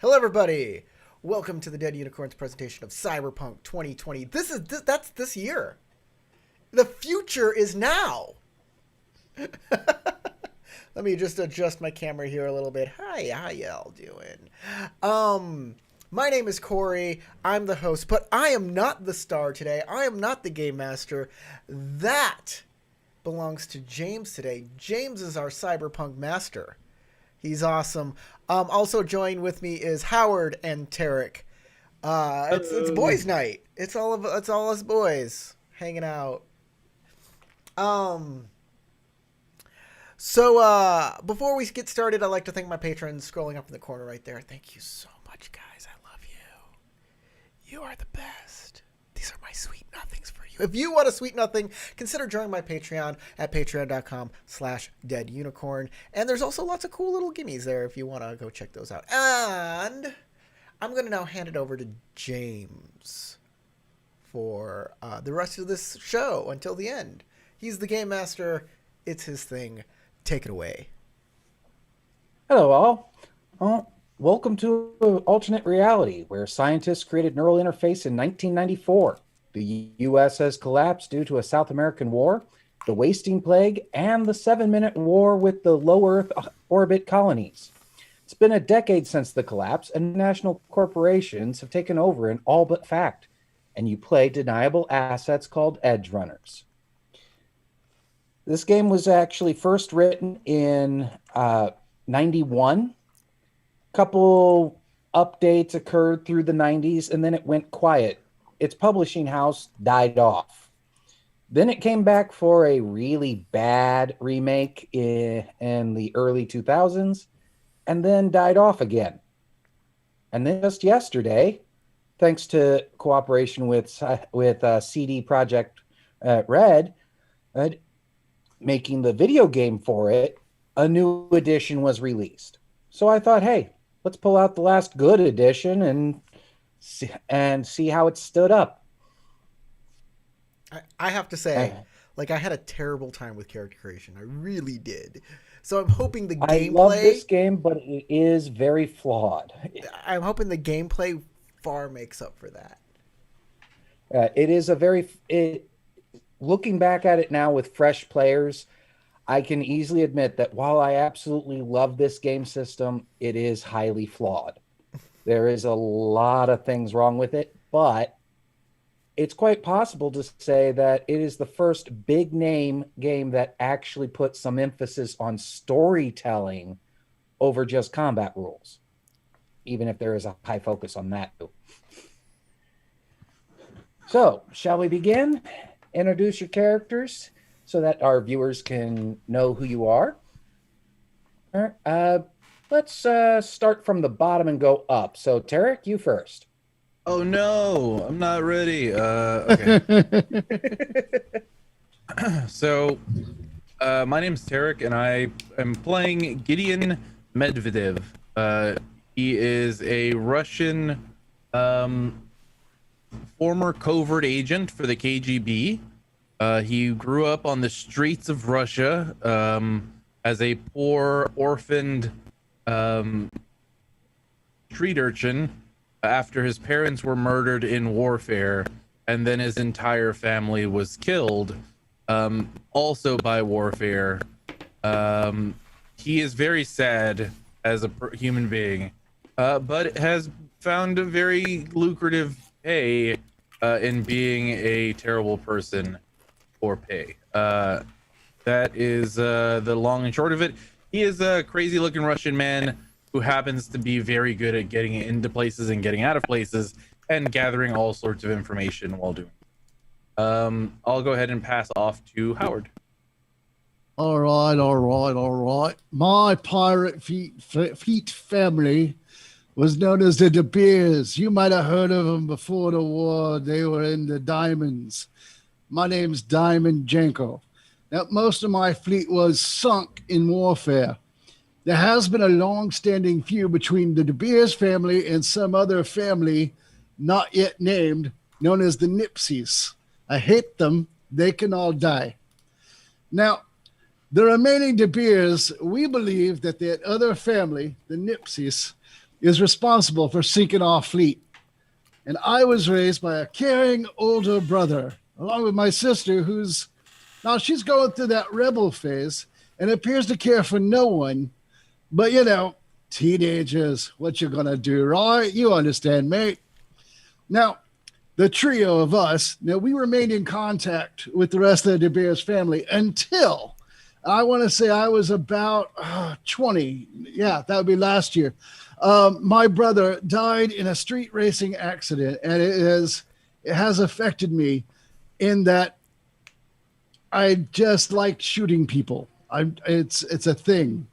Hello, everybody. Welcome to the Dead Unicorns presentation of Cyberpunk 2020. That's this year. The future is now. Let me just adjust my camera here a little bit. Hi, how y'all doing? My name is Corey. I'm the host, but I am not the star today. I am not the game master. That belongs to James today. James is our Cyberpunk master. He's awesome. Also joined with me is Howard and Tarek. It's boys' night. It's all us boys hanging out. So before we get started, I'd like to thank my patrons scrolling up in the corner right there. Thank you so much, guys. I love you. You are the best. These are my sweet nothings for you. If you want a sweet nothing, consider joining my Patreon at patreon.com/deadunicorn. And there's also lots of cool little gimmies there if you want to go check those out. And I'm going to now hand it over to James for the rest of this show until the end. He's the game master. It's his thing. Take it away. Hello, all. Welcome to alternate reality, where scientists created neural interface in 1994. The U.S. has collapsed due to a South American war, the wasting plague, and the 7-minute war with the low Earth orbit colonies. It's been a decade since the collapse, and national corporations have taken over in all but fact, and you play deniable assets called edge runners. This game was actually first written in 91. Couple updates occurred through the 90s, and then it went quiet. Its publishing house died off. Then it came back for a really bad remake in the early 2000s, and then died off again. And then just yesterday, thanks to cooperation with CD Projekt Red, making the video game for it, a new edition was released. So I thought, hey, let's pull out the last good edition and see how it stood up. I have to say, I had a terrible time with character creation. I really did. So I'm hoping the gameplay... I love this game, but it is very flawed. I'm hoping the gameplay far makes up for that. It is a very... Looking back at it now with fresh players, I can easily admit that while I absolutely love this game system, it is highly flawed. There is a lot of things wrong with it, but it's quite possible to say that it is the first big name game that actually puts some emphasis on storytelling over just combat rules, even if there is a high focus on that too. So, shall we begin? Introduce your characters so that our viewers can know who you are. All right, let's start from the bottom and go up. So, Tarek, you first. Oh no, I'm not ready. Okay. So, my name's Tarek, and I am playing Gideon Medvedev. He is a Russian former covert agent for the KGB. He grew up on the streets of Russia as a poor, orphaned street urchin after his parents were murdered in warfare, and then his entire family was killed, also by warfare. He is very sad as a human being, but has found a very lucrative pay in being a terrible person for pay. That is the long and short of it. He is a crazy looking Russian man who happens to be very good at getting into places and getting out of places and gathering all sorts of information while doing it. I'll go ahead and pass off to Howard. All right. My pirate feet family was known as the De Beers. You might have heard of them before the war. They were in the diamonds. My name's Diamond Jenko. Now, most of my fleet was sunk in warfare. There has been a long-standing feud between the De Beers family and some other family not yet named, known as the Nipsies. I hate them. They can all die. Now, the remaining De Beers, we believe that other family, the Nipsies, is responsible for sinking our fleet. And I was raised by a caring older brother, along with my sister, she's going through that rebel phase and appears to care for no one. But, teenagers, what you gonna do, right? You understand, mate. Now, the trio of us, we remained in contact with the rest of the De Beers family until I want to say I was about 20. Yeah, that would be last year. My brother died in a street racing accident, and it has affected me in that I just like shooting people. It's a thing.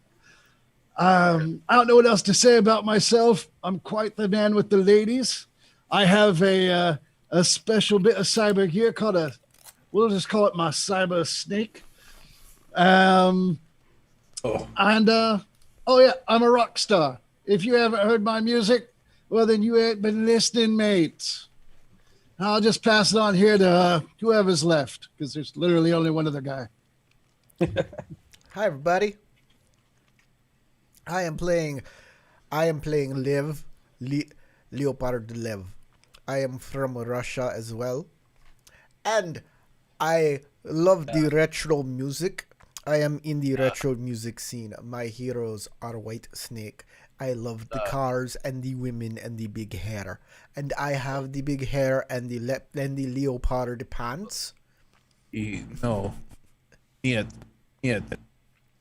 I don't know what else to say about myself. I'm quite the man with the ladies. I have a special bit of cyber gear we'll just call it my cyber snake. I'm a rock star. If you haven't heard my music, well, then you ain't been listening, mates. I'll just pass it on here to whoever's left, because there's literally only one other guy. Hi, everybody. I am playing Leopard Lev. I am from Russia as well. And I love the retro music. I am in the retro music scene. My heroes are White Snake. I love the cars and the women and the big hair. And I have the big hair and the leopard pants. No. Niet.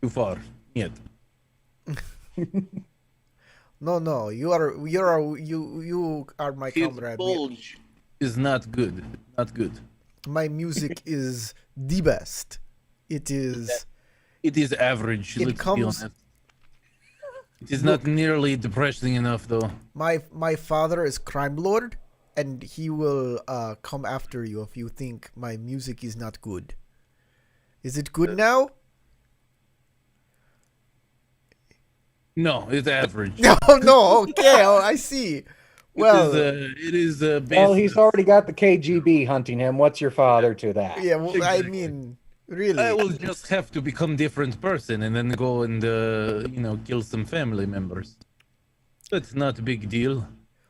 Too far. Niet. No. You are my His comrade. bulge is not good. Not good. My music is the best. It is average. It Let's be comes- honest. It is not nearly depressing enough, though. my father is crime lord, and he will come after you if you think my music is not good. Is it good now? No, it's average. No, okay, I see. Well, it is. Well, he's already got the KGB hunting him. What's your father to that? yeah, well, I exactly. mean, really. I will just have to become different person and then go and kill some family members. That's not a big deal.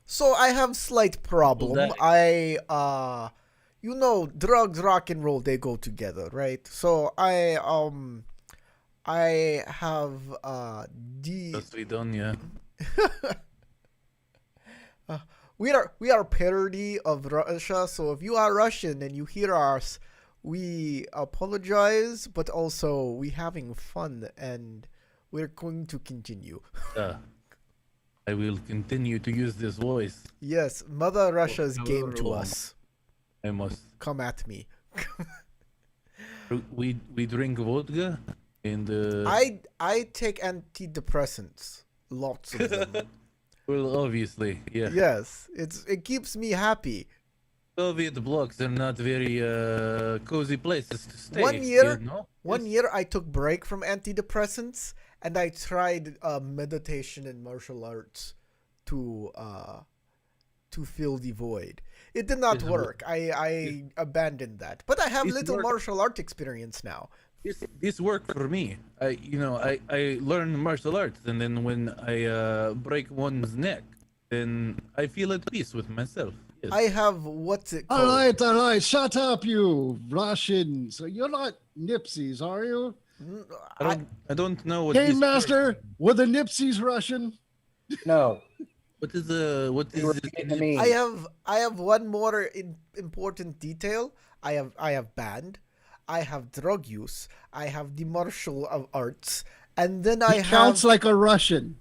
So I have slight problem. Well, Drugs, rock and roll, they go together, right? So I have Yes, we done, yeah. we are parody of Russia. So if you are Russian and you hear us, we apologize, but also we having fun and we're going to continue. I will continue to use this voice. Yes, Mother Russia's However game to long. us. I must. Come at me. We drink vodka and I take antidepressants, lots of them. well, obviously, yeah. Yes, it keeps me happy. Soviet blocks are not very cozy places to stay. One year- you know? One year I took break from antidepressants and I tried meditation and martial arts to fill the void. It did not work. I abandoned that. But I have This little work- martial art experience now. This worked for me. I learned martial arts, and then when I break one's neck, then I feel at peace with myself. Yes. I have what's it called? All right. Shut up, you Russians. You're not Nipsies, are you? I don't know what. Game this Master, word- were the Nipsies Russian? No, What is they were this? Vietnamese. I have one more important detail. I have band. I have drug use. I have the martial arts, and then I He counts have like a Russian.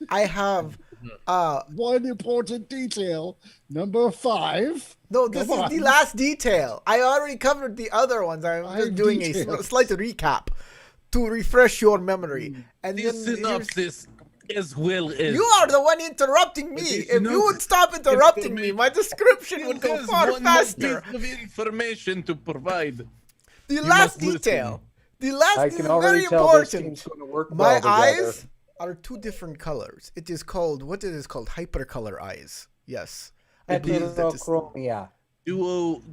I have One important detail. Number 5. no. This Come is the on. last detail. I already covered the other ones. I'm just Five doing details. a slight recap to refresh your memory. And This then here's- synopsis as well as you are the one interrupting me. But If you would stop interrupting me, my description would go There's far one more faster. piece of information to provide. The You last must listen. detail. The last I is can very already tell this important. team's going to work My well together. eyes are two different colors. It is called hypercolor eyes. Yes, I believe that is Heterochromia.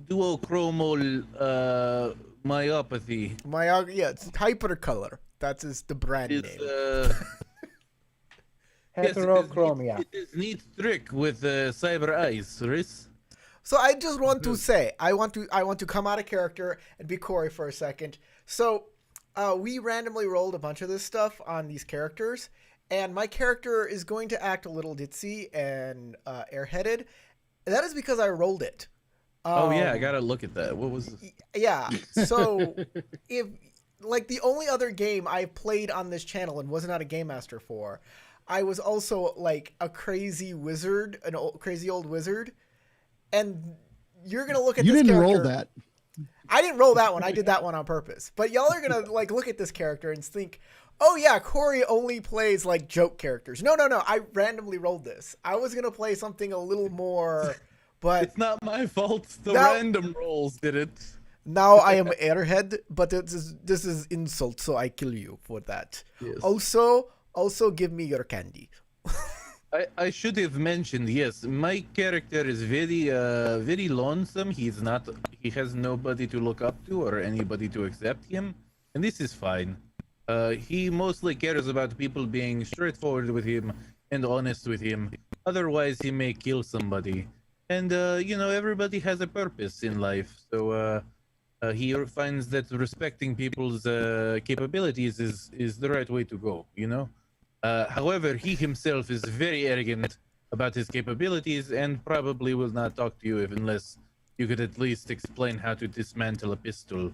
Duochromal myopathy my yeah. It's hypercolor. That is the brand is name. Heterochromia. It is neat trick with cyber eyes, Riz. So I just want to say, I want to come out of character and be Corey for a second. So we randomly rolled a bunch of this stuff on these characters, and my character is going to act a little ditzy and airheaded. That is because I rolled it. Oh yeah, I gotta look at that. What was this? Yeah. So if like the only other game I played on this channel and was not a game master for, I was also like a crazy wizard, crazy old wizard, and you're gonna look at You this didn't character. roll that. I didn't roll that one. I did that one on purpose. But y'all are gonna like look at this character and think, oh yeah, Corey only plays like joke characters. No. I randomly rolled this. I was gonna play something a little more, but It's not my fault. The Now- random rolls did it. now I am airhead. But this is insult, so I kill you for that. Yes. Also give me your candy. I should have mentioned, yes, my character is very lonesome. He has nobody to look up to or anybody to accept him, and this is fine. He mostly cares about people being straightforward with him and honest with him. Otherwise, he may kill somebody. And everybody has a purpose in life, so he finds that respecting people's capabilities is the right way to go. However, he himself is very arrogant about his capabilities and probably will not talk to you unless you could at least explain how to dismantle a pistol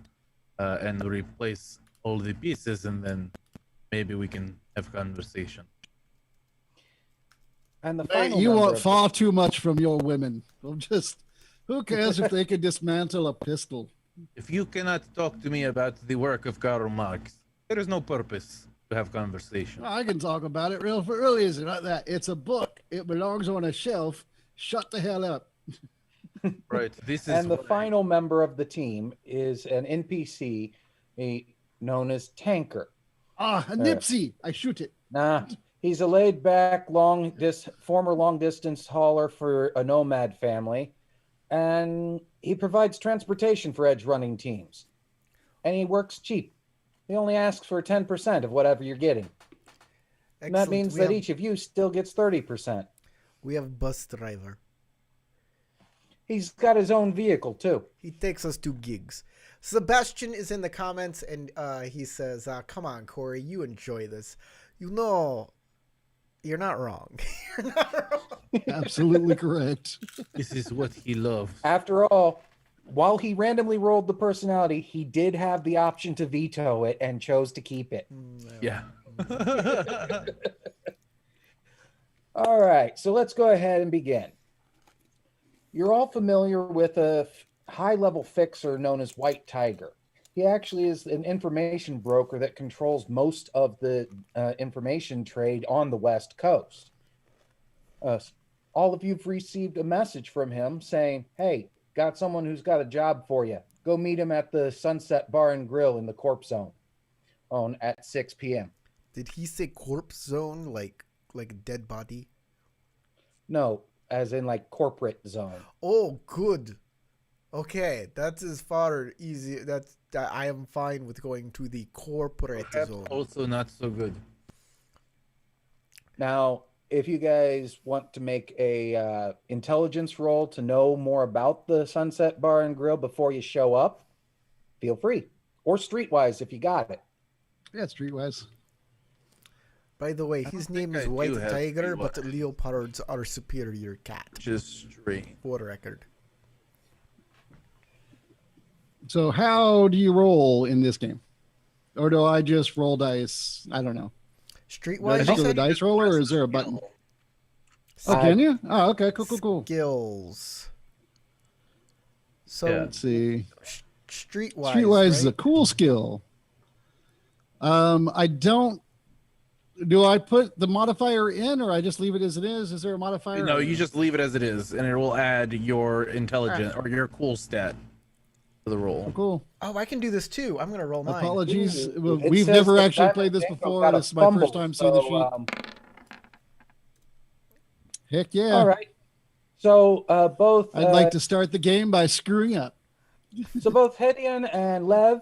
and replace all the pieces, and then maybe we can have conversation. And the Hey, final you member want of far too much from your women. Who cares if they can dismantle a pistol? If you cannot talk to me about the work of Karl Marx, there is no purpose to have conversation. I can talk about it. Really is not that. It's a book. It belongs on a shelf. Shut the hell up. Right. This is And the what final member of the team is an NPC known as Tanker. A Nipsey. I shoot it. Nah, he's a laid-back, former long-distance hauler for a nomad family, and he provides transportation for edge running teams. And he works cheap. He only asks for 10% of whatever you're getting. And that Excellent. means that each of you still gets 30%. We have bus driver. He's got his own vehicle, too. He takes us to gigs. Sebastian is in the comments, and he says, come on, Corey, you enjoy this. You're not wrong. You're not wrong. Absolutely correct. this is what he loves. After all, while he randomly rolled the personality, he did have the option to veto it and chose to keep it. Yeah. All right, so let's go ahead and begin. You're all familiar with a high-level fixer known as White Tiger. He actually is an information broker that controls most of the information trade on the West Coast. All of you've received a message from him saying, hey, got someone who's got a job for you. Go meet him at the Sunset Bar and Grill in the Corp Zone at 6 p.m. Did he say corpse zone, like dead body? No, as in like corporate zone. Oh, good. Okay, that's as far easy. I am fine with going to the corporate Perhaps zone. also not so good. Now, if you guys want to make a intelligence roll to know more about the Sunset Bar and Grill before you show up, feel free. Or Streetwise if you got it. Yeah, streetwise. By the way, his don't name think is I White do have Tiger, Streetwise. but leopards are superior cat. Just straight. For the record. So how do you roll in this game? Or do I just roll dice? I don't know. Do I Streetwise, just you go to the said? dice roller or is there a button? Oh, I- can you? Oh, okay. Cool. Skills. So, Yeah. Let's see. Streetwise. Streetwise is a right? cool skill. I don't. Do I put the modifier in, or I just leave it as it is? Is there a modifier? No, you just leave it as it is, and it will add your intelligence or your cool stat to the roll. Oh, cool. Oh, I can do this too. I'm going to roll mine. Apologies. It We've says never that actually Diamond played this Dingo before. got a This is my fumble, first time seeing the sheet. Heck yeah. All right. So both I'd like to start the game by screwing up. So both Hedian and Lev,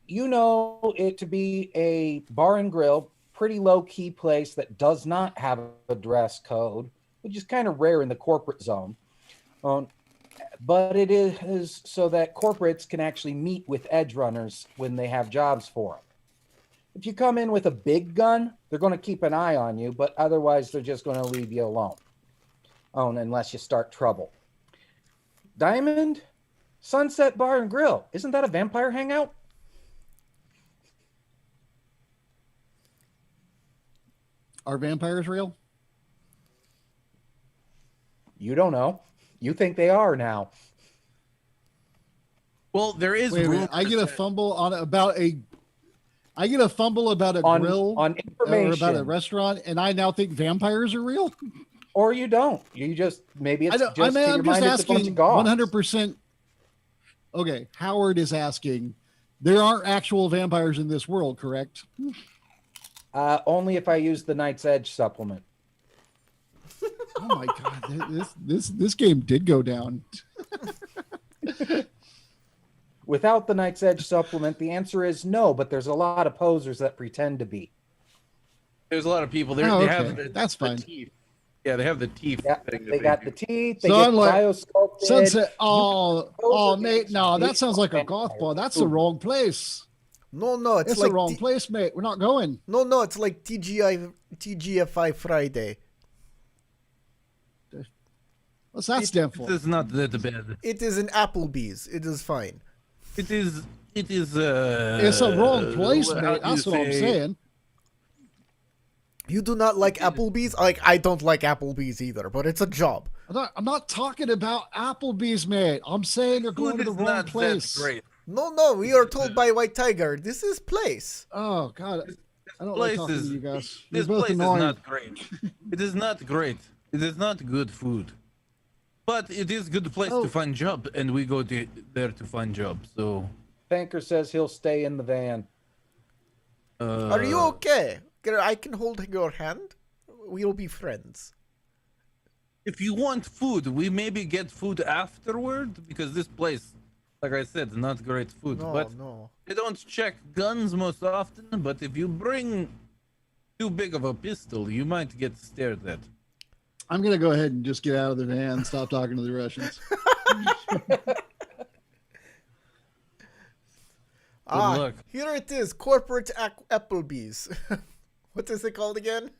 you know it to be a bar and grill pretty low-key place that does not have a dress code, which is kind of rare in the corporate zone. But it is so that corporates can actually meet with edge runners when they have jobs for them. If you come in with a big gun, they're going to keep an eye on you, but otherwise they're just going to leave you alone. Unless you start trouble. Diamond, Sunset Bar and Grill. Isn't that a vampire hangout? Are vampires real? You don't know. You think they are now. Well, there is. Wait a minute. I get a fumble about a grill on or information, about a restaurant, and I now think vampires are real. or you don't. You just maybe it's just I'm to your just mind it's a bunch asking of gods. 100%. Okay, Howard is asking. There aren't actual vampires in this world, correct? Only if I use the Night's Edge supplement. Oh my god, this game did go down. Without the Night's Edge supplement, the answer is no, but there's a lot of posers that pretend to be. There's a lot of people there. Oh, they okay. have That's the fine. teeth. Yeah, they have the teeth. Yeah, thing that they got do. the teeth. They So get I'm like, biosculpted. Sunset. Poser Oh, mate, no, games that sounds like a and golf ball. That's food. the wrong place. No, it's It's like the wrong place, mate. We're not going. No, it's like TGFI Friday. What's that stand for? It is not that bad. It is an Applebee's. It is fine. It is. It's a wrong place, how mate. do you That's what I'm say- saying. You do not like Applebee's? Like, I don't like Applebee's either, but it's a job. I'm not talking about Applebee's, mate. I'm saying you're going Food to the is wrong not place. that great. No, we are told by White Tiger, this is place. Oh God, I don't Place like talking to is- you guys. You're This both place annoying. is not great. It is not great. It is not good food. But it is good place Oh. to find job, and we go there to find job. So, Banker says he'll stay in the van. Are you okay? I can hold your hand. We'll be friends. if you want food, we maybe get food afterward because this place, like I said, not great food. But No. they don't check guns most often. But if you bring too big of a pistol, you might get stared at. I'm gonna go ahead and just get out of the van and stop talking to the Russians. luck. Here it is, corporate Applebee's. What is it called again?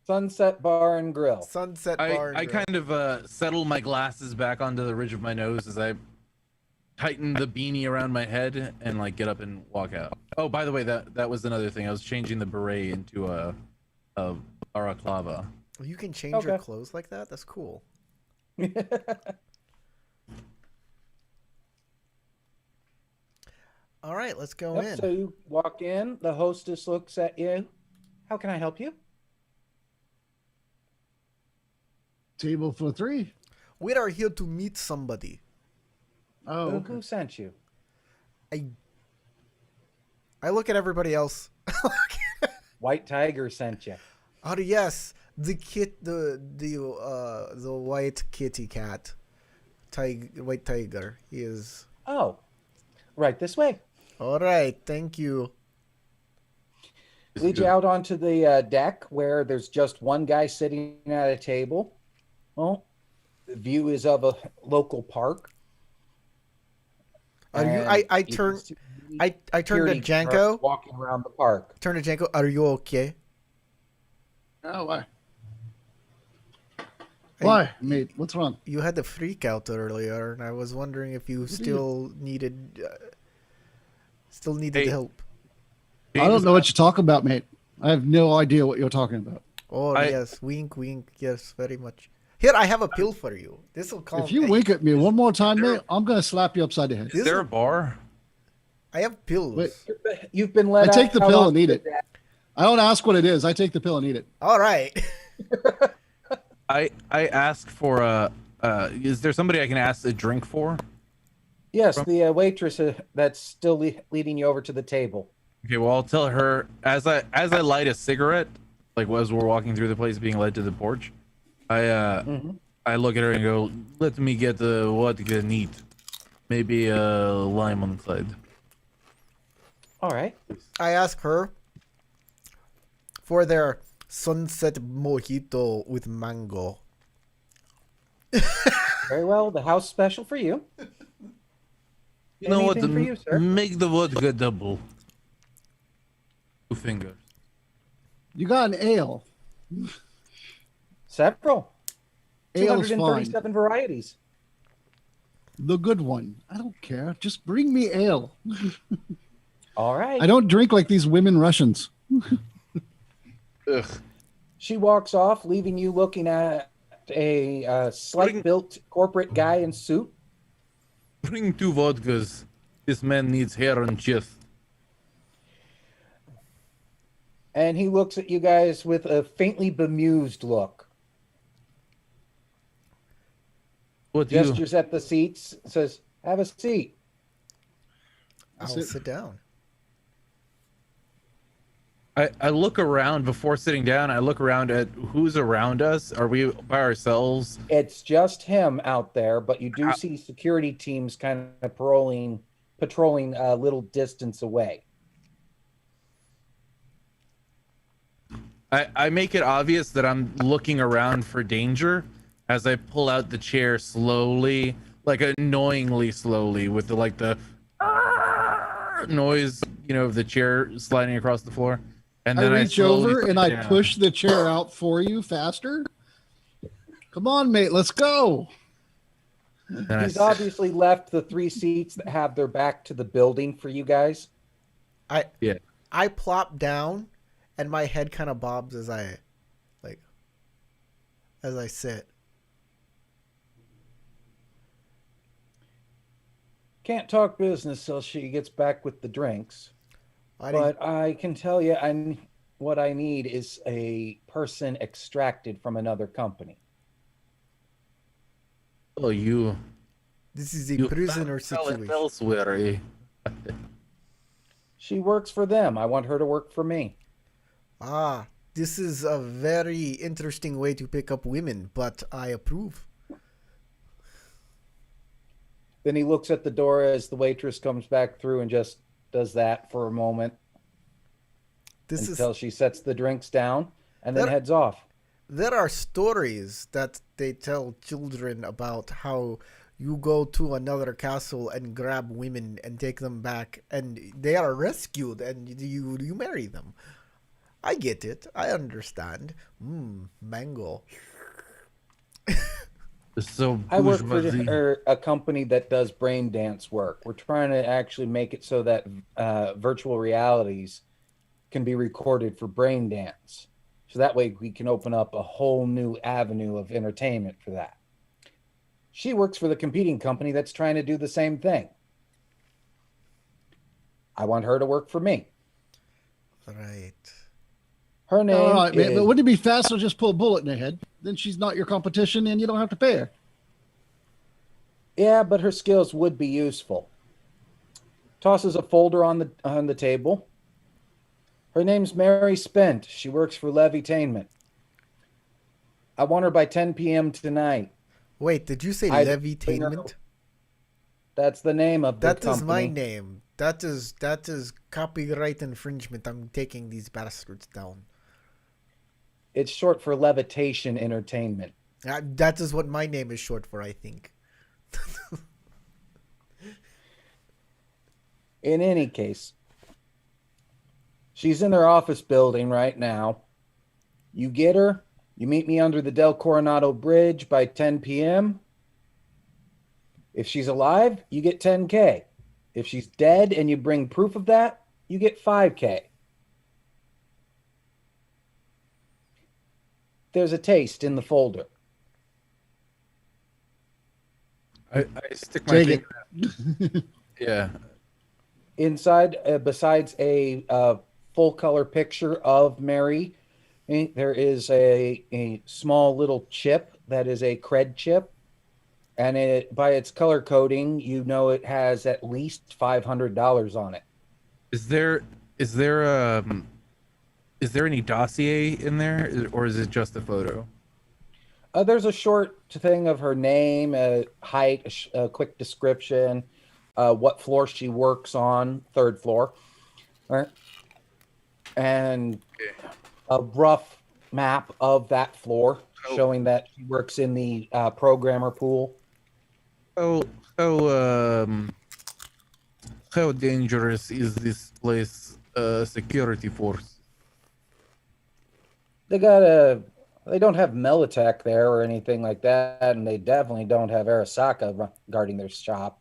Sunset Bar and Grill. Sunset Bar. and I Grill. kind of settle my glasses back onto the ridge of my nose as I tighten the beanie around my head and like get up and walk out. Oh, by the way, that was another thing. I was changing the beret into a balaclava. You can change your Okay. clothes like that? That's cool. All right, let's go in. Yep, so you walk in, the hostess looks at you. How can I help you? Table for three. We are here to meet somebody. Oh, Who, okay. who sent you? I look at everybody else. White Tiger sent you. Oh yes, the white kitty cat, white tiger. He is. Oh, right this way. All right, thank you. Lead you out onto the deck where there's just one guy sitting at a table. Well, the view is of a local park. Are you? And I you can turn. see I turn to security Janko. guards walking around the park. Turn to Janko. Are you okay? Oh, why? Why, mate? What's wrong? You had the freak out earlier, and I was wondering if you still needed Hey. help. I don't know what you're talking about, mate. I have no idea what you're talking about. Oh I- yes, wink, wink. Yes, very much. Here, I have a pill for you. This will calm. If you wink at me one more time, mate, I'm gonna slap you upside the head. Is there a bar? I have pills. Wait. You've been let I take the out pill onto and eat the it. deck. I don't ask what it is. I take the pill and eat it. All right. I ask for a. Is there somebody I can ask a drink for? Yes, the waitress that's still leading you over to the table. Okay, well I'll tell her as I light a cigarette, like as we're walking through the place, being led to the porch. I look at her and go, "Let me get vodka neat, maybe a lime on the side." All right. I ask her, for their sunset mojito with mango. Very well. The house special for you. You know what? Anything for you, sir? Make the vodka double. 2 fingers. You got an ale. Several. Ale's 237 varieties. The good one. I don't care. Just bring me ale. All right. I don't drink like these women Russians. Ugh. She walks off, leaving you looking at a slight-built corporate guy in suit. Bring 2 vodkas. This man needs hair and chest. And he looks at you guys with a faintly bemused look. What do you? Gestures at the seats, says, "Have a seat." I'll Sit- sit down. I look around before sitting down. I look around at who's around us. Are we by ourselves? It's just him out there, but you do see security teams kind of patrolling a little distance away. I make it obvious that I'm looking around for danger as I pull out the chair slowly, like annoyingly slowly, with the noise, of the chair sliding across the floor. And then I reach slowly over put and it I down. push the chair out for you faster. Come on, mate. Let's go. Then I He's sit- obviously left the 3 seats that have their back to the building for you guys. I plop down, and my head kind of bobs as I sit. Can't talk business till she gets back with the drinks. Why do you- But I can tell you, what I need is a person extracted from another company. Oh, you this is a you prisoner fell situation. elsewhere. Eh? She works for them. I want her to work for me. Ah, this is a very interesting way to pick up women, but I approve. Then he looks at the door as the waitress comes back through and just does that for a moment This until is she sets the drinks down and then That- heads off. there are stories that they tell children about how you go to another castle and grab women and take them back, and they are rescued, and you marry them. I get it. I understand. Mango. So I work for bourgeoisie. a company that does brain dance work. We're trying to actually make it so that virtual realities can be recorded for brain dance. So that way we can open up a whole new avenue of entertainment for that. She works for the competing company that's trying to do the same thing. I want her to work for me. Right. Her name All right, man. is... But wouldn't it be faster to just pull a bullet in her head? Then she's not your competition and you don't have to pay her. Yeah, but her skills would be useful. Tosses a folder on the table. Her name's Mary Spent. She works for Levitainment. I want her by 10 p.m. tonight. Wait, did you say I- Levitainment? That's the name of the That company. is my name. That is copyright infringement. I'm taking these bastards down. It's short for Levitation Entertainment. That is what my name is short for, I think. In any case, she's in their office building right now. You get her. You meet me under the Del Coronado Bridge by 10 p.m. If she's alive, you get 10K. If she's dead and you bring proof of that, you get 5K. There's a taste in the folder. I stick my Take finger. it. Yeah. Inside, besides a full color picture of Mary, there is a small little chip that is a cred chip. And it, by its color coding, you know it has at least $500 on it. Is there any dossier in there, or is it just a photo? There's a short thing of her name, height, a quick description, what floor she works on, 3rd floor. All right. And a rough map of that floor Oh. showing that she works in the programmer pool. How how how dangerous is this place? Security force. They don't have Militech there or anything like that, and they definitely don't have Arasaka guarding their shop.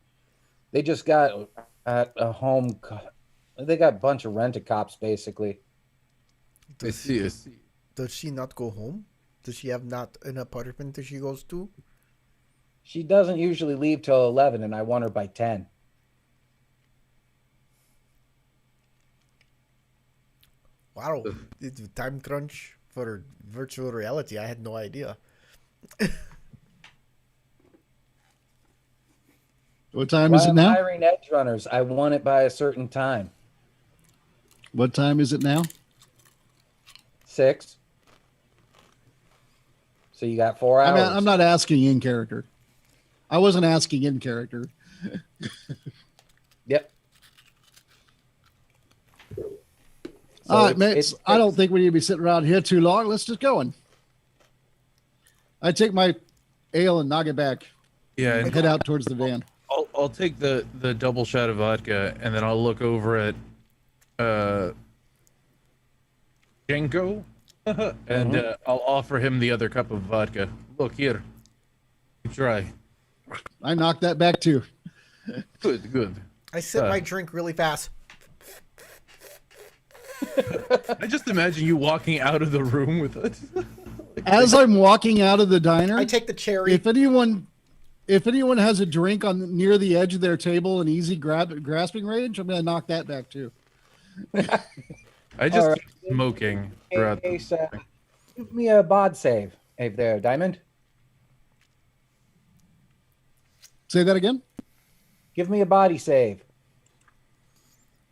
They just got at a home. They got a bunch of rented cops, basically. I see. I see. Does she not go home? Does she have not an apartment that she goes to? She doesn't usually leave till 11, and I want her by 10. Wow, it's a time crunch for virtual reality. I had no idea. What time While is it I'm now? hiring edge runners, I want it by a certain time. What time is it now? 6. So you got 4 hours. I'm not asking in character. I wasn't asking in character. Yep. All right, mates. I don't think we need to be sitting around here too long. Let's just go. I take my ale and knock it back Yeah, and and head out towards the van. I'll take the double shot of vodka, and then I'll look over at Jenko, and I'll offer him the other cup of vodka. Look here, you try. I knocked that back too. Good, good. I sip my drink really fast. I just imagine you walking out of the room with it. As I'm walking out of the diner, I take the cherry. if anyone has a drink on near the edge of their table in easy grasping range, I'm going to knock that back too. I just All right. keep smoking throughout. Hey, give me a bod save. Hey there, Diamond. Say that again. Give me a body save.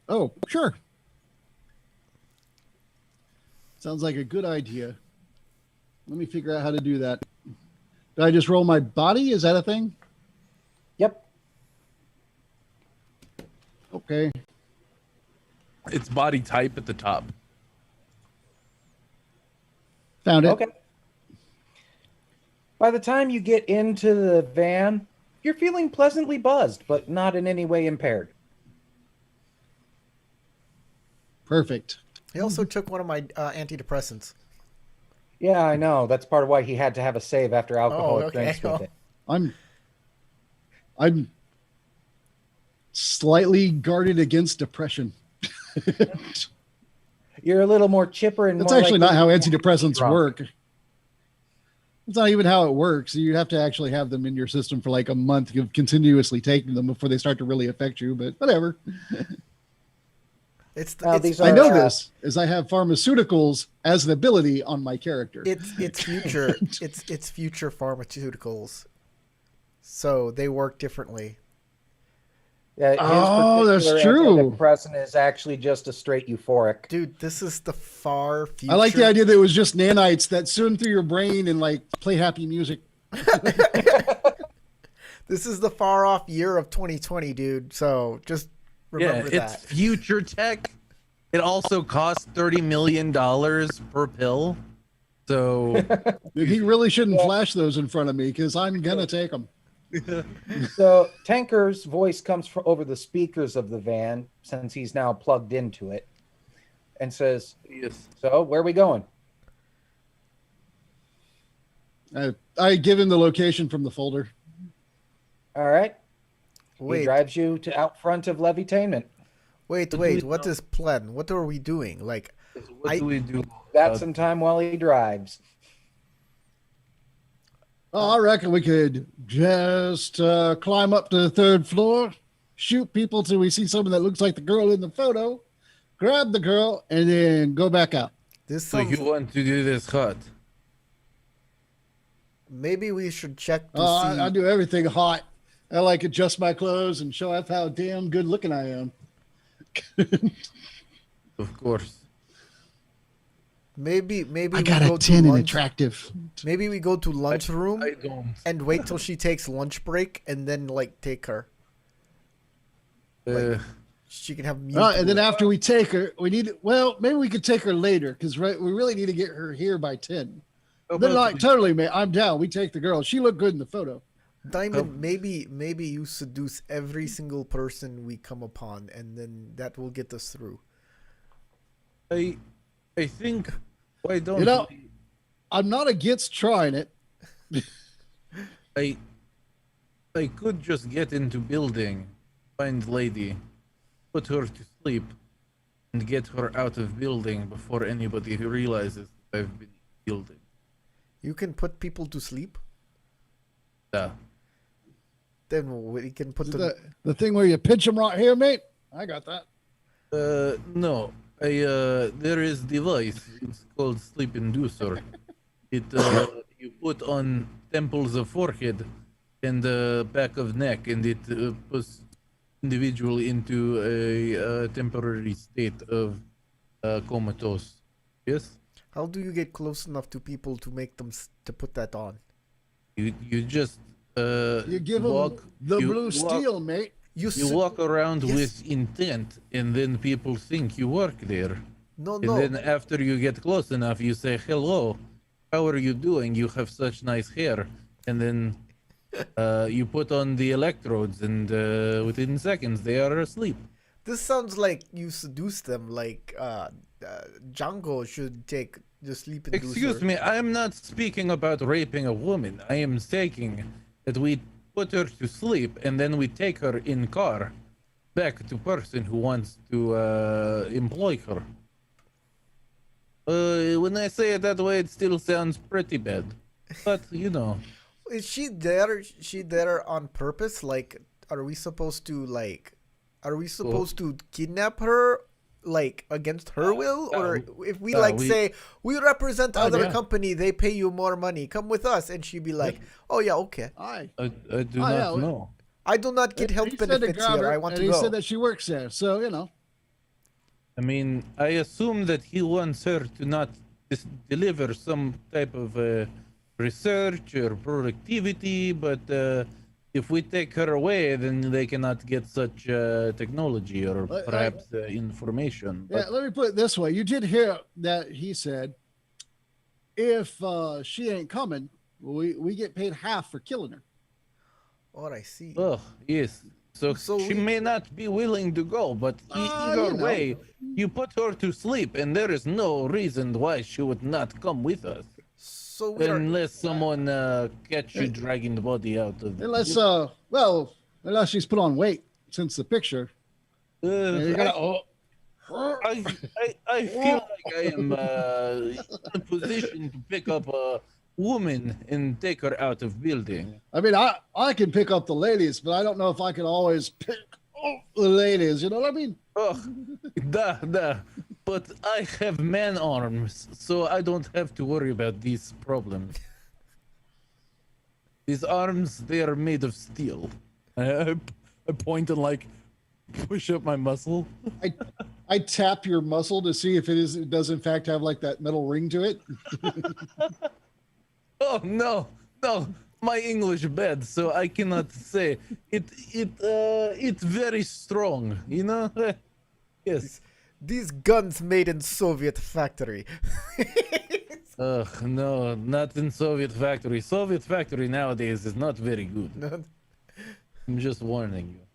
Oh, sure. Sounds like a good idea. Let me figure out how to do that. Do I just roll my body? Is that a thing? Yep. Okay. It's body type at the top. Found it. Okay. By the time you get into the van, you're feeling pleasantly buzzed, but not in any way impaired. Perfect. He also took one of my antidepressants. Yeah, I know. That's part of why he had to have a save after alcoholic okay. drinks with it. I'm slightly guarded against depression. You're a little more chipper and That's more actually likely not how to be antidepressants drunk. work. It's not even how it works. You have to actually have them in your system for like a month of continuously taking them before they start to really affect you, but whatever. It's Well, it's, these I are, know this as I have pharmaceuticals as an ability on my character. it's future it's future pharmaceuticals, so they work differently. Yeah, his Oh, that's particular true. Antidepressant is actually just a straight euphoric. Dude, this is the far future. I like the idea that it was just nanites that swim through your brain and like play happy music. This is the far off year of 2020, dude. So just remember Yeah, it's that. future tech. It also costs $30 million per pill. So He really shouldn't flash those in front of me because I'm gonna take them. So Tanker's voice comes from over the speakers of the van, since he's now plugged into it, and says, yes. "So where are we going?" I give him the location from the folder. All right. He Wait, drives you to out front of Levitainment. wait. What is plan? What are we doing? Like, What do we do? Got some time while he drives. Oh, I reckon we could just climb up to the third floor, shoot people till we see someone that looks like the girl in the photo, grab the girl, and then go back out. this So sounds, you want to do this hot? maybe we should check to Oh, see. I do everything hot. I like adjust my clothes and show off how damn good looking I am. Of course. Maybe I we got go a to 10 in lunch. attractive. Maybe we go to lunchroom I don't. and wait till she takes lunch break and then like take her. Uh, She can have And then after we take her, maybe we could take her later because we really need to get her here by 10. How Then about totally, man, I'm down. We take the girl. She looked good in the photo. Diamond, maybe you seduce every single person we come upon, and then that will get us through. I think why don't You know, I'm not against trying it. I could just get into building, find lady, put her to sleep, and get her out of building before anybody realizes I've been in building. You can put people to sleep. Yeah. Then we can put Is them. the thing where you pinch them right here, mate? I got that. No. There is device. It's called sleep inducer. It you put on temples of forehead and the back of neck, and it puts individual into a temporary state of comatose. Yes. How do you get close enough to people to make them to put that on? You just You give them the blue steel, mate. You walk around with intent, and then people think you work there. No. And then after you get close enough, you say, "Hello, how are you doing? You have such nice hair." And then you put on the electrodes, and within seconds, they are asleep. This sounds like you seduce them. Like Django should take the sleep inducer. Excuse me, I am not speaking about raping a woman. I am saying that we put her to sleep, and then we take her in car back to person who wants to employ her. When I say it that way, it still sounds pretty bad. But, you know. Is she there? Is she there on purpose? Like, are we supposed to kidnap her, like against her will, or if we say we represent other company, they pay you more money, come with us, and she'd be like, oh yeah, okay. I do not know. I do not get health benefits here. I want to go. He said that she works there, so you know. I mean, I assume that he wants her to not deliver some type of research or productivity, but if we take her away, then they cannot get such technology or perhaps information. Yeah, let me put it this way. You did hear that he said, if she ain't coming, we get paid half for killing her. Oh, I see. Oh, yes. So she may not be willing to go, but either way, you put her to sleep, and there is no reason why she would not come with us. So unless someone catch you dragging the body out of the unless she's put on weight since the picture. I feel like I am in a position to pick up a woman and take her out of building. I mean, I can pick up the ladies, but I don't know if I can always pick up the ladies. You know what I mean? Oh, duh. But I have man arms, so I don't have to worry about these problems. These arms, they are made of steel. I point and like push up my muscle. I tap your muscle to see if it does in fact have like that metal ring to it. Oh no, my English bad, so I cannot say it. It's very strong, you know. Yes. These guns made in Soviet factory. Ugh, no, not in Soviet factory. Soviet factory nowadays is not very good. I'm just warning you.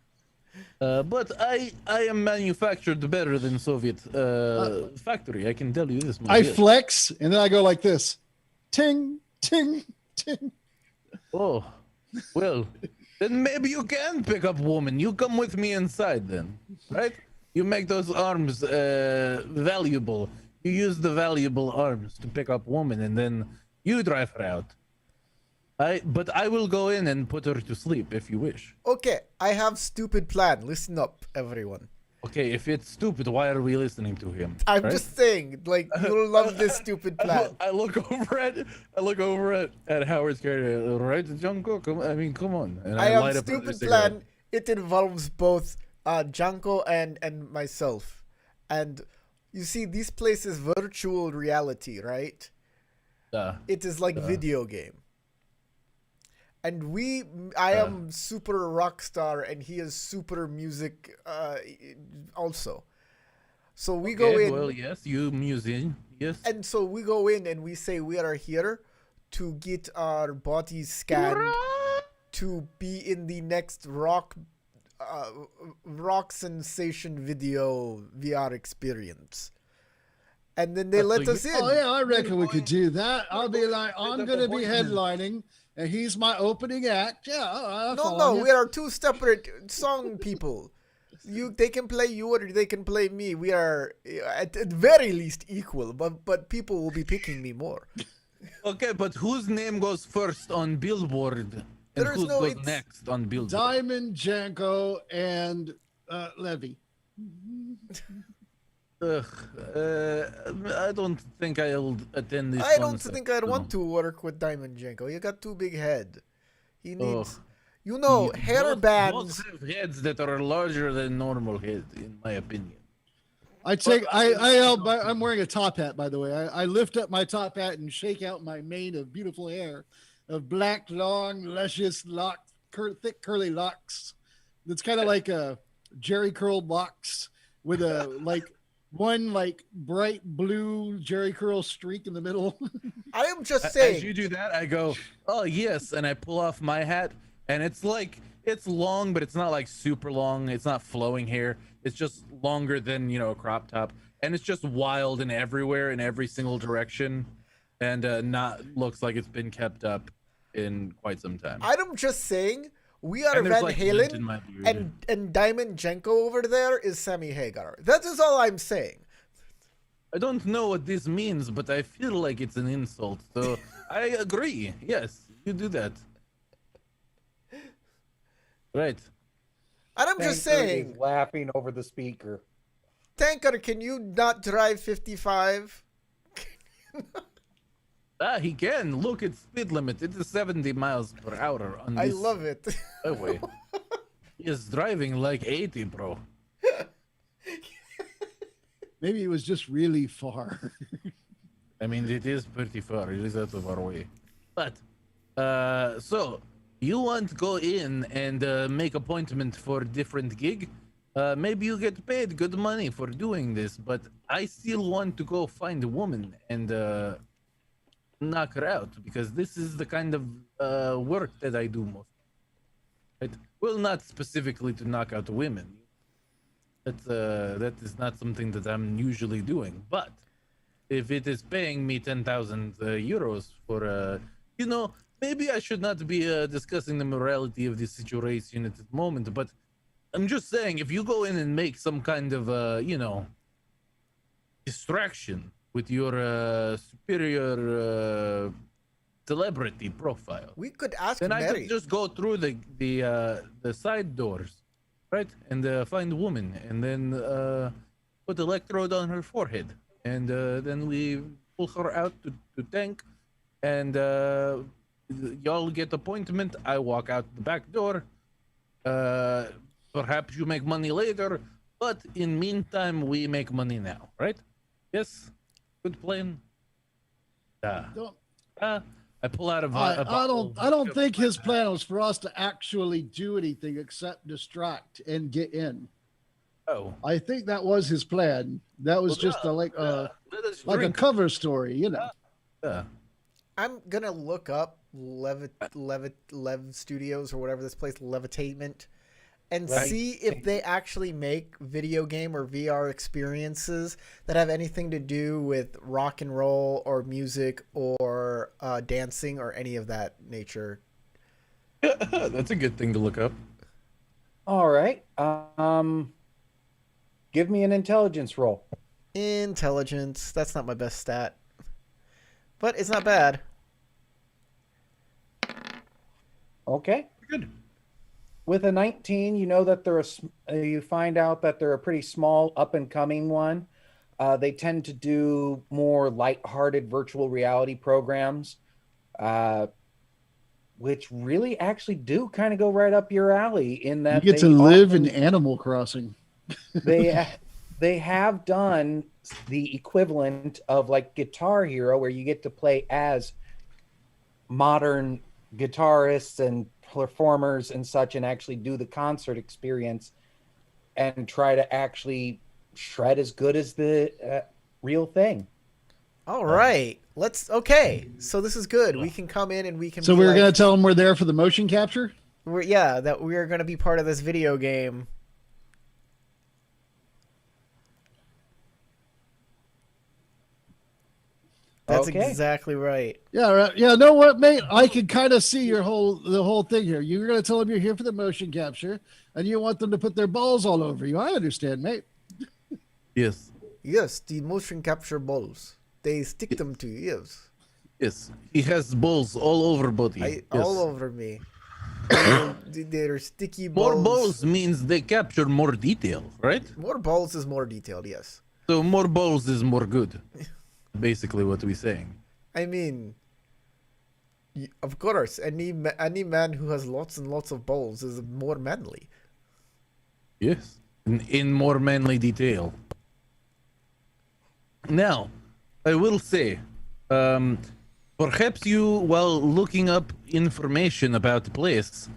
But I am manufactured better than Soviet factory. I can tell you this. I flex and then I go like this, ting, ting, ting. Oh, well, then maybe you can pick up woman. You come with me inside then, right? You make those arms valuable. You use the valuable arms to pick up woman, and then you drive her out. But I will go in and put her to sleep if you wish. Okay, I have stupid plan. Listen up, everyone. Okay, if it's stupid, why are we listening to him? I'm just saying, like, you'll love this stupid plan. I look over at Howard's character, right, Jungkook? I mean, come on. And I have light a up another stupid cigarette. plan. It involves both Janko and myself. And you see, this place is virtual reality, right? It is like video game. And I am super rock star, and he is super music also. So we go in. Well, yes, you musician. Yes. And so we go in and we say we are here to get our bodies scanned to be in the next rock sensation video VR experience. And then they let us in. Oh yeah, I reckon we could do that. I'll be like, I'm gonna be headlining, and he's my opening act. Yeah, I'll follow you. We are two separate song people. They can play you or they can play me. We are at very least equal, but people will be picking me more. Okay, but whose name goes first on Billboard? And who goes next on Billboard? Diamond, Janko, and Levy. I don't think I'll attend this. I don't think I'd want to work with Diamond Janko. You got too big head. He needs, hair bands. Both have heads that are larger than normal heads, in my opinion. I'm wearing a top hat, by the way. I lift up my top hat and shake out my mane of beautiful hair, of black, long, luscious locks, thick, curly locks. It's kind of like a Jerry curl locks with a one bright blue Jerry curl streak in the middle. I am just saying. As you do that, I go, oh yes, and I pull off my hat, and it's long, but it's not like super long. It's not flowing hair. It's just longer than a crop top, and it's just wild and everywhere in every single direction, and looks like it's been kept up in quite some time. I'm just saying. We are Van Halen, and Diamond Janko over there is Sammy Hagar. That is all I'm saying. I don't know what this means, but I feel like it's an insult. So I agree. Yes, you do that. Right. And I'm just saying. Is laughing over the speaker. Tanker, can you not drive 55? He can. Look, it's speed limit. It is 70 miles per hour on this. I love it. Highway. He is driving like 80, bro. Maybe it was just really far. I mean, it is pretty far. It is out of our way. But, so, you want to go in and make appointment for different gig? Maybe you get paid good money for doing this, but I still want to go find a woman and knock her out, because this is the kind of work that I do most. Right? Well, not specifically to knock out women. That is not something that I'm usually doing. But if it is paying me 10,000 euros for, maybe I should not be discussing the morality of this situation at the moment. But I'm just saying, if you go in and make some kind of, distraction with your superior celebrity profile, we could ask then Mary. I could just go through the side doors, right, and find a woman, and then put electrode on her forehead, and then we pull her out to tank, and y'all get appointment. I walk out the back door. Perhaps you make money later, but in meantime we make money now, right? Yes. Good plan. I pull out I don't think his plan was for us to actually do anything except distract and get in. Oh, I think that was his plan. That was just like a cover story, I'm gonna look up Lev Studios or whatever this place, Levitatement, and see if they actually make video game or VR experiences that have anything to do with rock and roll or music or dancing or any of that nature. that's a good thing to look up. All right. Give me an intelligence roll. Intelligence. That's not my best stat, but it's not bad. Okay. Good. With a 19, you know that you find out that they're a pretty small up and coming one. They tend to do more lighthearted virtual reality programs, which really actually do kind of go right up your alley in that you get to live in Animal Crossing. They have done the equivalent of like Guitar Hero, where you get to play as modern guitarists and performers and such and actually do the concert experience and try to actually shred as good as the real thing. All right. Okay. So this is good. We can come in and we can So be we're like, gonna tell them we're there for the motion capture. that we are going to be part of this video game. That's Okay. exactly right. Yeah, right. Yeah, know what, mate? I can kind of see the whole thing here. You're gonna tell them you're here for the motion capture, and you want them to put their balls all over you. I understand, mate. Yes. Yes, the motion capture balls. They stick them to you. Yes. Yes. He has balls all over body. Yes. All over me. They're sticky More balls. balls means they capture more detail, right? More balls is more detailed, yes. So more balls is more good. Basically what we're saying. I mean, of course, any man who has lots and lots of balls is more manly. Yes. In more manly detail. Now, I will say, perhaps you, while looking up information about the place,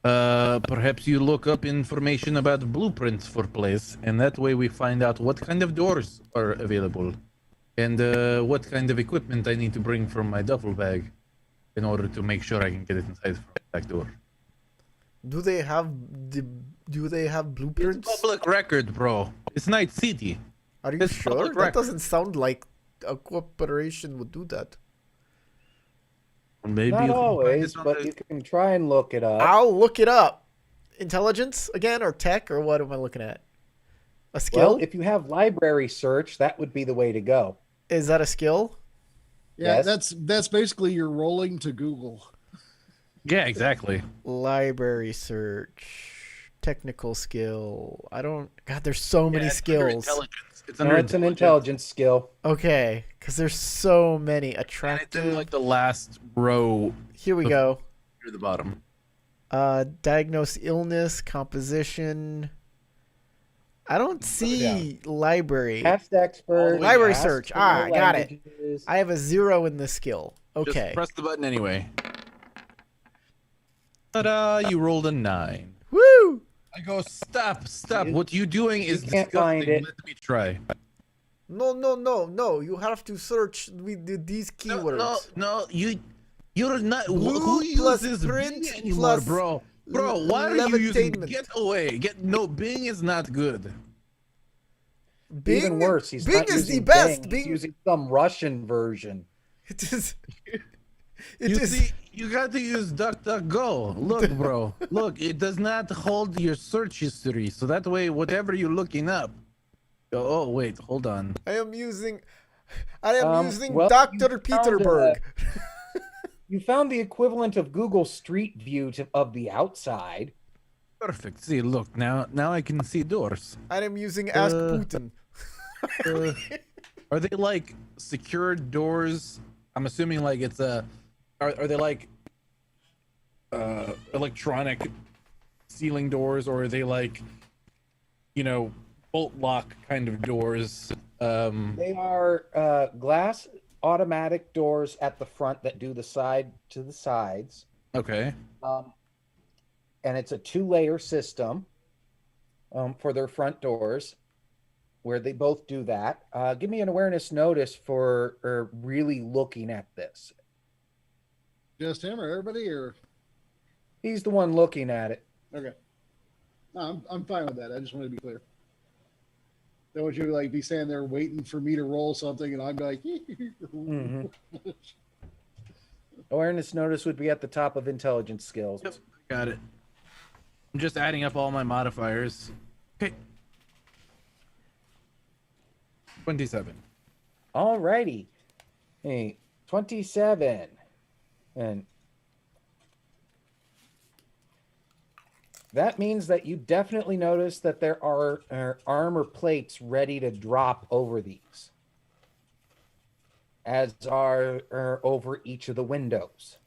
perhaps you look up information about blueprints for place, and that way we find out what kind of doors are available, and what kind of equipment I need to bring from my duffel bag in order to make sure I can get it inside from the back door. Do they have blueprints? It's public record, bro. It's Night City. Are you it's sure? public That record. doesn't sound like a corporation would do that. Maybe Not you can find always, it on but the- you can try and look it up. I'll look it up. Intelligence again, or tech, or what am I looking at? A skill? Well, if you have library search, that would be the way to go. Is that a skill? Yeah, Yes. that's basically you're rolling to Google. Yeah, exactly. Library search, technical skill. I don't. God, there's so many skills. It's No, under it's an intelligence skill. Okay, because there's so many And it's attractive. in like the last row Here we go. near the bottom. Diagnose illness, composition. I don't see library. Past expert. Library ask search. for Ah, got it. languages. I have a 0 in this skill. Just Okay. press the button anyway. Ta-da! You rolled a 9. Woo! I go, stop. What you doing is can't find disgusting. it. Let me try. No. You have to search with these keywords. No. You're not. Blue Who plus uses print Bing anymore, plus bro? Bro, why are you using? levitainment. Get away. Bing is not good. Bing, Even worse, he's Bing not is the using best. Bing. Bing, He's using some Russian version. it is. You see, you got to use DuckDuckGo. Look, bro. Look, it does not hold your search history, so that way, whatever you're looking up. Oh, wait, hold on. I am using well, Dr. you found, Peterberg. You found the equivalent of Google Street View of the outside. Perfect. See, look, now I can see doors. I am using Ask Uh, Putin. Are they like secured doors? I'm assuming like it's a. Are they like electronic ceiling doors, or are they like, bolt lock kind of doors? They are glass automatic doors at the front that do the side to the sides. Okay. And it's a 2-layer system for their front doors where they both do that. Give me an awareness notice for really looking at this. Just him or everybody or He's the one looking at it. okay. No, I'm fine with that. I just want to be clear. Don't want you to like be standing there waiting for me to roll something and I'm like Mhm. Awareness notice would be at the top of intelligence skills. Yep, got it. I'm just adding up all my modifiers. Okay. 27. Alrighty. Hey, 27. And that means that you definitely notice that there are armor plates ready to drop over these, as are over each of the windows.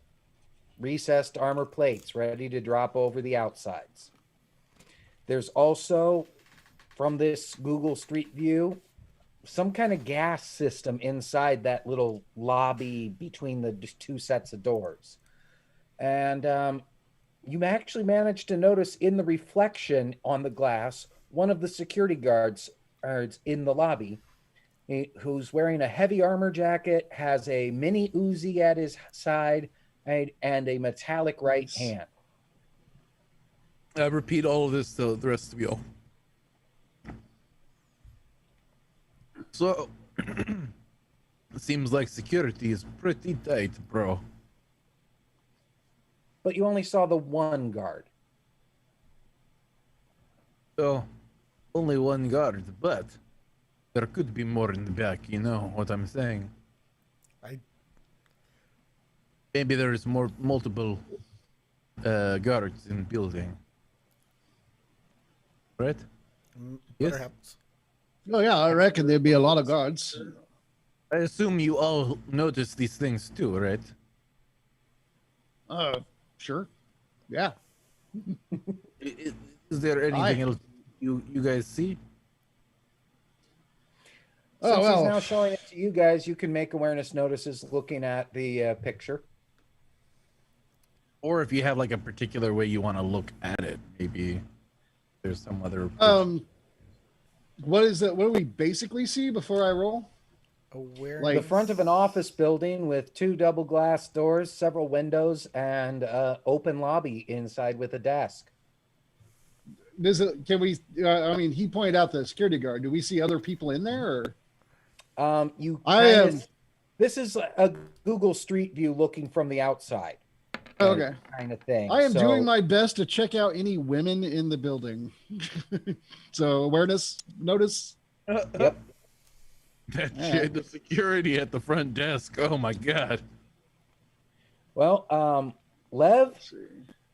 Recessed armor plates ready to drop over the outsides. There's also, from this Google Street View, some kind of gas system inside that little lobby between the two sets of doors. And you actually managed to notice in the reflection on the glass one of the security guards in the lobby, who's wearing a heavy armor jacket, has a mini Uzi at his side, and a metallic right hand. Repeat all of this to the rest of you. So, it seems like security is pretty tight, bro. But you only saw the one guard. So, only one guard, but there could be more in the back, you know what I'm saying? Maybe there's multiple guards in building. Right? Yes? Perhaps. Oh yeah, I reckon there'd be a lot of guards. I assume you all notice these things too, right? Sure. Yeah. Is there anything else you guys see? Since Oh, well. he's now showing it to you guys, you can make awareness notices looking at the picture. Or if you have like a particular way you want to look at it, maybe there's some other. What is that? What do we basically see before I roll? Awareness. Like- The front of an office building with 2 double glass doors, several windows, and open lobby inside with a desk. Can we? I mean, he pointed out the security guard. Do we see other people in there? Or This is a Google Street View looking from the outside. okay. Kind of thing. I am So- doing my best to check out any women in the building. So awareness notice. Yep. That shit, the security at the front desk. Oh my god. Well, Lev,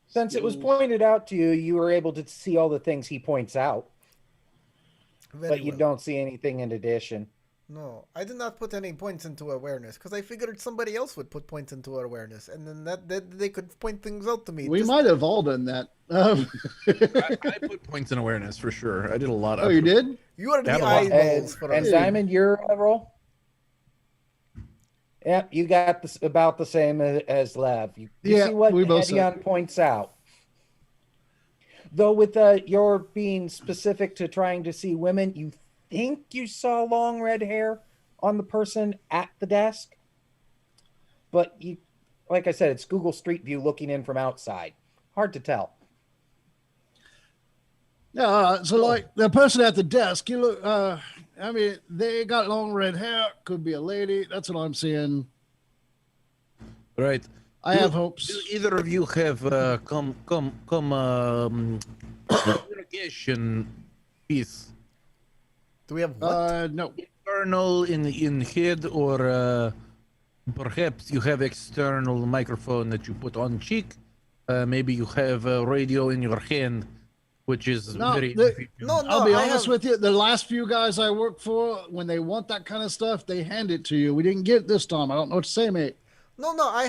since it was pointed out to you, you were able to see all the things he points out, Very but you well. don't see anything in addition. No, I did not put any points into awareness because I figured somebody else would put points into awareness, and then that they could point things out to me. We Just- might have all done that. I put points in awareness for sure. I did a lot of. Oh, you did? You are the Have a lot. eyeballs for And us. Diamond, your roll? Yep, you got this about the same as Lev. You Yeah, see what we both Hedion points out. Though with your being specific to trying to see women, you think you saw long red hair on the person at the desk. But you, like I said, it's Google Street View looking in from outside. Hard to tell. Yeah. So like the person at the desk, you look. I mean, they got long red hair. Could be a lady. That's what I'm seeing. Right. I have hopes. Do either of you have communication piece? Do we have what? No. Internal in head, or perhaps you have external microphone that you put on cheek. Maybe you have a radio in your hand, which is No, very. no, I'll be I honest have, with you. The last few guys I work for, when they want that kind of stuff, they hand it to you. We didn't get it this time. I don't know what to say, mate. No, I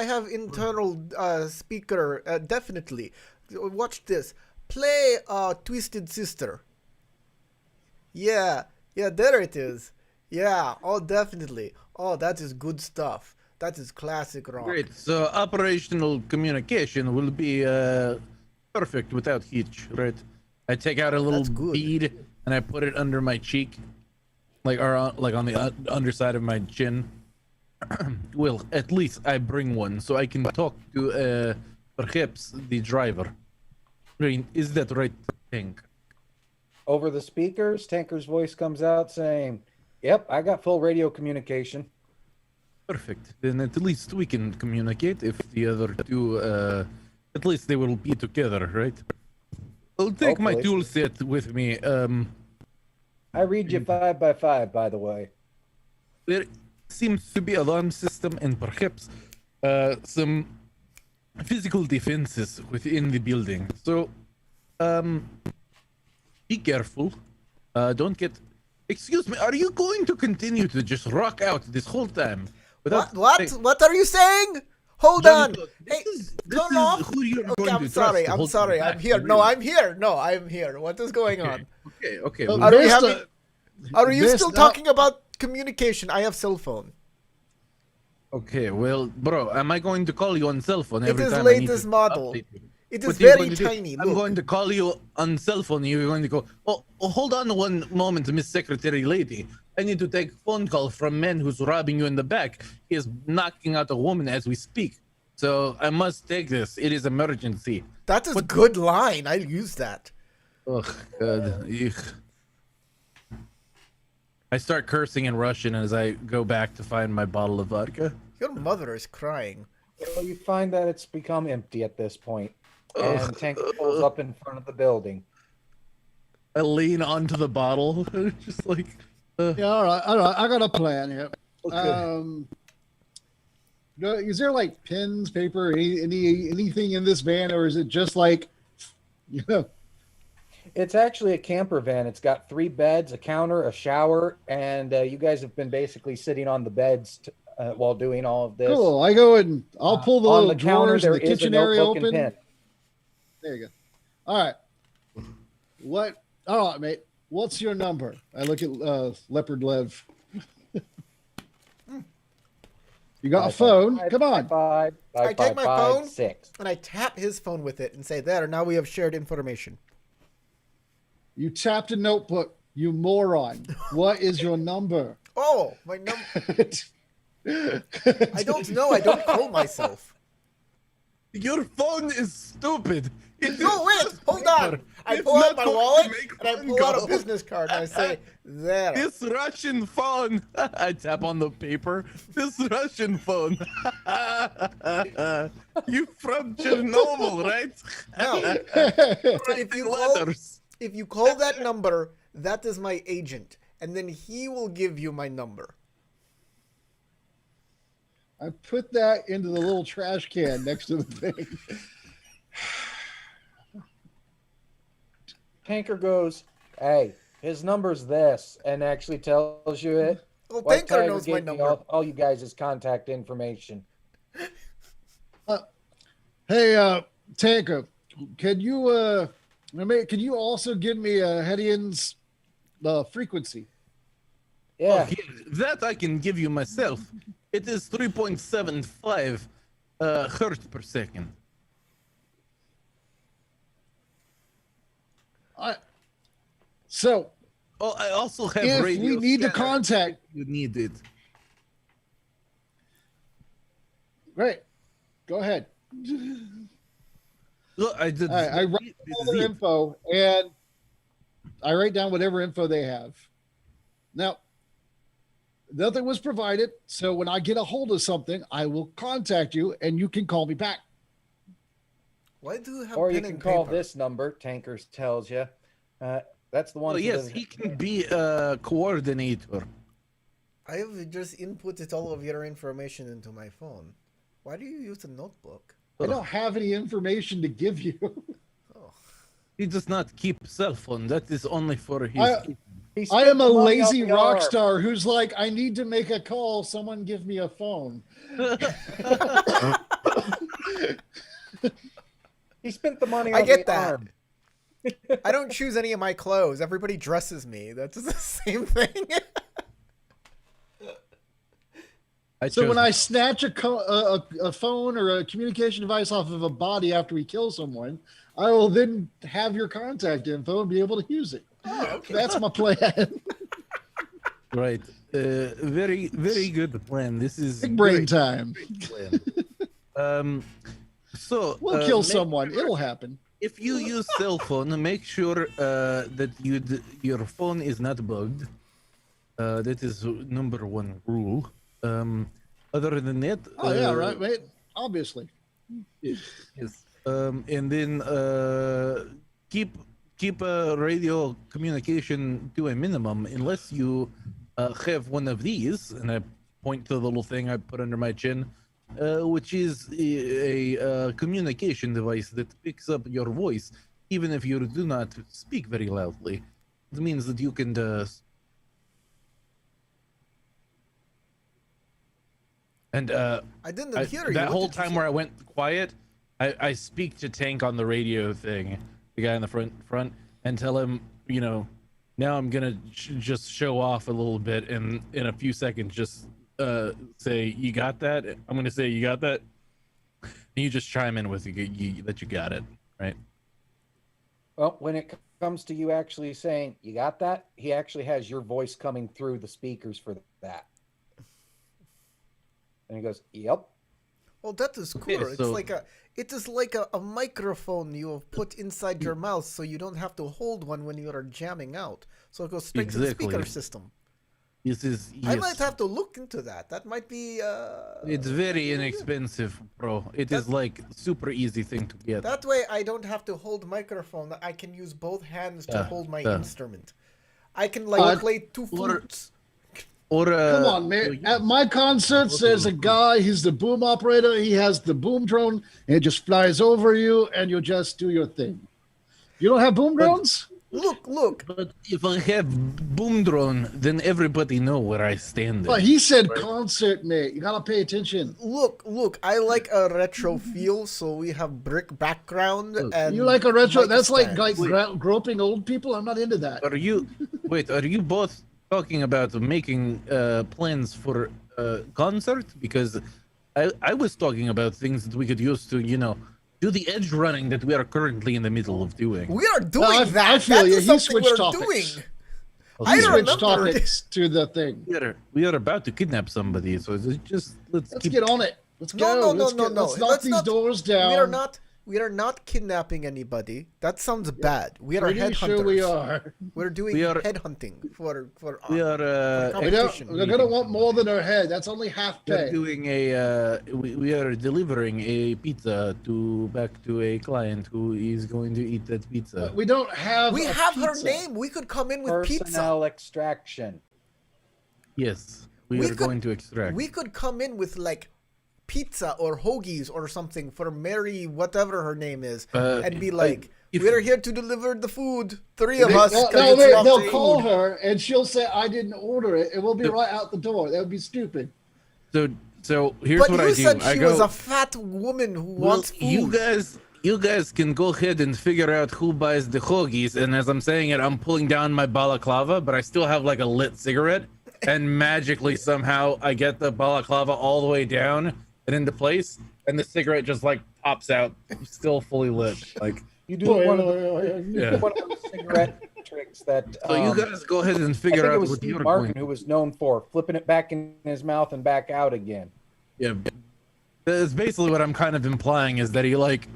have internal speaker. Definitely. Watch this. Play Twisted Sister. Yeah, there it is. Yeah, oh, definitely. Oh, that is good stuff. That is classic rock. Great. So operational communication will be perfect without hitch, right? I take out a little That's good. bead and I put it under my cheek, like on the underside of my chin. Well, at least I bring one so I can talk to perhaps the driver. I mean, is that right, Tank? Over the speakers, Tanker's voice comes out saying, "Yep, I got full radio communication." Perfect. Then at least we can communicate if the other two, at least they will be together, right? I'll take my Hopefully. tool set with me. I read you 5 by 5, by the way. There seems to be alarm system and perhaps some physical defenses within the building. So, be careful. Don't get. Excuse me. Are you going to continue to just rock out this whole time? What are you saying? Hold Johnny, on. look, Hey, this turn is off. who you're Okay, going I'm to sorry. trust to I'm hold sorry. you I'm back, here. really. No, I'm here. No, I'm here. What is going on? Okay. Are we Best, having? Are you best still not- talking about communication? I have cell phone. Okay, well, bro, am I going to call you on cell phone It every is time I need latest to model. update you? It is What are you very going to do? tiny. I'm Look. going to call you on cell phone. You're going to go, hold on one moment, Miss Secretary Lady. I need to take phone call from man who's robbing you in the back. He is knocking out a woman as we speak. So I must take this. It is emergency. That's a good line. I use that. Ugh, God. Eek. I start cursing in Russian as I go back to find my bottle of vodka. Your mother is crying. Well, you find that it's become empty at this point, and Tank pulls up in front of the building. I lean onto the bottle, just like. Yeah, all right. I got a plan here. Okay. Is there like pens, paper, anything in this van, or is it just like, you know? It's actually a camper van. It's got 3 beds, a counter, a shower, and you guys have been basically sitting on the beds while doing all of this. Cool. I go and I'll pull the on little the counter, drawers in there the is a kitchen area notebook and open. pen. There you go. All right. What? All right, mate. What's your number? I look at Leopard Lev. You got a phone? Come on. I take my phone 6. and I tap his phone with it and say, there, now we have shared information. You tapped a notebook, you moron. What is your number? Oh, my number. I don't know. I don't call myself. Your phone is stupid. No, wait, hold on. I pull out my wallet and I pull out a business card and I say, there. This Russian phone. I tap on the paper. This Russian phone. You from Chernobyl, right? No. Writing letters. If you call that number, that is my agent. And then he will give you my number. I put that into the little trash can next to the thing. Tanker goes, hey, his number's this, and actually tells you it. Well, White Tanker Tiger knows my gave me number. all you guys' contact information. Hey, Tanker, can you also give me Hedian's frequency? Yeah. Oh, that I can give you myself. It is 3.75 hertz per second. So Oh, I also have if radio. we need to scanner. contact, You need it. right? Go ahead. Look, I did. I write all their info and I write down whatever info they have. Now, nothing was provided, so when I get a hold of something, I will contact you and you can call me back. Why do you have Or you pen can and call paper? this number, Tankers tells you. That's the one. Well, for yes, the- he can be a coordinator. I have just inputted all of your information into my phone. Why do you use a notebook? I don't have any information to give you. Oh, He does not keep cell phone. That is only for his. He I spent am a the money on lazy the rock arm. star who's like, I need to make a call. Someone give me a phone. He spent the money I on get the that. arm. I don't choose any of my clothes. Everybody dresses me. That's the same thing. So when I snatch a phone or a communication device off of a body after we kill someone, I will then have your contact info and be able to use it. Oh, okay. That's my plan. Right. Very, very good plan. This is Big brain great, time. great plan. So We'll kill make someone. sure- It'll happen. If you use cell phone, make sure that your phone is not bugged. That is number one rule. Other than that, Oh yeah, right, mate. Obviously. yes. And then keep radio communication to a minimum unless you have one of these. And I point to the little thing I put under my chin, which is a communication device that picks up your voice, even if you do not speak very loudly. It means that you can. I didn't hear you. That What whole did you time say? where I went quiet, I speak to Tank on the radio thing, the guy in the front, and tell him, now I'm gonna just show off a little bit, and in a few seconds, just say you got that. I'm gonna say you got that. And you just chime in with that you got it, right? Well, when it comes to you actually saying you got that, he actually has your voice coming through the speakers for that. And he goes, "Yep." Well, that is cool. Yeah, so- It is like a microphone you have put inside your mouth, so you don't have to hold one when you are jamming out. So it goes straight to the speaker Exactly. system. This is. I might have to look into that. That might be. It's very inexpensive, bro. It is like super easy thing to get. That way, I don't have to hold microphone. I can use both hands to hold my instrument. I can play two flutes. Or Come on, man. At my concerts, there's a guy, he's the boom operator. He has the boom drone, and it just flies over you, and you just do your thing. You don't have boom drones? Look. But if I have boom drone, then everybody know where I stand. But he said concert, mate. You gotta pay attention. Look. I like a retro feel, so we have brick background. And You like a retro? mic That's like stands. groping old people. I'm not into that. Are you both talking about making plans for concert? Because I was talking about things that we could use to, do the edge running that we are currently in the middle of doing. We are doing I that. feel That you. is He something switched we're topics. doing. Okay. I He switched remember topics to the thing. We are about to kidnap somebody, so let's Let's get on it. Let's go. No. Let's knock Let's these not- doors down. We are not kidnapping anybody. That sounds bad. We are Pretty headhunters. sure we are. We're doing We are- headhunting for we are competition. They're gonna want more than her head. That's only half we're pay. doing we are delivering a pizza back to a client who is going to eat that pizza. We don't have. We a have her pizza. name. We could come in with pizza. Personnel extraction. Yes, we We are could- going to extract. We could come in with pizza or hoagies or something for Mary, whatever her name is, and be like, if- "We're here to deliver the food. Three of us." 'cause No, it's wait, lots they'll of call food." her and she'll say, "I didn't order it." It will be right out the door. That would be stupid. So here's But what you I do. said I she go, was a fat woman who well, wants food. you guys can go ahead and figure out who buys the hoagies. And as I'm saying it, I'm pulling down my balaclava, but I still have like a lit cigarette. And magically somehow I get the balaclava all the way down and into place, and the cigarette just pops out, still fully lit. You do one of those cigarette tricks that. So you guys go ahead and I figure think it out was what Steve you're Martin going. who was known for flipping it back in his mouth and back out again. Yeah, that's basically what I'm kind of implying, is that he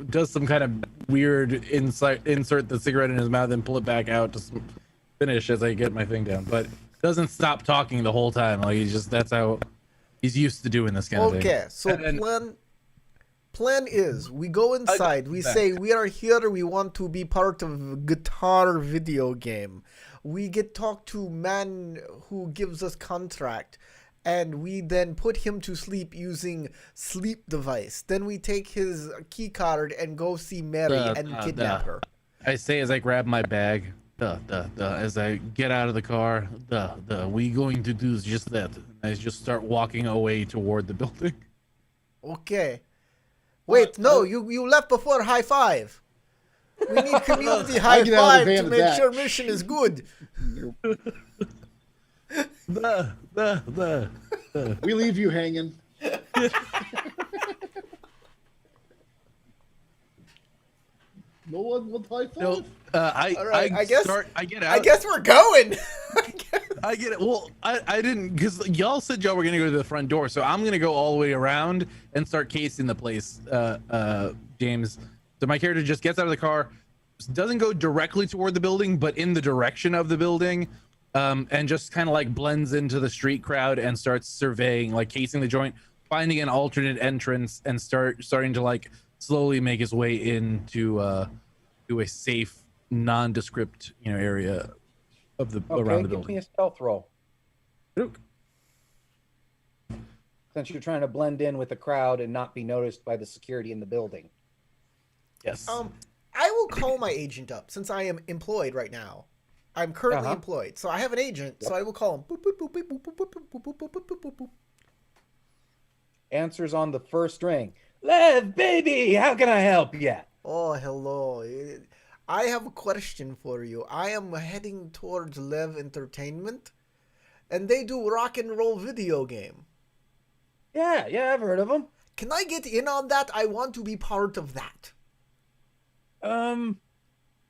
does some kind of weird insert the cigarette in his mouth and pull it back out to finish as I get my thing down, but doesn't stop talking the whole time. That's how he's used to doing this kind of thing. Okay, so And then- plan is we go inside. We say we are here. We want to be part of guitar video game. We get talk to man who gives us contract, and we then put him to sleep using sleep device. Then we take his key card and go see Mary and kidnap her. I say as I grab my bag, as I get out of the car, we going to do just that. I just start walking away toward the building. Okay. Wait, no, you left before high five. We need community high get out of five the van to with make that. sure mission is good. We leave you hanging. No one will high five. No, All right, I guess I get out. I guess we're going. I get it. Well, I didn't, because y'all said y'all were gonna go to the front door, so I'm gonna go all the way around and start casing the place. James. So my character just gets out of the car, doesn't go directly toward the building, but in the direction of the building, and just kind of blends into the street crowd and starts surveying, casing the joint, finding an alternate entrance, and starting to slowly make his way into to a safe, nondescript area of the around the give me building. a stealth roll. Look. Since you're trying to blend in with the crowd and not be noticed by the security in the building. Yes. I will call my agent up since I am employed right now. I'm currently employed, so I have an agent. So I will call him. Boop, boop, boop, boop, boop, boop, boop, boop, boop, boop, boop, boop, boop. Answers on the first ring. Lev, baby, how can I help you? Oh, hello. I have a question for you. I am heading towards Lev Entertainment, and they do rock and roll video game. Yeah, I've heard of them. Can I get in on that? I want to be part of that.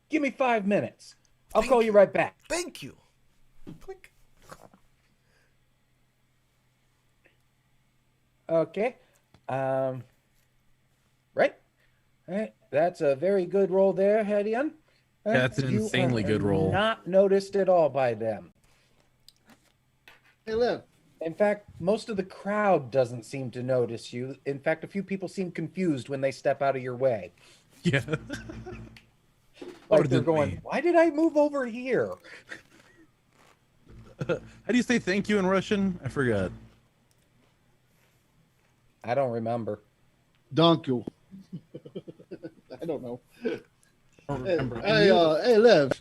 Give me 5 minutes. I'll Thank call you right back. Thank you. Click. Okay. Right. All right. That's a very good roll there, Hedion. Yeah, that's an insanely good roll. Not noticed at all by them. Hey, Liv. In fact, most of the crowd doesn't seem to notice you. In fact, a few people seem confused when they step out of your way. Yeah. Like they're going, why did I move over here? How do you say thank you in Russian? I forgot. I don't remember. Thank you. I don't know. I don't remember. Hey, Liv.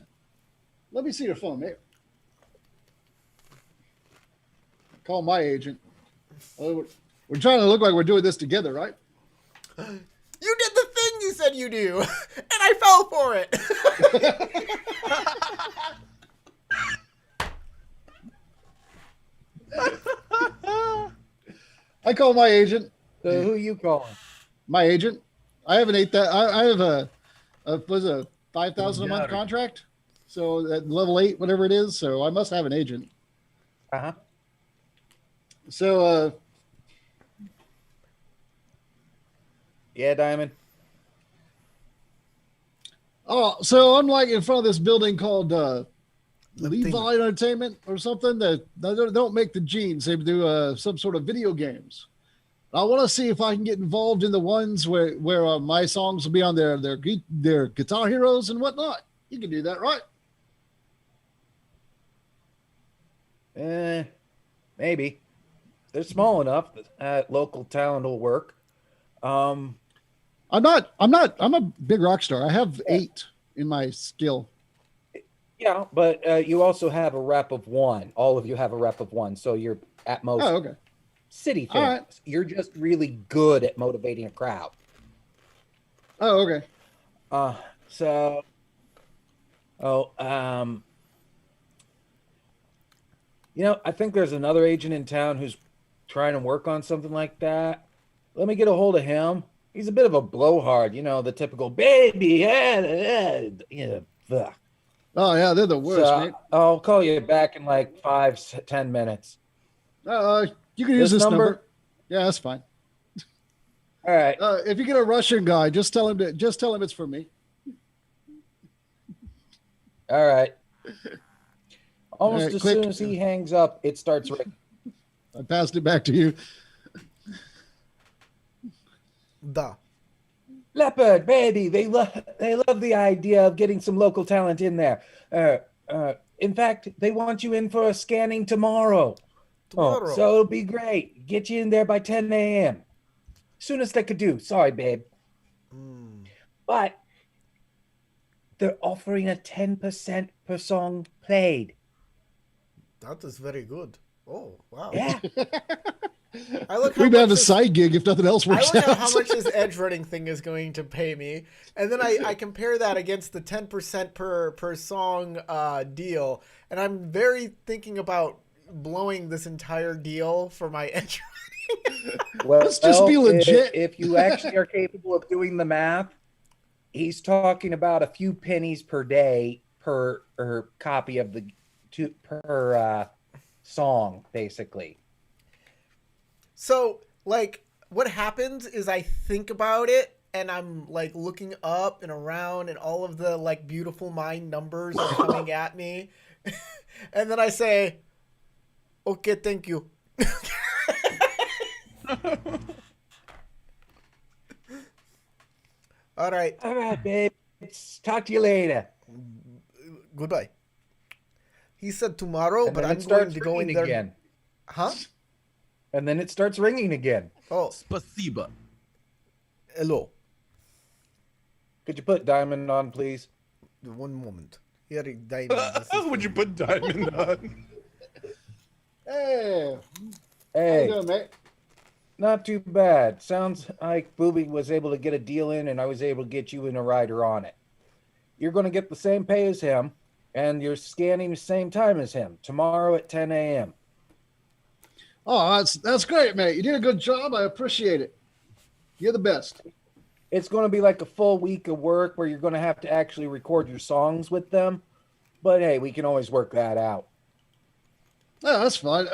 Let me see your phone, mate. Call my agent. We're trying to look like we're doing this together, right? You did the thing you said you do, and I fell for it. I call my agent. So who you calling? My agent. I have an I have a 5,000 a month contract. So at level 8, whatever it is. So I must have an agent. Uh-huh. So Yeah, Diamond. so I'm like in front of this building called thing. Levi Entertainment or something that they don't make the jeans. They do some sort of video games. I want to see if I can get involved in the ones where my songs will be on their Guitar Heroes and whatnot. You can do that, right? Maybe. They're small enough that local talent will work. I'm a big rock star. I have 8 in my skill. Yeah, but you also have a rep of 1. All of you have a rep of 1, so you're at most Oh, okay. city All famous. right. You're just really good at motivating a crowd. Oh, okay. I think there's another agent in town who's trying to work on something like that. Let me get a hold of him. He's a bit of a blowhard, the typical baby. Ugh. Oh, yeah, they're the worst, So mate. I'll call you back in like 5-10 minutes. You can use this number. Yeah, that's fine. All right. If you get a Russian guy, just tell him it's for me. All right. Almost All right, as click. soon as he hangs up, it starts ringing. I passed it back to you. Duh. Leopard, baby, they love the idea of getting some local talent in there. In fact, they want you in for a scanning tomorrow. Tomorrow. So it'll be great. Get you in there by 10 a.m. Soonest I could do. Sorry, babe. But they're offering a 10% per song played. That is very good. Oh, wow. Yeah. I look how We'd have a much side gig if nothing else I works look at out. how much this edge running thing is going to pay me, and then I compare that against the 10% per song deal, and I'm very thinking about blowing this entire deal for my edge running. Well, Let's just be legit. If you actually are capable of doing the math, he's talking about a few pennies per day per copy of per song, basically. So, like, what happens is I think about it, and I'm, like, looking up and around, and all of the, like, beautiful mind numbers are coming at me. And then I say, okay, thank you. All right. All right, babe. Talk to you later. Goodbye. He said tomorrow, And but then I'm it going starts to go in ringing there. again. Huh? And then it starts ringing again. Oh, Spasiba. hello. Could you put Diamond on, please? One moment. Here, Diamond. This is Would you put diamond on? Hey, how you Hey, doing, mate? not too bad. Sounds like Booby was able to get a deal in, and I was able to get you in a rider on it. You're going to get the same pay as him, and you're scanning the same time as him tomorrow at 10 a.m. Oh, that's great, mate. You did a good job. I appreciate it. You're the best. It's going to be like a full week of work where you're going to have to actually record your songs with them. But hey, we can always work that out. Oh, that's fine.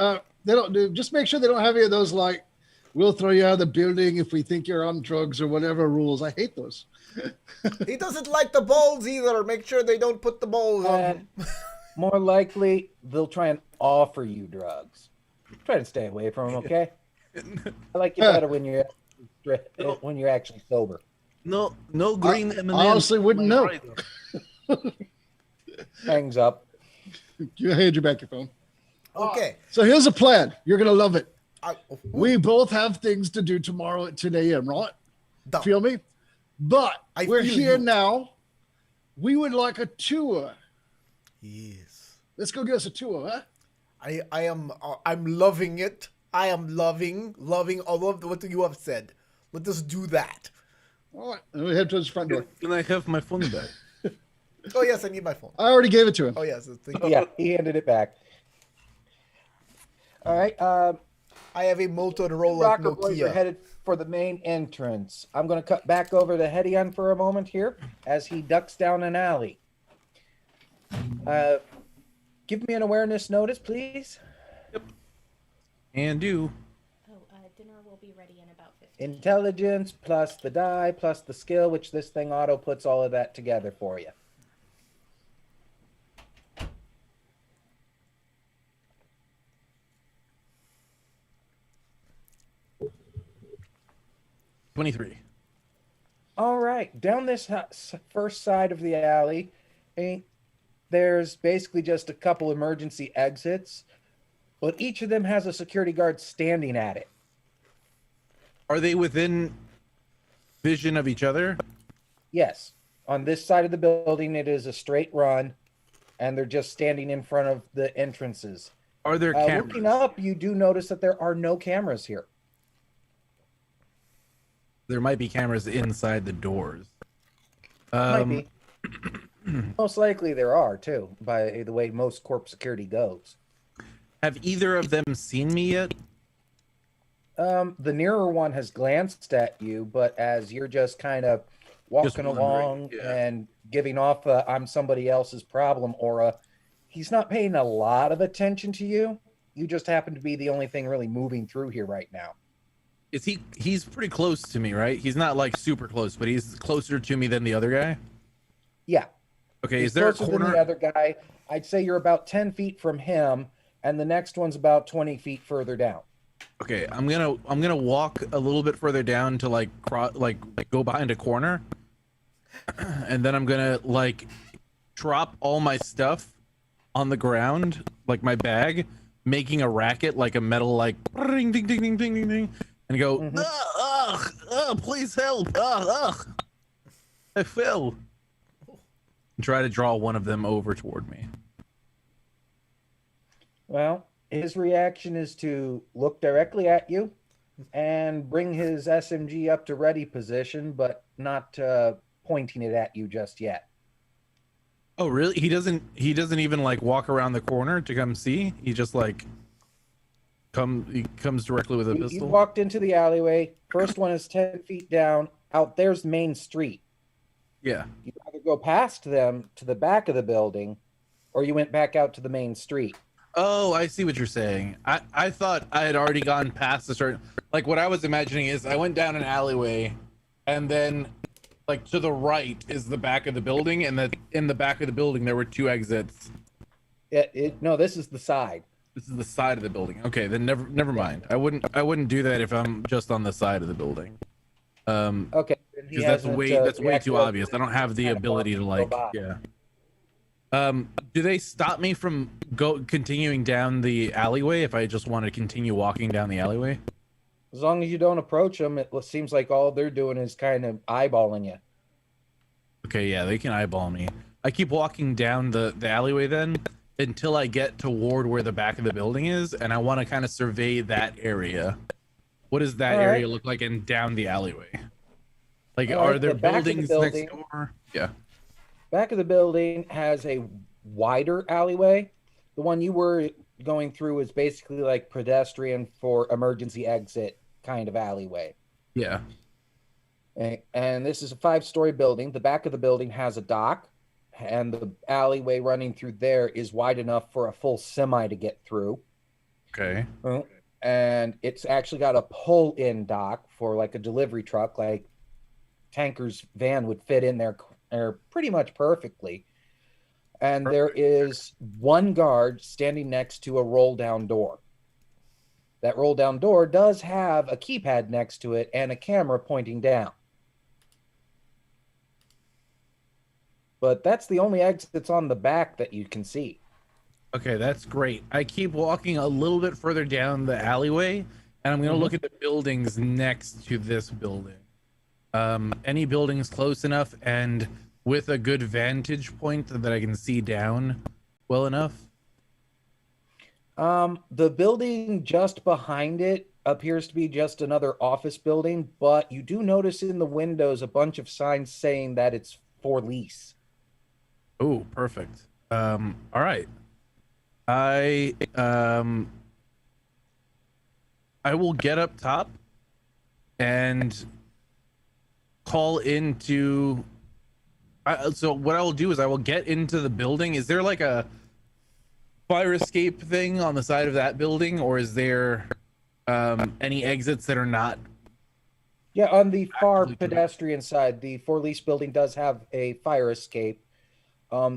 They don't do. Just make sure they don't have any of those like, we'll throw you out of the building if we think you're on drugs or whatever rules. I hate those. He doesn't like the balls either. Make sure they don't put the balls on him. More likely, they'll try and offer you drugs. Try to stay away from them, okay? I like you better when you're actually sober. No green M&Ms. I honestly wouldn't know. Hangs up. You hand you back your phone. Okay. So here's a plan. You're gonna love it. I, We both have things to do tomorrow at 10 a.m. Right? Dumb. Feel me? But I we're feel here you. now. We would like a tour. Yes. Let's go get us a tour, huh? I'm loving it. I am loving all of what you have said. Let us do that. All right. And we head towards the front door. Can I have my phone back? Oh yes, I need my phone. I already gave it to him. Oh yes, thank you. Yeah, he handed it back. All right. I have a Motorola Rocker boys are Nokia. headed for the main entrance. I'm going to cut back over to Hedion for a moment here as he ducks down an alley. Give me an awareness notice, please. And do. Dinner will be ready in about 15. Intelligence plus the die plus the skill, which this thing auto puts all of that together for you. $23. All right, down this first side of the alley, there's basically just a couple emergency exits, but each of them has a security guard standing at it. Are they within vision of each other? Yes, on this side of the building, it is a straight run, and they're just standing in front of the entrances. Are there cameras? Looking up, you do notice that there are no cameras here. There might be cameras inside the doors. Might be. Most likely there are, too, by the way most corp security goes. Have either of them seen me yet? The nearer one has glanced at you, but as you're just kind of walking wondering, along yeah. and giving off a I'm somebody else's problem aura, he's not paying a lot of attention to you. You just happen to be the only thing really moving through here right now. He's pretty close to me, right? He's not like super close, but he's closer to me than the other guy. Yeah. Okay, He's is there a closer than corner? the other guy. I'd say you're about 10 feet from him, and the next one's about 20 feet further down. Okay, I'm gonna walk a little bit further down to like go behind a corner, and then I'm gonna like drop all my stuff on the ground, like my bag, making a racket, like a metal like ding ding ding ding ding ding ding, and go please help, I fell. And try to draw one of them over toward me. Well, his reaction is to look directly at you and bring his SMG up to ready position, but not pointing it at you just yet. Oh, really? He doesn't even like walk around the corner to come see. He just like he comes directly with a You pistol. walked into the alleyway. First one is 10 feet down. Out there's Main Street. Yeah. You either go past them to the back of the building, or you went back out to the main street. Oh, I see what you're saying. I thought I had already gone past the certain. Like what I was imagining is I went down an alleyway, and then like to the right is the back of the building, and that in the back of the building there were two exits. No, this is the side. This is the side of the building. Okay, then never mind. I wouldn't do that if I'm just on the side of the building. Okay. then he Because that's hasn't, that's way reacted too obvious. I don't have the kind of ability to like, by. yeah. Do they stop me from continuing down the alleyway if I just want to continue walking down the alleyway? As long as you don't approach them, it seems like all they're doing is kind of eyeballing you. Okay, yeah, they can eyeball me. I keep walking down the alleyway then until I get toward where the back of the building is, and I want to kind of survey that area. What does that All right. area look like and down the alleyway? Like, All are right, there the back of the buildings building- next door? Yeah. Back of the building has a wider alleyway. The one you were going through is basically like pedestrian for emergency exit kind of alleyway. Yeah. And this is a 5-story building. The back of the building has a dock, and the alleyway running through there is wide enough for a full semi to get through. Okay. And it's actually got a pull-in dock for like a delivery truck, like Tanker's van would fit in there pretty much perfectly. And there is one guard standing next to a roll-down door. That roll-down door does have a keypad next to it and a camera pointing down. But that's the only exits on the back that you can see. Okay, that's great. I keep walking a little bit further down the alleyway, and I'm going to look at the buildings next to this building. Any buildings close enough and with a good vantage point that I can see down well enough? The building just behind it appears to be just another office building, but you do notice in the windows a bunch of signs saying that it's for lease. Oh, perfect. All right. I will get up top and call into so what I will do is I will get into the building. Is there like a fire escape thing on the side of that building, or is there any exits that are not? Yeah, on the far pedestrian side, the for lease building does have a fire escape.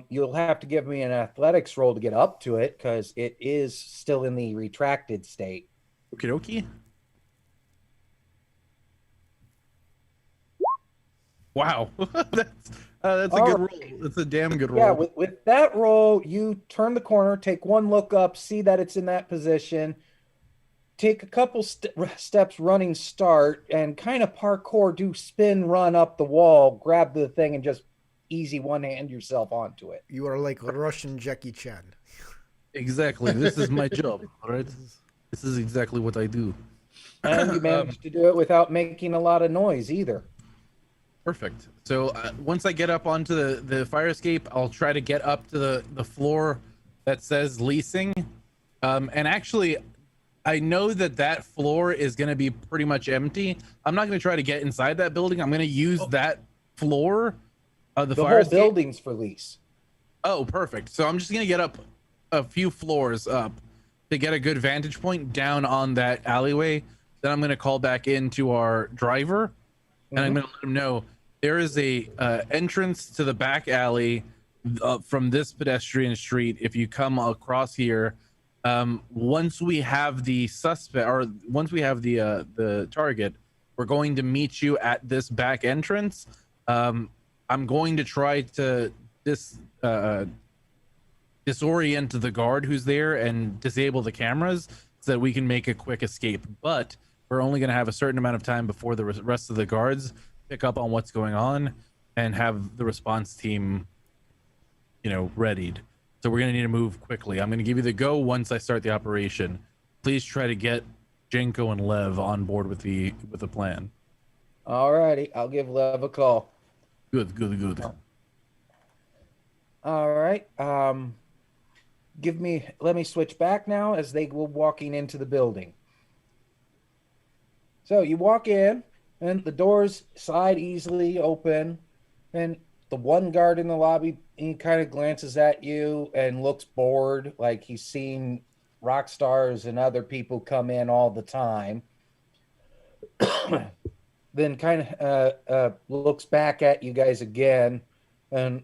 You'll have to give me an athletics roll to get up to it because it is still in the retracted state. Okie dokie. Wow, that's a good roll. That's a damn good roll. Yeah, with that roll, you turn the corner, take one look up, see that it's in that position, take a couple steps running start, and kind of parkour, do spin, run up the wall, grab the thing, and just easy one-hand yourself onto it. You are like Russian Jackie Chan. Exactly. This is my job, all right? This is exactly what I do. And you managed to do it without making a lot of noise either. Perfect. So once I get up onto the fire escape, I'll try to get up to the floor that says leasing. And actually, I know that floor is going to be pretty much empty. I'm not going to try to get inside that building. I'm going to use that floor of the fire whole escape. Building's for lease. Oh, perfect. So I'm just going to get up a few floors up to get a good vantage point down on that alleyway. Then I'm going to call back into our driver, and I'm going to let him know there is a entrance to the back alley from this pedestrian street. If you come across here, once we have the suspect, or once we have the target, we're going to meet you at this back entrance. I'm going to try to disorient the guard who's there and disable the cameras so that we can make a quick escape. But we're only going to have a certain amount of time before the rest of the guards pick up on what's going on and have the response team, readied. So we're going to need to move quickly. I'm going to give you the go once I start the operation. Please try to get Jenko and Lev on board with the plan. All righty, I'll give Lev a call. Good. All right. Let me switch back now as they go walking into the building. So you walk in, and the doors slide easily open, and the one guard in the lobby, he kind of glances at you and looks bored, like he's seen rock stars and other people come in all the time. Then kind of looks back at you guys again, and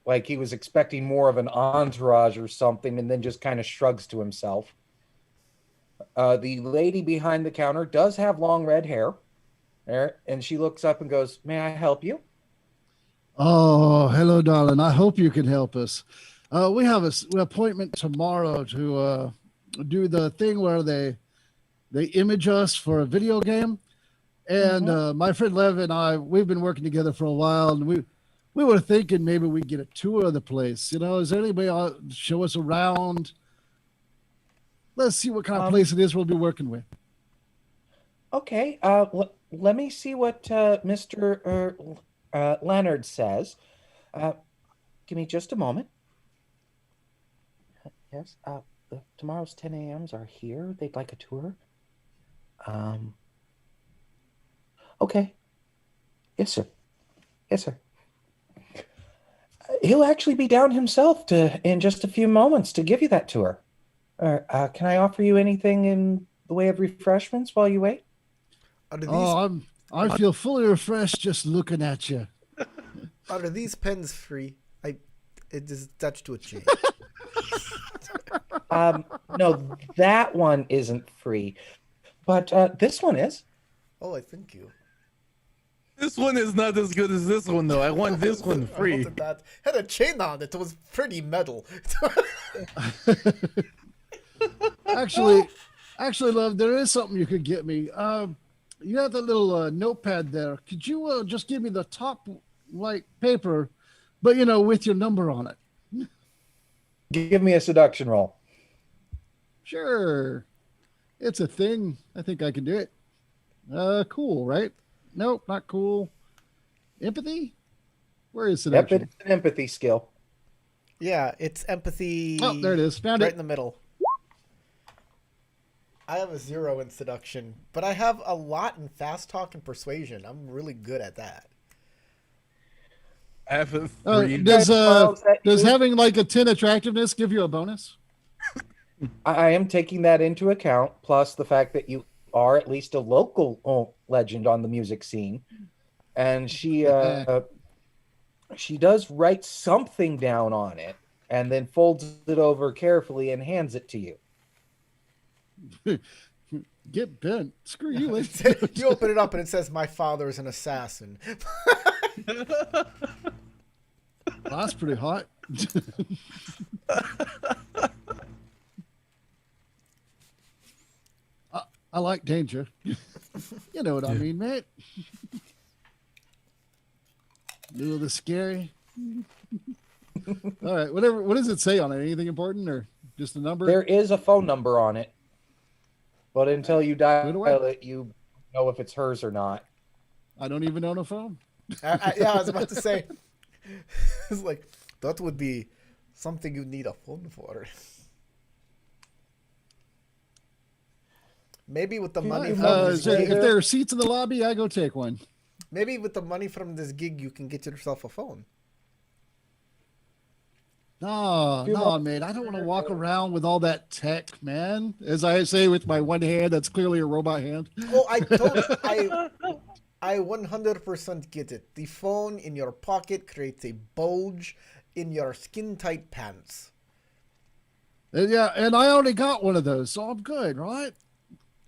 like he was expecting more of an entourage or something, and then just kind of shrugs to himself. The lady behind the counter does have long red hair, and she looks up and goes, "May I help you?" Oh, hello, darling. I hope you can help us. We have an appointment tomorrow to do the thing where they image us for a video game. And my friend Lev and I, we've been working together for a while, and we were thinking maybe we'd get a tour of the place. Is there anybody show us around? Let's see what kind of place it is we'll be working with. Okay. Let me see what Mr. Leonard says. Give me just a moment. Yes. tomorrow's 10 a.m.s are here. They'd like a tour. Okay. Yes, sir. Yes, sir. He'll actually be down himself in just a few moments to give you that tour. Can I offer you anything in the way of refreshments while you wait? Oh, I feel fully refreshed just looking at you. Are these pens free? It is attached to a chain. No, that one isn't free, but this one is. Oh, I thank you. This one is not as good as this one, though. I want this one I free. wanted that. Had a chain on it. It was pretty metal. Actually, love, there is something you could get me. You have that little notepad there. Could you just give me the top like paper, but with your number on it? Give me a seduction roll. Sure. It's a thing. I think I can do it. Cool, right? Nope, not cool. Empathy? Where is Yep, seduction? it's an empathy skill. Yeah, it's empathy. Oh, there it is. Found right it. in the middle. I have a 0 in seduction, but I have a lot in fast talk and persuasion. I'm really good at that. I have a 3. Does having like a 10 attractiveness give you a bonus? I am taking that into account, plus the fact that you are at least a local legend on the music scene. And she does write something down on it and then folds it over carefully and hands it to you. Get bent. Screw you. You open it up and it says, "My father is an assassin." That's pretty hot. I like danger. You know what I mean, mate. A little bit scary. All right, whatever. What does it say on it? Anything important or just a number? There is a phone number on it, but until you dial it, you know if it's hers or not. I don't even own a phone. Yeah, I was about to say. It's like, that would be something you need a phone for. Maybe with the money from this if gig, there are seats in the lobby, I go take one. maybe with the money from this gig, you can get yourself a phone. No, man. I don't want to walk around with all that tech, man. As I say with my one hand, that's clearly a robot hand. Oh, I 100% get it. The phone in your pocket creates a bulge in your skin-tight pants. Yeah, and I already got one of those, so I'm good, right?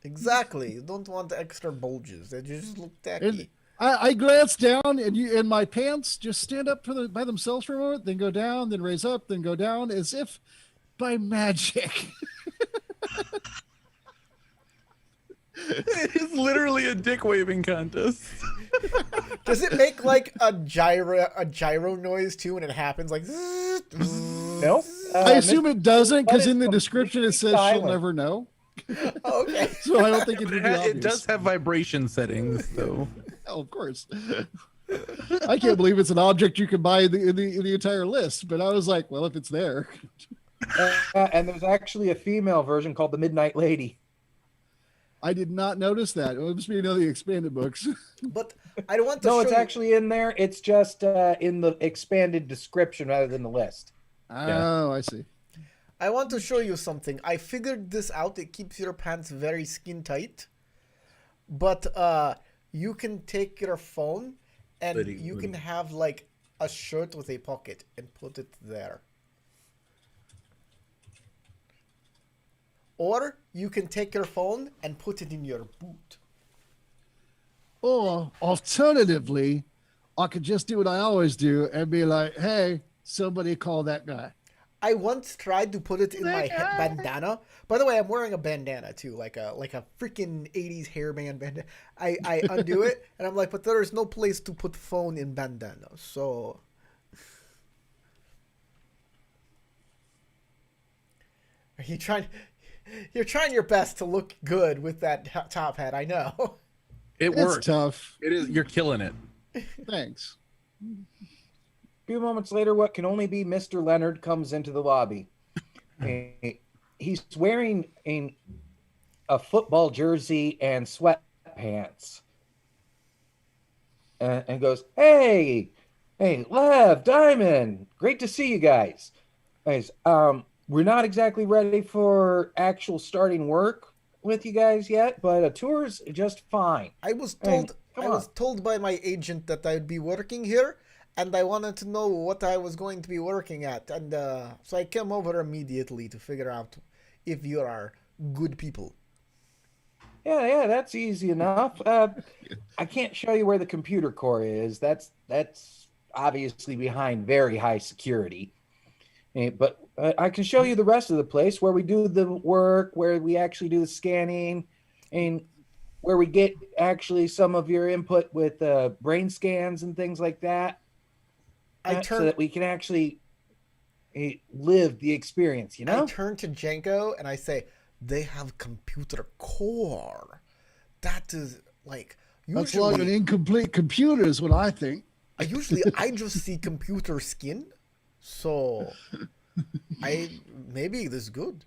Exactly. You don't want extra bulges. They just look tacky. And I glance down, and my pants just stand up by themselves for a moment, then go down, then raise up, then go down, as if by magic. It's literally a dick waving contest. Does it make like a gyro noise too when it happens? Like, No, I assume it doesn't, because in the description it says she'll never know. Oh, okay. So I don't think it would be obvious. It does have vibration settings, though. Oh, of course. I can't believe it's an object you can buy in the entire list, but I was like, well, if it's there. And there's actually a female version called the Midnight Lady. I did not notice that. It must be in the expanded books. But I want to No, show it's you... actually in there. It's just in the expanded description rather than the list. Oh, I see. I want to show you something. I figured this out. It keeps your pants very skin tight. But you can take your phone and you can have like a shirt with a pocket and put it there. Or you can take your phone and put it in your boot. Or alternatively, I could just do what I always do and be like, hey, somebody call that guy. I once tried to put it in my bandana. By the way, I'm wearing a bandana too, like a freaking 80s hairband bandana. I undo it and I'm like, but there is no place to put phone in bandana. So you're trying your best to look good with that top hat, I know. It works. It's tough. It is. You're killing it. Thanks. A few moments later, what can only be Mr. Leonard comes into the lobby. Hey, he's wearing a football jersey and sweatpants, and goes, hey, Lev, Diamond, great to see you guys. Guys, we're not exactly ready for actual starting work with you guys yet, but a tour's just fine. I was And told come I was on. told by my agent that I'd be working here, and I wanted to know what I was going to be working at, and so I came over immediately to figure out if you are good people. Yeah, that's easy enough. I can't show you where the computer core is. That's obviously behind very high security. But I can show you the rest of the place where we do the work, where we actually do the scanning, and where we get actually some of your input with brain scans and things like that, I so turn that we can actually live the experience. I turn to Janko and I say, "They have computer core. That is like That's like an usually incomplete computer, is what I think. I just see computer skin, so I maybe this is good."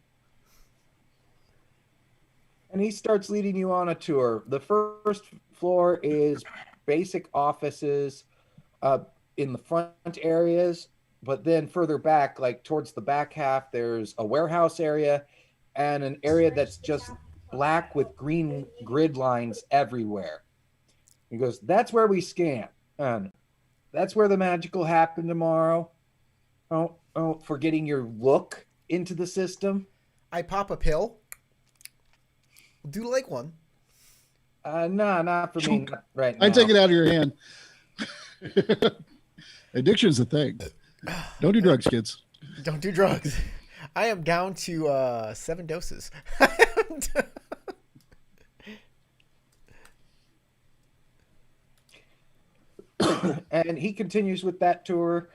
And he starts leading you on a tour. The first floor is basic offices in the front areas, but then further back, like towards the back half, there's a warehouse area and an area that's just black with green grid lines everywhere. He goes, that's where we scan. And that's where the magic will happen tomorrow. For getting your look into the system. I pop a pill. Do you like one? No, not for me right now. I take it out of your hand. Addiction's a thing. Don't do drugs, kids. Don't do drugs. I am down to 7 doses. And he continues with that tour.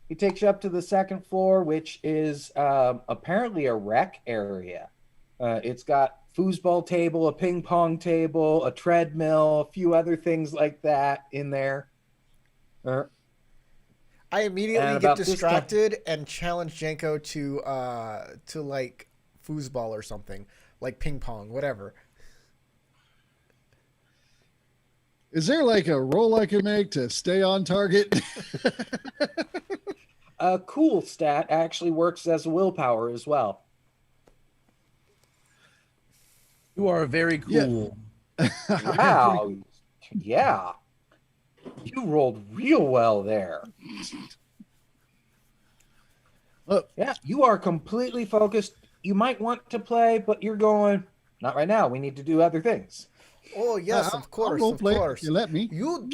He takes you up to the second floor, which is apparently a rec area. It's got foosball table, a ping pong table, a treadmill, a few other things like that in there. I immediately And get about this distracted and challenge Janko to like foosball or something, like ping pong, whatever. Is there like a roll I can make to stay on target? A cool stat actually works as a willpower as well. You are very cool. Wow. Yeah. You rolled real well there. Yeah, you are completely focused. You might want to play, but you're going, not right now. We need to do other things. Oh yes, I'll of course, role of play if course. you let me. You,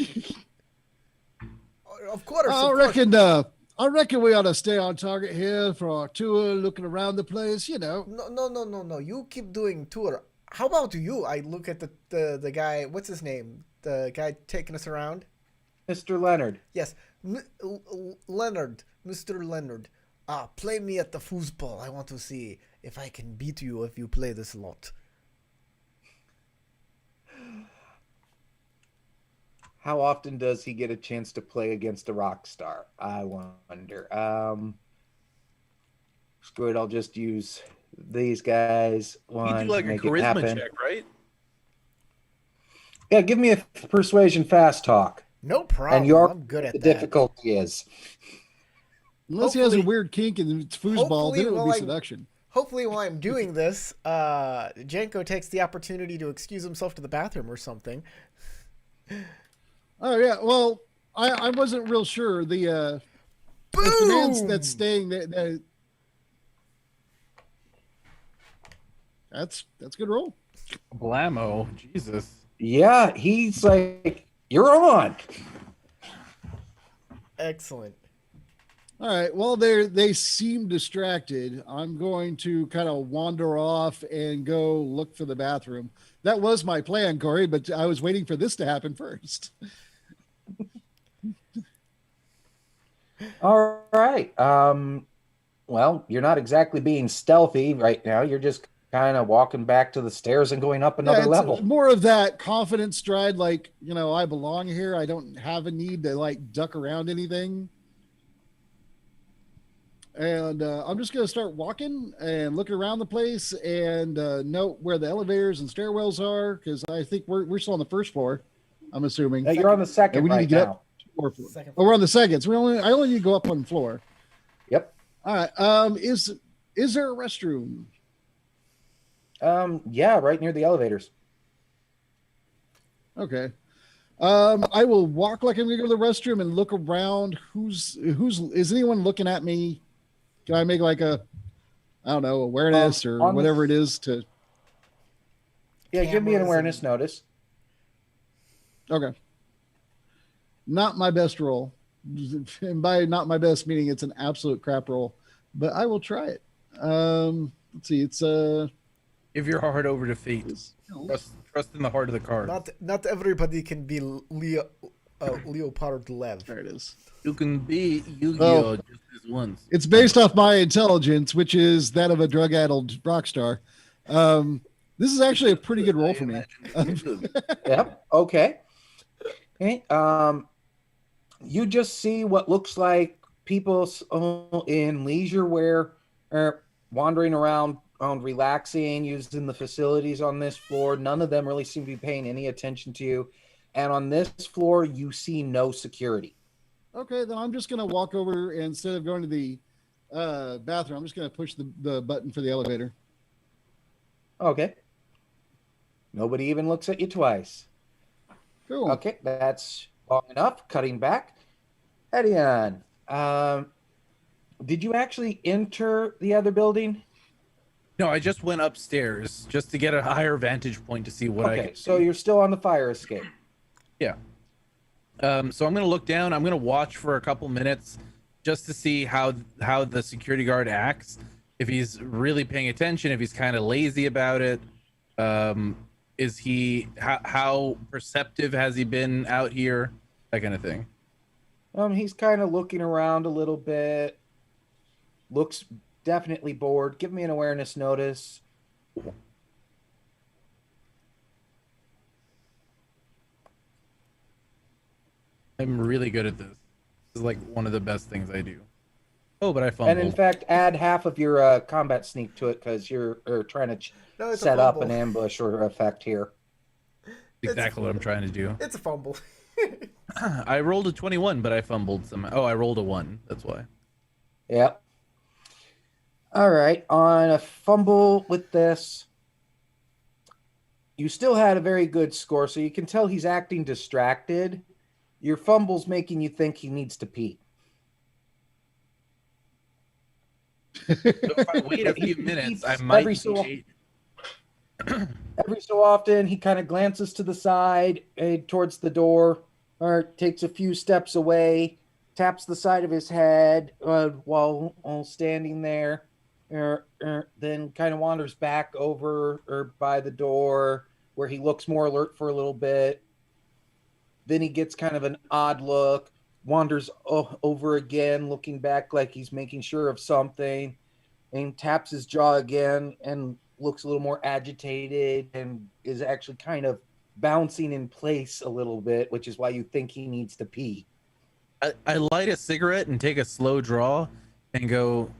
of course, I of course. reckon. I reckon we ought to stay on target here for our tour, looking around the place. You know. No. You keep doing tour. How about you? I look at the guy. What's his name? The guy taking us around. Mr. Leonard. Yes, Leonard, Mr. Leonard. Play me at the foosball. I want to see if I can beat you if you play this lot. How often does he get a chance to play against a rock star? I wonder. Screw it, I'll just use these guys. You do like a charisma check, right? Yeah, give me a persuasion fast talk. No problem. And I'm good at the that. difficulty is. Unless he has a Hopefully- weird kink and it's foosball, then it would be seduction. Hopefully, while I'm doing this, Janko takes the opportunity to excuse himself to the bathroom or something. Oh yeah, well, I wasn't real sure. The man that's staying there. That's a good roll. Blammo. Jesus. Yeah, he's like, you're on. Excellent. All right. Well, they seem distracted. I'm going to kind of wander off and go look for the bathroom. That was my plan, Corey, but I was waiting for this to happen first. All right. Well, you're not exactly being stealthy right now. You're just kind of walking back to the stairs and going up another It's level. more of that confident stride, like, I belong here. I don't have a need to like duck around anything. and I'm just going to start walking and looking around the place and note where the elevators and stairwells are because I think we're still on the first floor. I'm assuming. You're on the second And we need to right get now. up 2 more floors. Second Oh, we're on the second. So I only need to go up 1 floor. Yep. All right. Is there a restroom? Yeah, right near the elevators. Okay. I will walk like I'm gonna go to the restroom and look around. Is anyone looking at me? Can I make like I don't know, awareness or on the- whatever it is to? Yeah, give me an Cameras awareness and- notice. Okay. Not my best roll, and by not my best meaning it's an absolute crap roll, but I will try it. Let's see. It's Give your heart over to fate. Trust in the heart of the card. Not everybody can be Leopard Lev. there it is. You can be Yu-Gi-Oh just as once. It's based off my intelligence, which is that of a drug-addled rock star. This is actually a pretty good roll for me. Yep. Okay. Okay. You just see what looks like people in leisure wear wandering around, relaxing, using the facilities on this floor. None of them really seem to be paying any attention to you. And on this floor, you see no security. Okay, then I'm just going to walk over and instead of going to the bathroom, I'm just going to push the button for the elevator. Okay. Nobody even looks at you twice. Cool. Okay, that's long enough. Cutting back. Heading on. Did you actually enter the other building? No, I just went upstairs just to get a higher vantage point to see what I Okay, could so see. you're still on the fire escape. Yeah. So I'm gonna look down. I'm gonna watch for a couple minutes just to see how the security guard acts. If he's really paying attention, if he's kind of lazy about it, is he how perceptive has he been out here? That kind of thing. He's kind of looking around a little bit. Looks definitely bored. Give me an awareness notice. I'm really good at this. This is like one of the best things I do. Oh, but I fumbled. And in fact, add half of your combat sneak to it because you're trying to No, it's a set up an fumble. ambush or effect here. Exactly what I'm trying to do. It's a fumble. I rolled a 21, but I fumbled somehow. Oh, I rolled a 1. That's why. Yep. All right. On a fumble with this, you still had a very good score, so you can tell he's acting distracted. Your fumble's making you think he needs to pee. So if I wait a few minutes, I might Every so often, he kind of glances to the side, towards the door, or takes a few steps away, taps the side of his head while standing there, then kind of wanders back over or by the door where he looks more alert for a little bit. Then he gets kind of an odd look, wanders over again, looking back like he's making sure of something, and taps his jaw again and looks a little more agitated and is actually kind of bouncing in place a little bit, which is why you think he needs to pee. I light a cigarette and take a slow draw and go,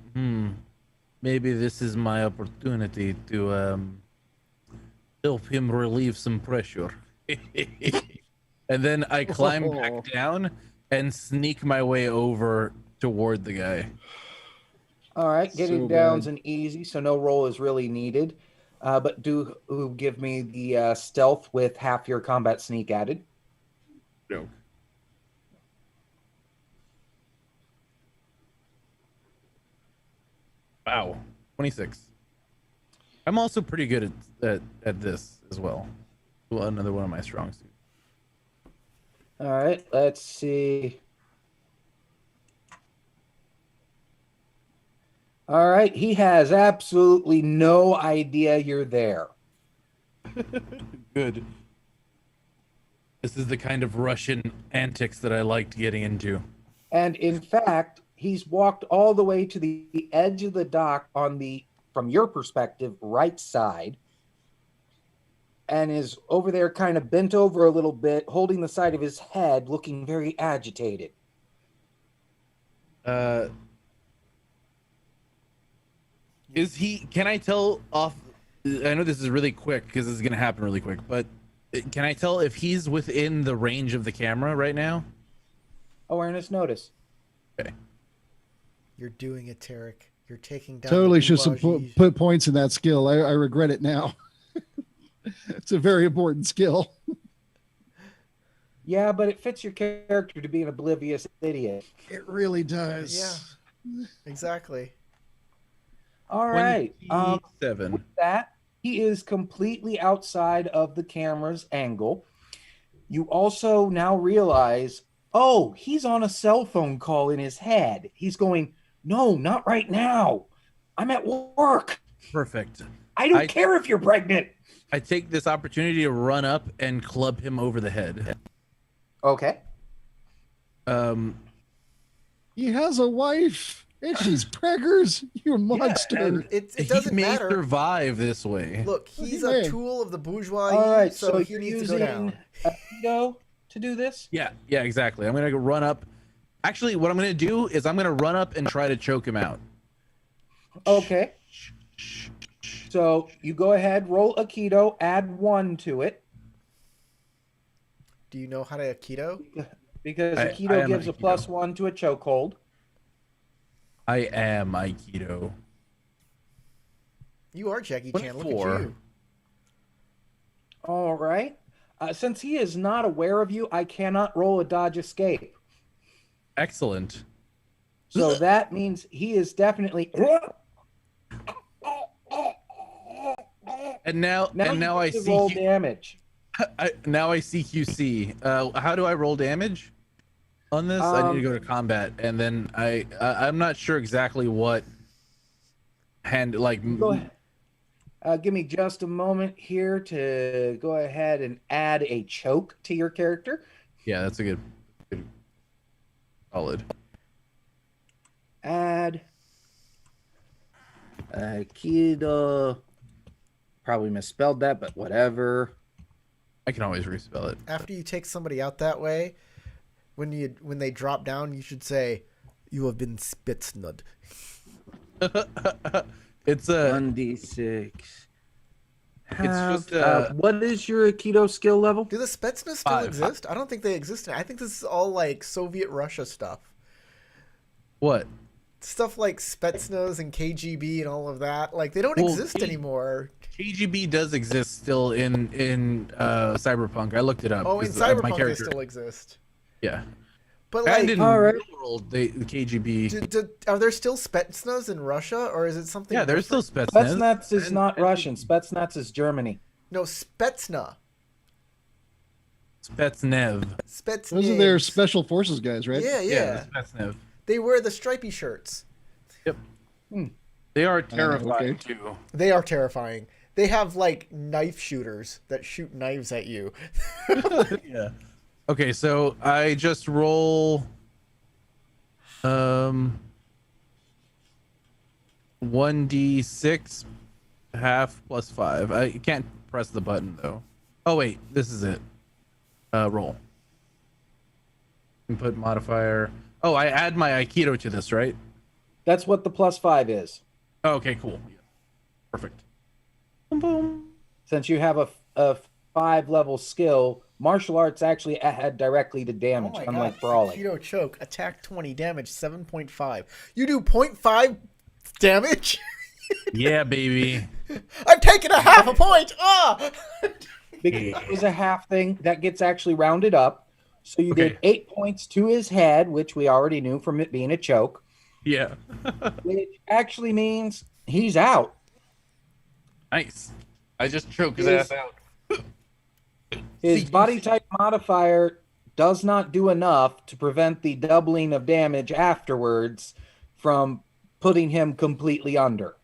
maybe this is my opportunity to help him relieve some pressure. And then I climb back down and sneak my way over toward the guy. All right, getting So down's bad. an easy, so no roll is really needed. But do give me the stealth with half your combat sneak added. No. Wow, 26. I'm also pretty good at this as well. Well, another one of my strong suits. All right, let's see. All right, he has absolutely no idea you're there. Good. This is the kind of Russian antics that I liked getting into. And in fact, he's walked all the way to the edge of the dock on the, from your perspective, right side, and is over there kind of bent over a little bit, holding the side of his head, looking very agitated. Is he? Can I tell off? I know this is really quick because this is gonna happen really quick, but can I tell if he's within the range of the camera right now? Awareness notice. Okay. You're doing it, Tarek. You're taking down. Totally the should have Bougie. put points in that skill. I regret it now. It's a very important skill. Yeah, but it fits your character to be an oblivious idiot. It really does. Yeah. Exactly. All right. 7. With that, he is completely outside of the camera's angle. You also now realize, oh, he's on a cell phone call in his head. He's going, no, not right now. I'm at work. Perfect. I don't care if you're pregnant. I take this opportunity to run up and club him over the head. Okay. He has a wife and she's preggers. You monster. and It doesn't he may matter. survive this way. Look, he's Hey. a tool of the bourgeoisie, All right. so he you're needs to go down. Aikido to do this? Yeah, exactly. I'm gonna go run up. Actually, what I'm gonna do is I'm gonna run up and try to choke him out. Okay. So you go ahead, roll Aikido, add 1 to it. Do you know how to Aikido? Because I Aikido am gives a Aikido. +1 to a chokehold. I am Aikido. You are Jackie Chan. Look 24. at you. All right. Since he is not aware of you, I cannot roll a dodge escape. Excellent. So that means he is definitely. And now I you get to see roll Q- damage. now I see QC. How do I roll damage on this? I need to go to combat, and then I'm not sure exactly what hand like. Go ahead. Give me just a moment here to go ahead and add a choke to your character. Yeah, that's a good solid. Add Aikido. Probably misspelled that, but whatever. I can always respell it. After you take somebody out that way, when they drop down, you should say, "You have been spitsnud." It's a 1d6. It's just what is your Aikido skill level? Do the Spetsnaz still 5. exist? I don't think they exist. I think this is all like Soviet Russia stuff. what? Stuff like Spetsnaz and KGB and all of that. Like they don't Well, exist anymore. KGB does exist still in Cyberpunk. I looked it up. Oh, in 'cause, my Cyberpunk they character. still exist. Yeah. But And like, in all right. real world, the KGB. are there still Spetsnaz in Russia, or is it something? Yeah, there's still different? Spetsnaz. Spetsnaz is And- not and Russian. Spetsnaz is Germany. No, Spetsna. Spetsnev. Spetsnaz. Those are their special forces guys, right? Yeah, yeah. Yeah, Spetsnev. They wear the stripy shirts. Yep. They are okay. terrifying too. They are terrifying. They have like knife shooters that shoot knives at you. Yeah. Okay, so I just roll 1d6 half plus 5. I can't press the button though. Oh wait, this is it. Roll. Input modifier. Oh, I add my Aikido to this, right? That's what the +5 is. Oh, okay, cool. Yeah. Perfect. Boom, boom. Since you have a 5-level skill, martial arts actually add directly to damage, unlike brawling. Aikido choke, attack 20, damage 7.5. You do 0.5 damage? Yeah, baby. I'm taking a half a point! Ah! Because it was a half thing, that gets actually rounded up. So you Okay. did 8 points to his head, which we already knew from it being a choke, Yeah. which actually means he's out. Nice. I just choked his Is- ass out. His body type modifier does not do enough to prevent the doubling of damage afterwards from putting him completely under.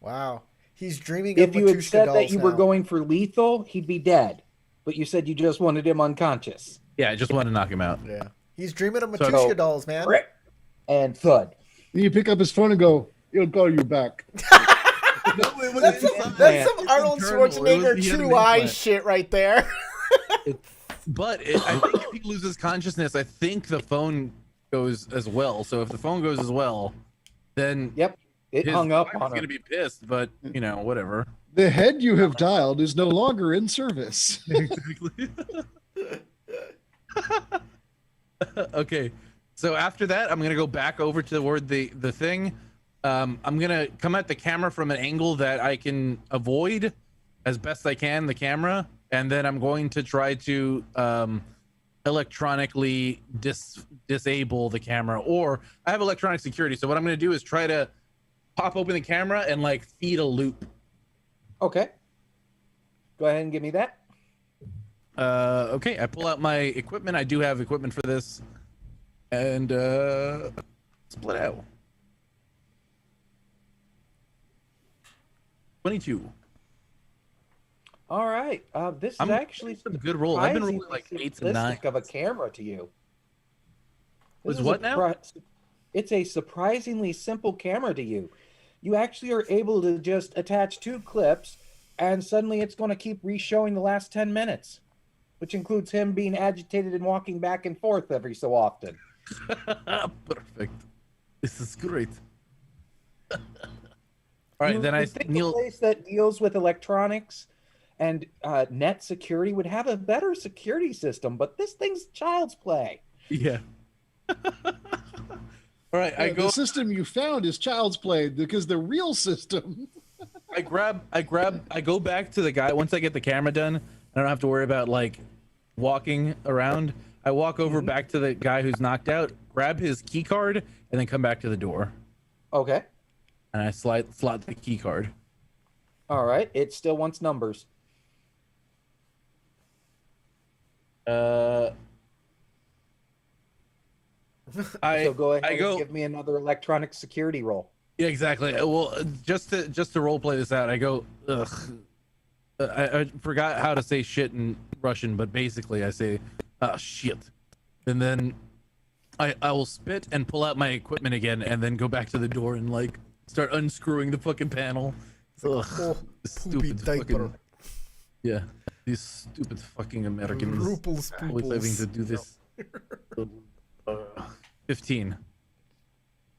Wow. He's dreaming If of you had Matushka said that dolls you were now. going for lethal, he'd be dead. But you said you just wanted him unconscious. Yeah, I just wanted to knock him out. Yeah. He's dreaming of So- Matushka dolls, man. Rip and thud. Then you pick up his phone and go, "He'll call you back." That's some Arnold Schwarzenegger He had an true eye implant. shit right there. But I think if he loses consciousness, I think the phone goes as well. So if the phone goes as well, then Yep. It His hung up wife is on her. gonna be pissed, but you know, whatever. The head you have dialed is no longer in service. Exactly. Okay, so after that, I'm gonna go back over toward the thing. I'm gonna come at the camera from an angle that I can avoid as best I can the camera, and then I'm going to try to electronically disable the camera. Or I have electronic security, so what I'm gonna do is try to pop open the camera and like feed a loop. Okay. Go ahead and give me that. Okay, I pull out my equipment. I do have equipment for this, and split out. 22. All right. This is I'm actually a good roll. I've been rolling surprisingly like 8s and 9s. simplistic of a camera to you. This Was is what a now? It's a surprisingly simple camera to you. You actually are able to just attach 2 clips, and suddenly it's going to keep re-showing the last 10 minutes, which includes him being agitated and walking back and forth every so often. Perfect. This is great. All right, You then I would think a kneel. place that deals with electronics and net security would have a better security system, but this thing's child's play. Yeah. All right, I go. The system you found is child's play because the real system. I go back to the guy. Once I get the camera done, I don't have to worry about like walking around. I walk over back to the guy who's knocked out, grab his key card, and then come back to the door. Okay. And I slot the key card. All right. It still wants numbers. So go ahead and give me another electronic security roll. Yeah, exactly. Well, just to role play this out, I go, ugh. I forgot how to say shit in Russian, but basically I say, shit. And then I will spit and pull out my equipment again, and then go back to the door and like start unscrewing the fucking panel. Ugh, Oh, this poopy stupid diaper. fucking, yeah, these stupid fucking Americans Rooples, always having to pooples. do this. 15.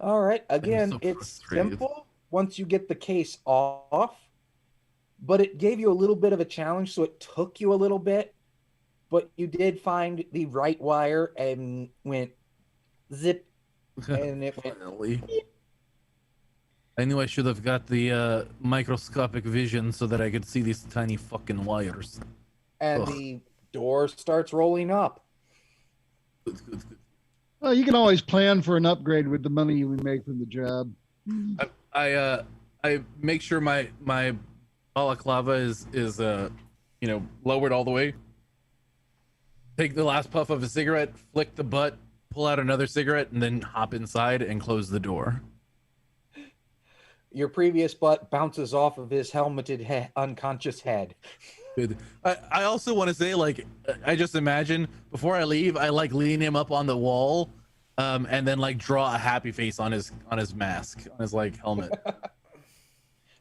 All right. Again, so it's frustrated. simple once you get the case off, but it gave you a little bit of a challenge, so it took you a little bit, but you did find the right wire and went zip, and it went. Finally. I knew I should have got the microscopic vision so that I could see these tiny fucking wires. And Ugh. the door starts rolling up. Good, good, good. Well, you can always plan for an upgrade with the money we make from the job. I make sure my balaclava is lowered all the way. Take the last puff of a cigarette, flick the butt, pull out another cigarette, and then hop inside and close the door. Your previous butt bounces off of his helmeted unconscious head. Good. I also want to say, like, I just imagine before I leave, I like lean him up on the wall, and then like draw a happy face on his mask, on his like helmet.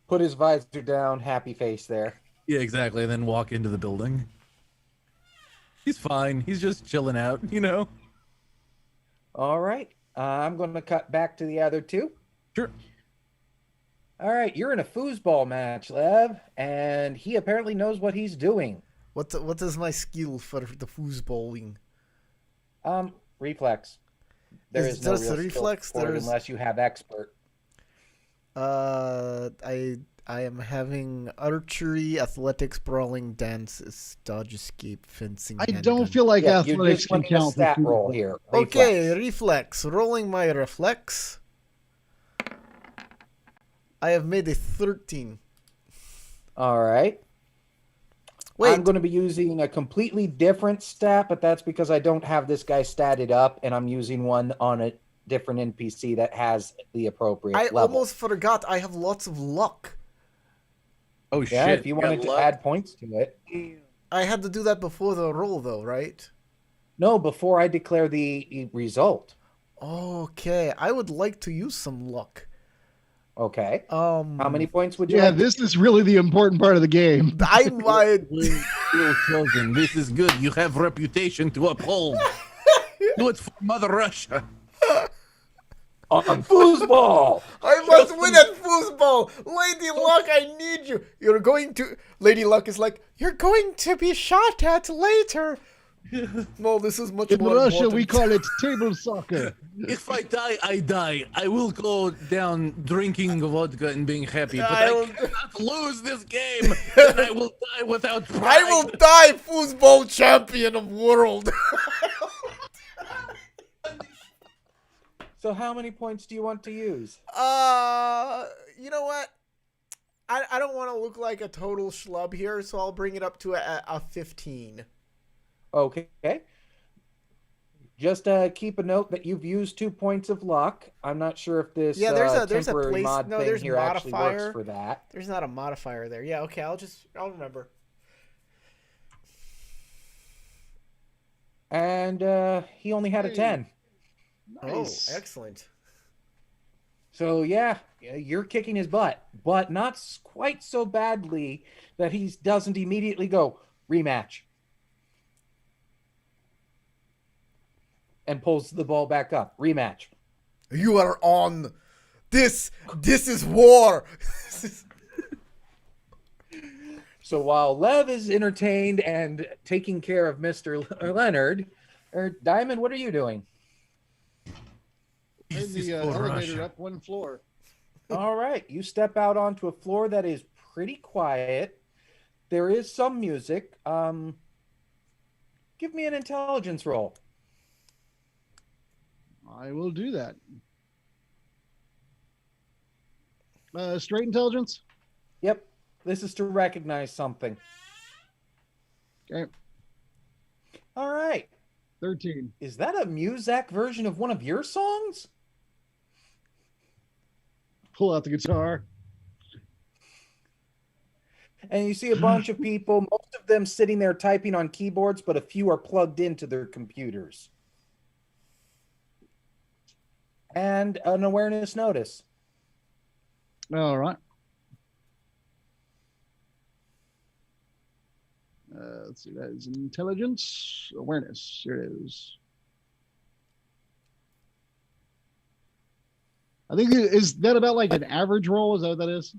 Put his visor down, happy face there. Yeah, exactly. And then walk into the building. He's fine. He's just chilling out, you know. All right. I'm going to cut back to the other 2. Sure. All right, you're in a foosball match, Lev, and he apparently knows what he's doing. What is my skill for the foosballing? Reflex. There Is is no just real reflex? skill for it There's- unless you have expert. I am having archery, athletics, brawling, dance, dodge, escape, fencing. I handgun. don't feel like Yeah, you're athletics just can winning a count. stat for roll football. here. Okay, Reflex. reflex. Rolling my reflex. I have made a 13. All right. Wait, I'm going to be using a completely different stat, but that's because I don't have this guy statted up, and I'm using one on a different NPC that has the appropriate I level. almost forgot I have lots of luck. Oh Yeah, shit! if you got wanted to luck? add points to it. I had to do that before the roll, though, right? No, before I declare the result. Okay, I would like to use some luck. Okay. How How many points would you Yeah, like? this is really the important part of the game. I might. Well chosen. This is good. You have reputation to uphold. Do it for Mother Russia. on foosball. I must win at foosball. Lady Luck, I need you. Lady Luck is like, you're going to be shot at later. No, this is much In more Russia, important. we call it table soccer. If I die, I die. I will go down drinking vodka and being happy, but I I'll- cannot lose this game. Then I will die without pride. I will die foosball champion of world. So how many points do you want to use? You know what? I don't want to look like a total schlub here, so I'll bring it up to a 15. Okay. Just keep a note that you've used 2 points of luck. I'm not sure if this there's a temporary place. mod No, thing there's here actually works modifier. for that. There's not a modifier there. Yeah, okay. I'll remember. And he only had a Hey. 10. Nice. Oh, excellent. So yeah, you're kicking his butt, but not quite so badly that he doesn't immediately go rematch and pulls the ball back up. Rematch. You are on. This is war. So while Lev is entertained and taking care of Mr. Leonard, Diamond, what are you doing? Turn This is the for elevator Russia. up one floor. All right, you step out onto a floor that is pretty quiet. There is some music. Give me an intelligence roll. I will do that. Straight intelligence? Yep, this is to recognize something. Okay. All right. 13. Is that a Muzak version of one of your songs? Pull out the guitar. And you see a bunch of people, most of them sitting there typing on keyboards, but a few are plugged into their computers. And an awareness notice. All right. Let's see. That is intelligence, awareness. Here it is. I think is that about like an average roll? Is that what that is?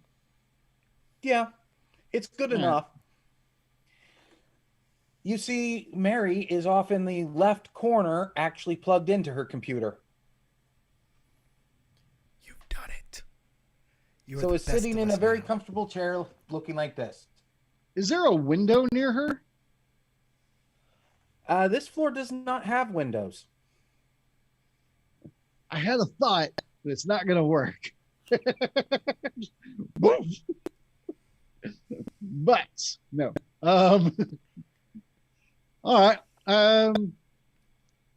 Yeah, it's good Yeah. enough. You see, Mary is off in the left corner, actually plugged into her computer. You've done it. You're So the is best sitting of in us a very now. comfortable chair looking like this. Is there a window near her? This floor does not have windows. I had a thought, but it's not going to work. But no. All right.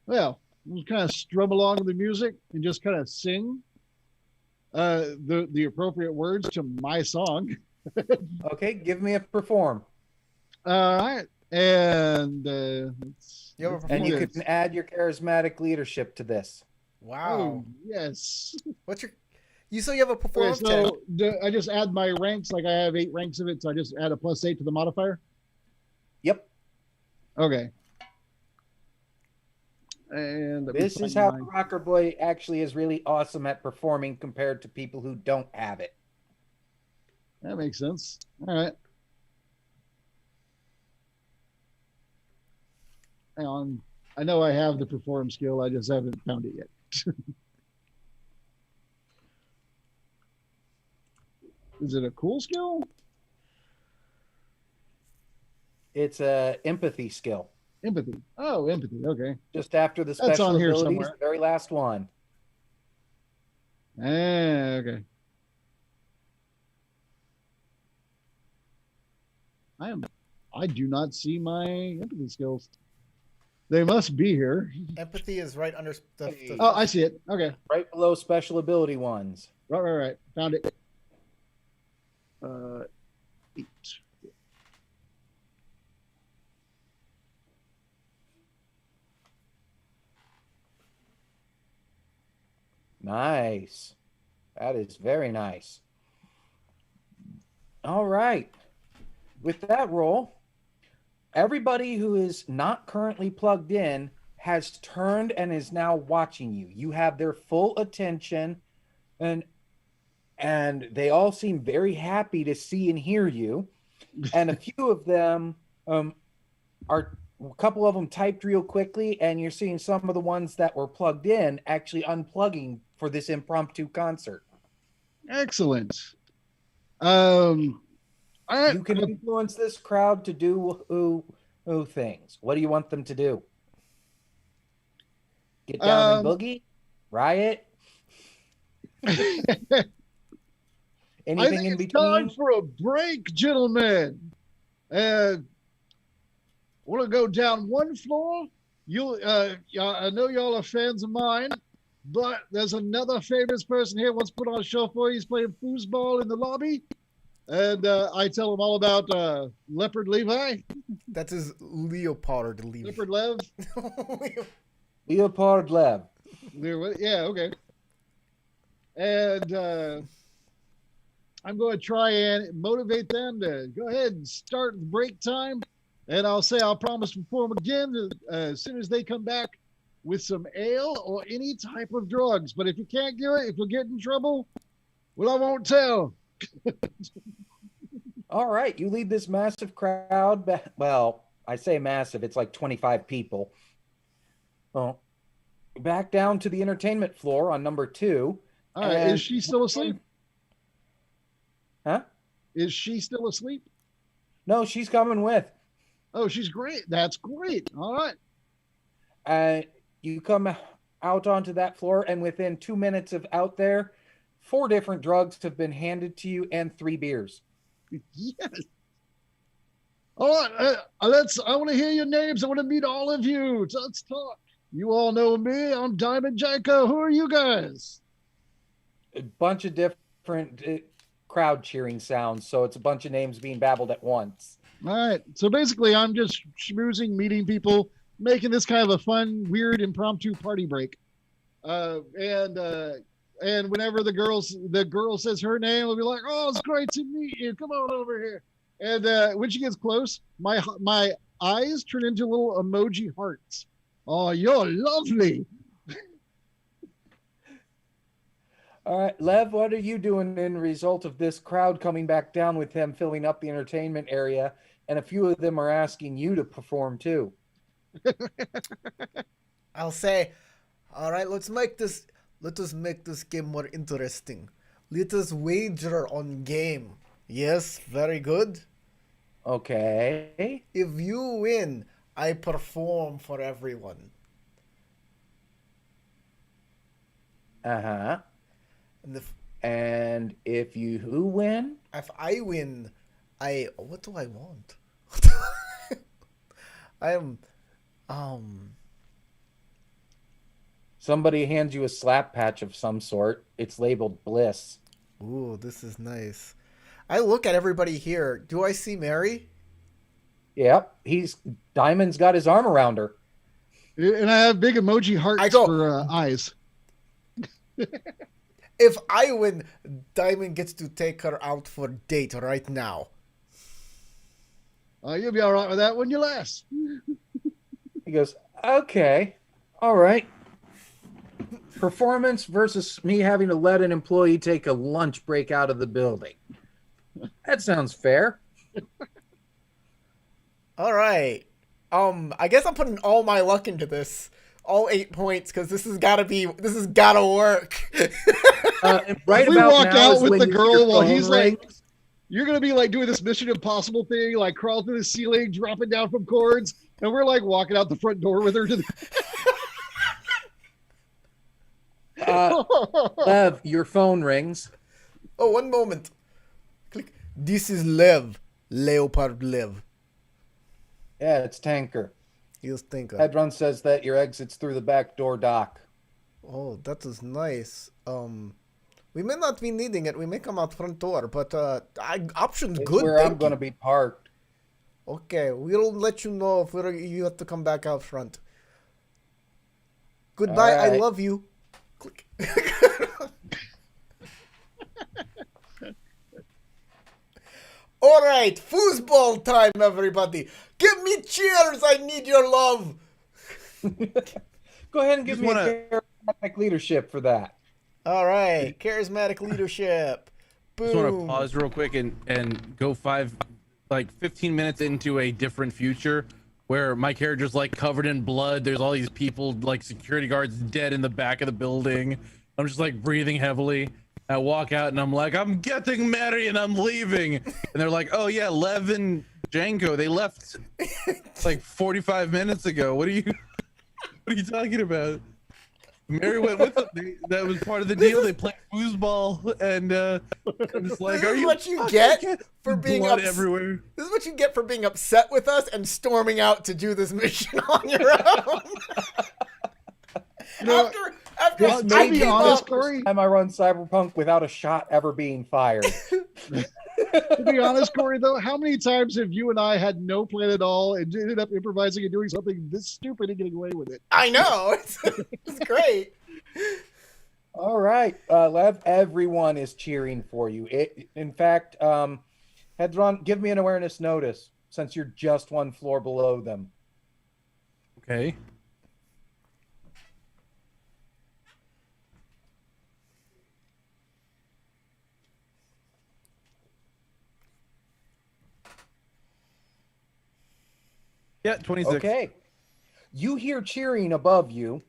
Well, we'll kind of strum along with the music and just kind of sing the appropriate words to my song. Okay, give me a perform. All right. And You have a And you performance. can add your charismatic leadership to this. Wow. Oh, yes. What's your? You have a Okay, performance tag. so I just add my ranks, like I have 8 ranks of it, so I just add a +8 to the modifier. Yep. Okay. And let me This is find how my- Rocker Boy actually is really awesome at performing compared to people who don't have it. That makes sense. All right. Hang on. I know I have the perform skill. I just haven't found it yet. Is it a cool skill? It's a empathy skill. Empathy. Oh, empathy. Okay. Just after the That's special on here abilities, somewhere. the very last one. Okay. I do not see my empathy skills. They must be here. Empathy is right under the Oh, I see it. Okay. Right below special ability ones. Right. Found it. 8. Nice. That is very nice. All right. With that roll, everybody who is not currently plugged in has turned and is now watching you. You have their full attention, and they all seem very happy to see and hear you. And a few of them are a couple of them typed real quickly, and you're seeing some of the ones that were plugged in actually unplugging for this impromptu concert. Excellent. You can influence this crowd to do things. What do you want them to do? Get down and boogie? Riot? Anything in between? Time for a break, gentlemen. And want to go down one floor? I know y'all are fans of mine, but there's another famous person here wants to put on a show for you. He's playing foosball in the lobby. And I tell him all about Leopard Levi. That is Leopard Levi. Leopard Lev. Leopard Lev. Yeah, okay. And I'm going to try and motivate them to go ahead and start break time. And I'll say I'll promise to perform again as soon as they come back with some ale or any type of drugs. But if you can't do it, if you get in trouble, well, I won't tell. All right, you lead this massive crowd. Well, I say massive, it's like 25 people. Well, back down to the entertainment floor on number 2. All right, is she still asleep? Huh? Is she still asleep? No, she's coming with. Oh, she's great. That's great. All right. You come out onto that floor, and within 2 minutes of out there, 4 different drugs have been handed to you and 3 beers. Yes. All right. I want to hear your names. I want to meet all of you. Let's talk. You all know me. I'm Diamond Janko. Who are you guys? A bunch of different crowd cheering sounds, so it's a bunch of names being babbled at once. All right. So basically, I'm just schmoozing, meeting people, making this kind of a fun, weird, impromptu party break. And whenever the girl says her name, we'll be like, "Oh, it's great to meet you. Come on over here." And when she gets close, my eyes turn into little emoji hearts. Oh, you're lovely. All right, Lev, what are you doing in result of this crowd coming back down with him filling up the entertainment area, and a few of them are asking you to perform too? I'll say, all right, let us make this game more interesting. Let us wager on game. Yes, very good. Okay. If you win, I perform for everyone. Uh-huh. And if you win? If I win, what do I want? I am, Somebody hands you a slap patch of some sort. It's labeled Bliss. Ooh, this is nice. I look at everybody here. Do I see Mary? Yep. Diamond's got his arm around her. And I have big emoji hearts for eyes. If I win, Diamond gets to take her out for a date right now. You'll be all right with that when you last. He goes, okay, all right. Performance versus me having to let an employee take a lunch break out of the building. That sounds fair. All right. I guess I'm putting all my luck into this. All 8 points, because this has gotta work. Right if we about walk now out is with when the girl while he's rings. like, you're gonna be like doing this Mission Impossible thing, like crawl through the ceiling, dropping down from cords, and we're like walking out the front door with her to the Lev, your phone rings. Oh, one moment. Click. This is Leopard Lev. Yeah, it's Tanker. He's thinking. Hedron says that your exit's through the back door dock. Oh, that is nice. We may not be needing it. We may come out front door, but option's It's good. where I'm going to be parked. Okay, we'll let you know if you have to come back out front. Goodbye. All right. I love you. Click. All right, foosball time, everybody. Give me cheers. I need your love. Go ahead and give Just me wanna- a charismatic leadership for that. All right, charismatic leadership. Boom. Just want to pause real quick and go 15 minutes into a different future where my character's like covered in blood. There's all these people, like security guards, dead in the back of the building. I'm just like breathing heavily. I walk out and I'm like, I'm getting married and I'm leaving. And they're like, oh yeah, Lev and Janko, they left like 45 minutes ago. What are you talking about? Mary went with them. That was part of the deal. They played foosball, and it's like, This are is you? what you fucking get kidding? for being Blood ups- everywhere. This is what you get for being upset with us and storming out to do this mission on your own. No, after well, to I be came honest, up, Corey, Time I run Cyberpunk without a shot ever being fired. to be honest, Corey, though, how many times have you and I had no plan at all and ended up improvising and doing something this stupid and getting away with it? I know it's great. All right, Lev, everyone is cheering for you. In fact, Hedron, give me an awareness notice since you're just one floor below them. Okay. Yeah, 26. Okay. You hear cheering above you,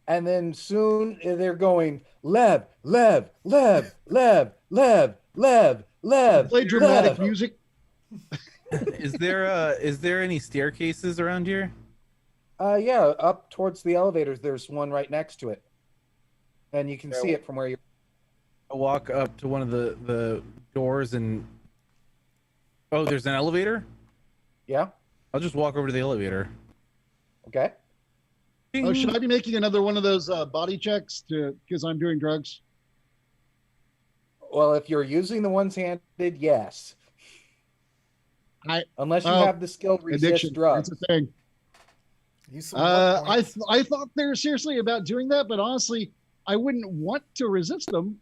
and then soon they're going, Lev, Lev, Lev, Lev, Lev, Lev, Lev. Play dramatic Lev. music. Is there any staircases around here? Yeah, up towards the elevators, there's one right next to it. And you can see it from where you're. I walk up to one of the doors and oh, there's an elevator? Yeah? I'll just walk over to the elevator. Okay. Oh, should I be making another one of those body checks because I'm doing drugs? Well, if you're using the one-handed, yes. Unless you Oh, have the skill resist Addiction. drugs. That's a thing. Use some luck points. I thought they were seriously about doing that, but honestly, I wouldn't want to resist them.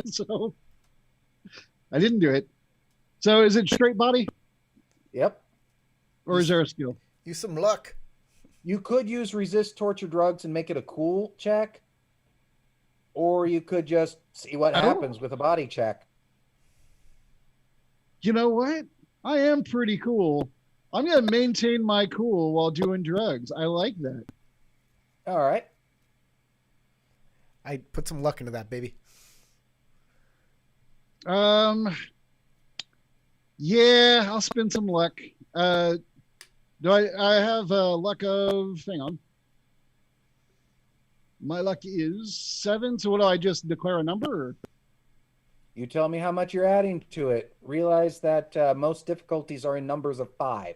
So I didn't do it. So is it straight body Yep. or is there a skill? Use some luck. You could use resist torture drugs and make it a cool check. Or you could just see what Oh. happens with a body check. You know what? I am pretty cool. I'm going to maintain my cool while doing drugs. I like that. All right. I put some luck into that, baby. Yeah, I'll spend some luck. Do I have luck of, hang on. My luck is 7. So what do I just declare a number? Or? You tell me how much you're adding to it. Realize that most difficulties are in numbers of 5.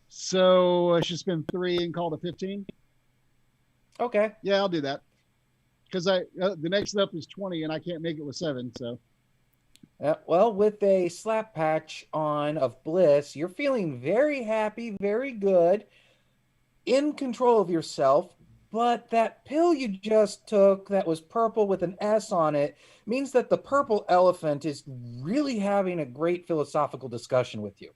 So I should spend 3 and call it a 15. Okay. Yeah, I'll do that. Because the next up is 20 and I can't make it with 7. So Well, with a slap patch on of bliss, you're feeling very happy, very good, in control of yourself. But that pill you just took that was purple with an S on it means that the purple elephant is really having a great philosophical discussion with you.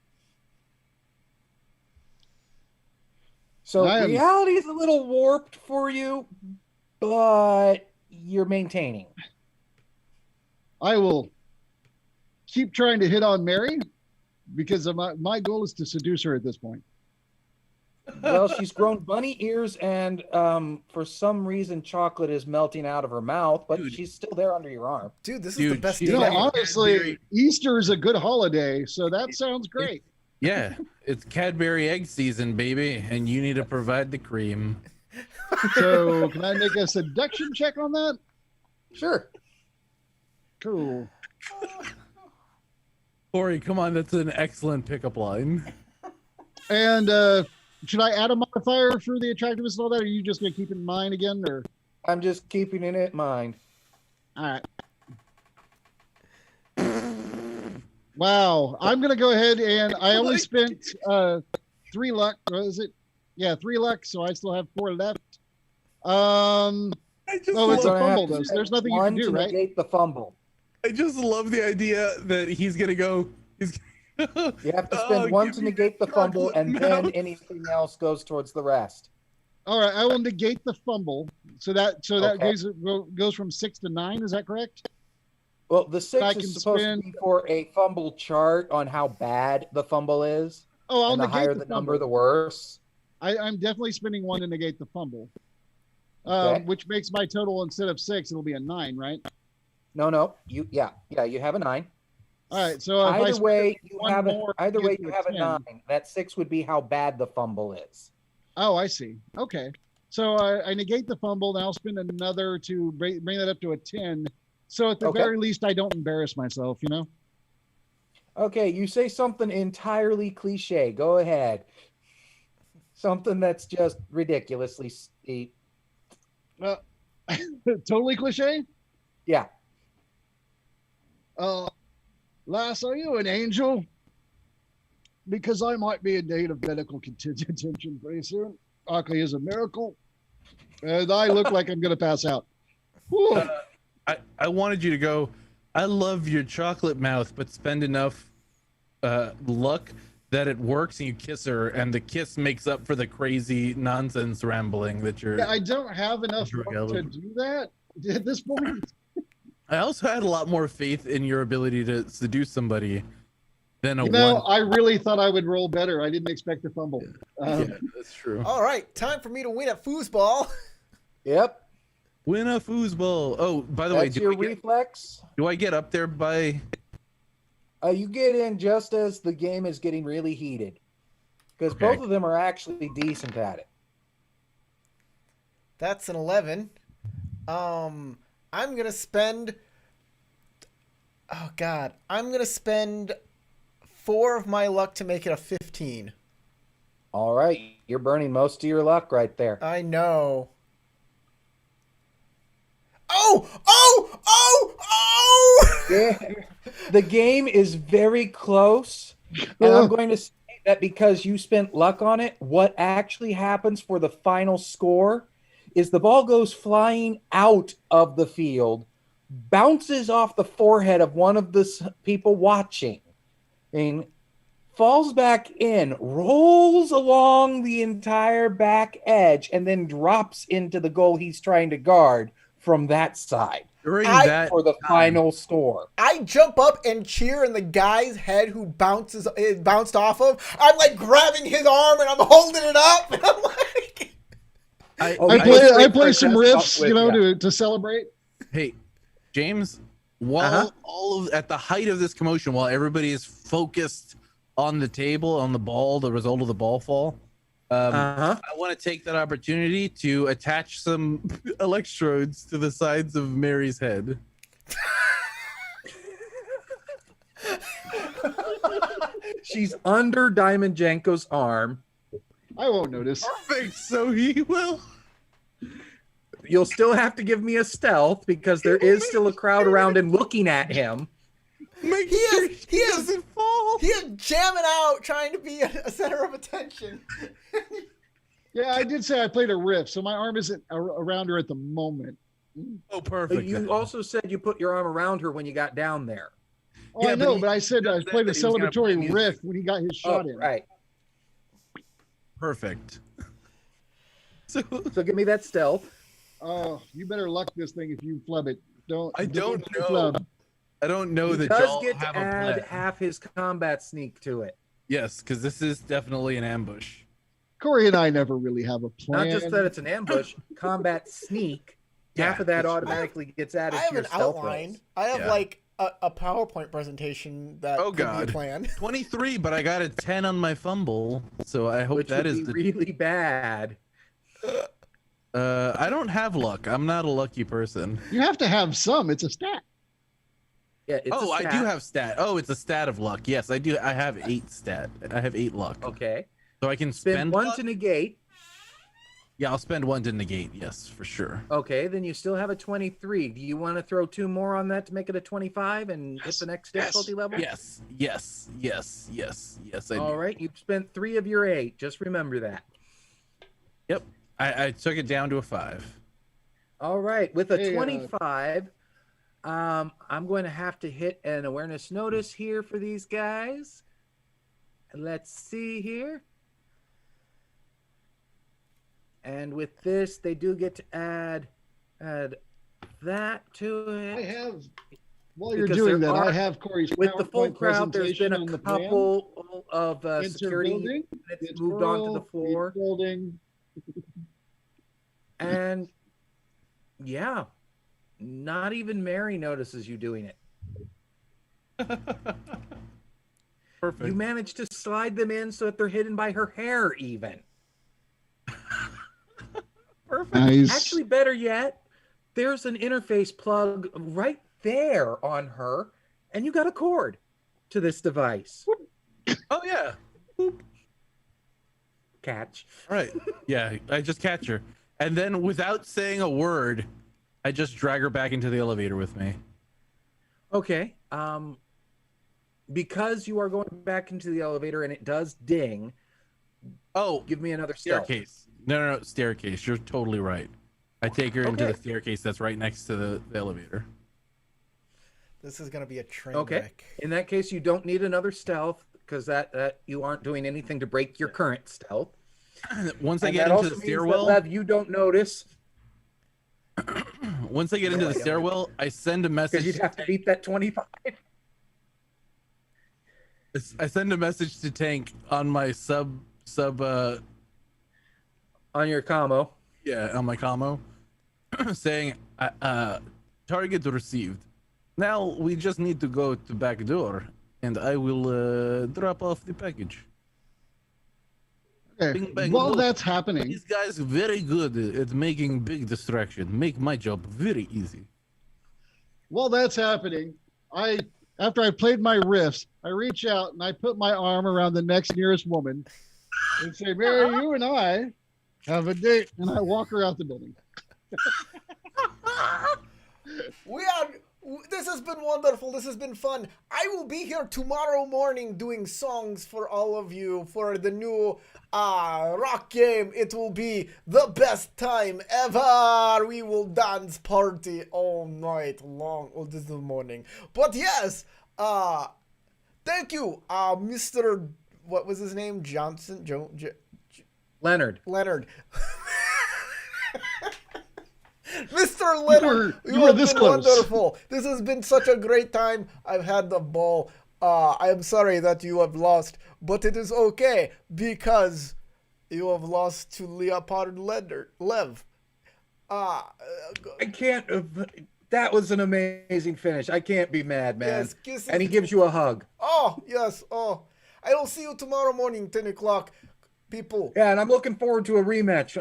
So reality is a little warped for you, but you're maintaining. I will keep trying to hit on Mary because my goal is to seduce her at this point. Well, she's grown bunny ears, and for some reason, chocolate is melting out of her mouth, but she's still there under your arm. Dude, this is the best she's deal like- ever. Honestly, Easter is a good holiday, so that sounds great. Yeah, it's Cadbury egg season, baby, and you need to provide the cream. So can I make a seduction check on that? Sure. Cool. Corey, come on, that's an excellent pickup line. And should I add a modifier for the attractiveness and all that, or are you just going to keep it in mind again? Or I'm just keeping it in mind. all right. Wow, I'm going to go ahead and I only spent 3 luck. What is it? Yeah, 3 luck, so I still have 4 left. Oh, it's a You're gonna have fumble to though, so there's spend nothing you can one do, to right? negate the fumble. I just love the idea that he's gonna go. You have to spend one give to me negate the that fumble, chocolate and then mouth. anything else goes towards the rest. All right, I will negate the fumble. So that Okay. goes from 6 to 9. Is that correct? Well, the I 6 can is supposed to spend. be for a fumble chart on how bad the fumble is, Oh, I'll and the negate higher the the number, the fumble. worse. I'm definitely spending 1 to negate the fumble. Okay. Which makes my total instead of 6, it'll be a 9, right? No. You have a 9. All right. So if I Either spend way, you one have more, a a 10. 9. That 6 would be how bad the fumble is. Oh, I see. Okay. So I negate the fumble, then I'll spend another to bring that up to a 10. So at the Okay. very least, I don't embarrass myself, you know? Okay, you say something entirely cliche. Go ahead. Something that's just ridiculously steep. Uh, totally cliche. Yeah. Lass, are you an angel? Because I might be in need of medical attention pretty soon. Ockley is a miracle. And I look like I'm going to pass out. Whew. I wanted you to go, I love your chocolate mouth, but spend enough luck that it works and you kiss her, and the kiss makes up for the crazy nonsense rambling that you're. Yeah, I don't have enough Drug luck to element. do that at this point. I also had a lot more faith in your ability to seduce somebody than a You know, one. I really thought I would roll better. I didn't expect to fumble. Yeah, that's true. All right, time for me to win at foosball. Yep. Win a foosball. Oh, by the way, That's your reflex. do I get up there by? You get in just as the game is getting really heated, because Okay. both of them are actually decent at it. That's an 11. I'm gonna spend. Oh God, I'm gonna spend 4 of my luck to make it a 15. All right, you're burning most of your luck right there. I know. Oh! Yeah. The game is very close, and I'm going to say that because you spent luck on it, what actually happens for the final score is the ball goes flying out of the field, bounces off the forehead of one of the people watching, and falls back in, rolls along the entire back edge, and then drops into the goal he's trying to guard from that side During I- that for the time, final score. I jump up and cheer, and the guy's head who bounced off of, I'm like grabbing his arm and I'm holding it up, and I'm like, I I play some riffs, you know, to celebrate. Hey, James, while at the height of this commotion, while everybody is focused on the table, on the ball, the result of the ball fall, I want to take that opportunity to attach some electrodes to the sides of Mary's head. She's under Diamond Janko's arm. I won't notice. Perfect. So he will. You'll still have to give me a stealth because there is still a crowd around and looking at him. Make he sure is, he doesn't fall. he is jamming out, trying to be a center of attention. Yeah, I did say I played a riff, so my arm isn't around her at the moment. Oh, But perfect. you also said you put your arm around her when you got down there. Oh, Yeah, I but know, he- but I said I said played a that he was gonna play celebratory music. riff when he got his shot in. Right. Perfect. So So give me that stealth. Oh, you better luck this thing if you flub it. I don't know. flub. I don't know He that does y'all get have to a add plan. half his combat sneak to it. Yes, because this is definitely an ambush. Corey and I never really have a plan. Not just that it's an ambush, combat sneak. Half Yeah, of that that's true. automatically gets added I to have your an stealth outline. rolls. I have Yeah. like a PowerPoint presentation that Oh, could be God. a plan. 23, but I got a 10 on my fumble, so I hope Which that would is be the. really bad. I don't have luck. I'm not a lucky person. You have to have some. It's a stat. Yeah, it's Oh, a I stat. do have stat. Oh, it's a stat of luck. Yes, I do. I have 8 stat. I have 8 luck. Okay. So I can Spend spend one luck? to negate. Yeah, I'll spend 1 to negate. Yes, for sure. Okay, then you still have a 23. Do you want to throw 2 more on that to make it a 25 and hit the next difficulty level? Yes, yes, yes, yes, yes. I All do. right, you've spent 3 of your 8. Just remember that. Yep. I took it down to a 5. All right, with a Hey, 25, I'm going to have to hit an awareness notice here for these guys. let's see here. And with this, they do get to add that to it. I have, while you're Because doing there that, I are- have Corey's With the full PowerPoint crowd, there's been presentation a on the plan. couple of security Building. units It's moved onto the rural, floor. it's building. And yeah, not even Mary notices you doing it. Perfect. You managed to slide them in so that they're hidden by her hair, even. Perfect. Nice. Actually, better yet, there's an interface plug right there on her, and you got a cord to this device. Oh yeah. Catch. Right. Yeah, I just catch her. And then without saying a word, I just drag her back into the elevator with me. Okay. Because you are going back into the elevator and it does ding, Oh, give me another stealth. staircase. No, staircase. You're totally right. I take her into Okay. the staircase that's right next to the elevator. This is gonna be a train Okay. wreck. In that case, you don't need another stealth because that you aren't doing anything to break your current stealth. Once I And get that into also the means that, stairwell, Lev, you don't don't notice once I get into the stairwell, I send a because message. you'd have to beat that 25 I send a message to Tank on my sub on your commo. yeah, on my commo saying target received. Now we just need to go to back door and I will drop off the package. Okay. Bing, bang, While boom. that's happening, These guys very good at making big distraction. Make my job very easy. after I played my riffs, I reach out and I put my arm around the next nearest woman and say, Mary, you and I have a date. And I walk her out the building. This has been wonderful. This has been fun. I will be here tomorrow morning doing songs for all of you for the new rock game. It will be the best time ever. We will dance party all night long. Oh, this is the morning. But yes, thank you, Mr. What was his name? Johnson? Leonard. Leonard. Mr. Leonard, You were have this been close. wonderful. This has been such a great time. I've had the ball. I am sorry that you have lost, but it is okay because you have lost to Leopard Lev. I can't. That was an amazing finish. I can't be mad, man. Yes, kisses. And he gives you a hug. Oh, yes. Oh, I will see you tomorrow morning, 10 o'clock. People, Yeah, and I'm looking forward to a rematch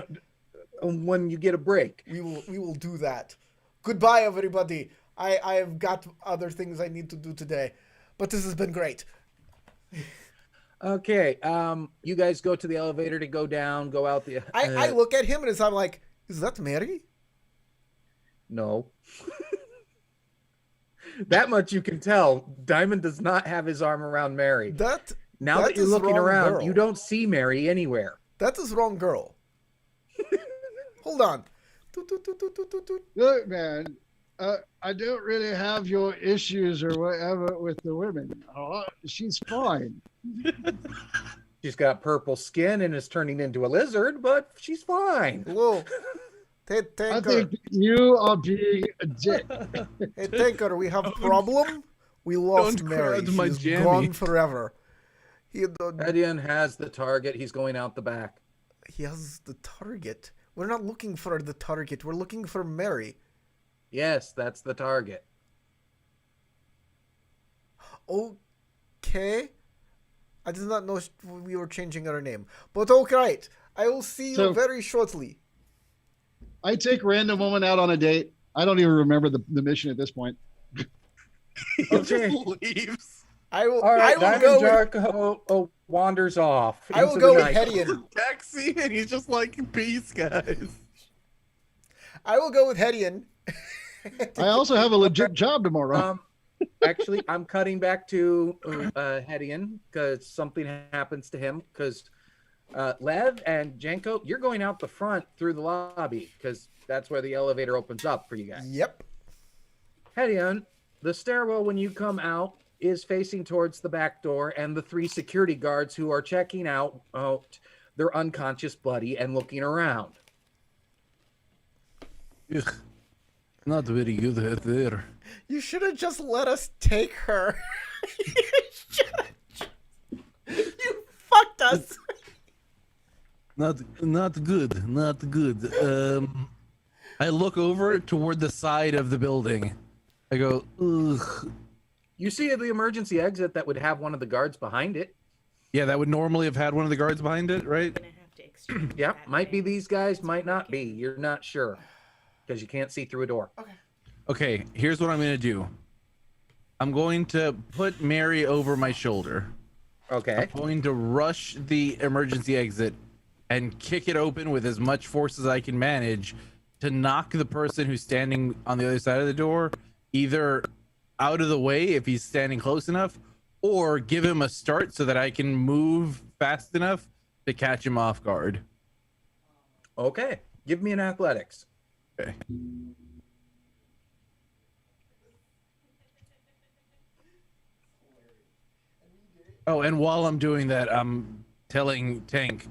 when you get a break. we will do that. Goodbye, everybody. I have got other things I need to do today, but this has been great. Okay, you guys go to the elevator to go down, go out the. I look at him and I'm like, is that Mary? No. That much you can tell. Diamond does not have his arm around Mary. Now that you're is looking wrong around, girl. you don't see Mary anywhere. That is wrong girl. Hold on. Toot, toot, toot, toot, toot, toot, toot. Look, man, I don't really have your issues or whatever with the women. Oh, she's fine. She's got purple skin and is turning into a lizard, but she's fine. Whoa. Hey, I Tanker. think you are being a dick. Hey, Tanker, we have a problem. We lost don't Mary. crud my She's jammy. gone forever. He Edion has the target. He's going out the back. has the target. We're not looking for the target. We're looking for Mary. Yes, that's the target. Okay. I did not know we were changing our name. But okay. I will see you So- very shortly. I take random woman out on a date. I don't even remember the mission at this point. He Okay. just leaves. I will. All right, I will Diamond go. With, Jarko wanders off. I will into go the with night. Hedian. Taxi, and he's just like, peace, guys. I will go with Hedian. I also have a legit job tomorrow. Actually, I'm cutting back to Hedian because something happens to him. Because Lev and Janko, you're going out the front through the lobby because that's where the elevator opens up for you guys. Yep. Hedian, the stairwell when you come out is facing towards the back door, and the 3 security guards who are checking out their unconscious buddy and looking around. Ugh, not very good out there. You should have just let us take her. You fucked us. Not good. Not good. I look over toward the side of the building. I go, ugh. You see the emergency exit that would have one of the guards behind it. Yeah, that would normally have had one of the guards behind it, right? Gonna have to exchange Yeah, that might be thing. these guys, might not be. You're not sure because you can't see through a door. Okay, here's what I'm gonna do. I'm going to put Mary over my shoulder. Okay. I'm going to rush the emergency exit and kick it open with as much force as I can manage to knock the person who's standing on the other side of the door either out of the way if he's standing close enough, or give him a start so that I can move fast enough to catch him off guard. Okay. Give me an athletics. Okay. Oh, and while I'm doing that, I'm telling Tank,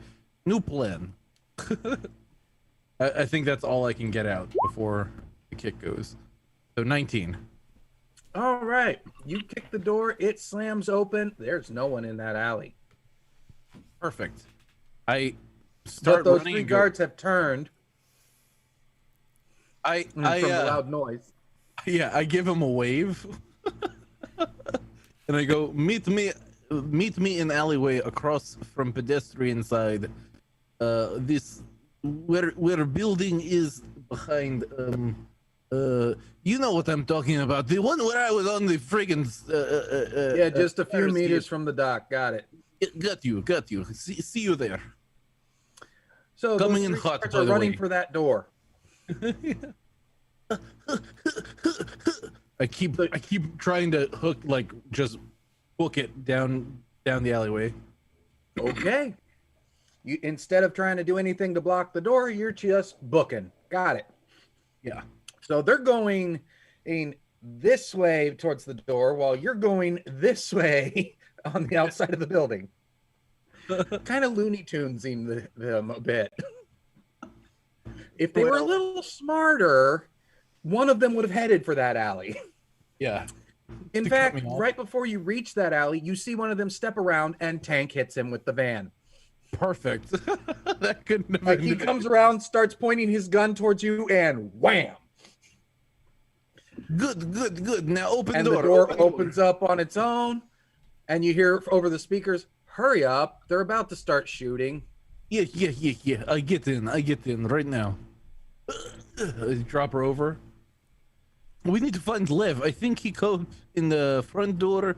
new plan. I think that's all I can get out before the kick goes. So 19. All right. You kick the door. It slams open. There's no one in that alley. Perfect. I start But those running 3 and go- guards have turned I from the loud noise. yeah, I give him a wave. And I go, meet me in alleyway across from pedestrian side. This where building is behind you know what I'm talking about. The one where I was on the friggin' Yeah, just a few Ferris meters wheel. from the dock. Got it. Got you. See you there. So Coming those in 3 hot, guards by are the running way. for that door. I keep trying to hook, like, just hook it down the alleyway. Okay. You instead of trying to do anything to block the door, you're just booking. Got it. Yeah. So they're going in this way towards the door while you're going this way on the outside of the building. Kind of Looney Tunesing them a bit. If they were a little smarter, one of them would have headed for that alley. Yeah. In To cut fact, me off. right before you reach that alley, you see one of them step around and Tank hits him with the van. Perfect. That couldn't have Like been he better. comes around, starts pointing his gun towards you, and wham! Good. Now open And door. the door open opens up on its own, and you hear over the speakers, "Hurry up! They're about to start shooting." Yeah. I get in right now. Drop her over. We need to find Lev. I think he came in the front door.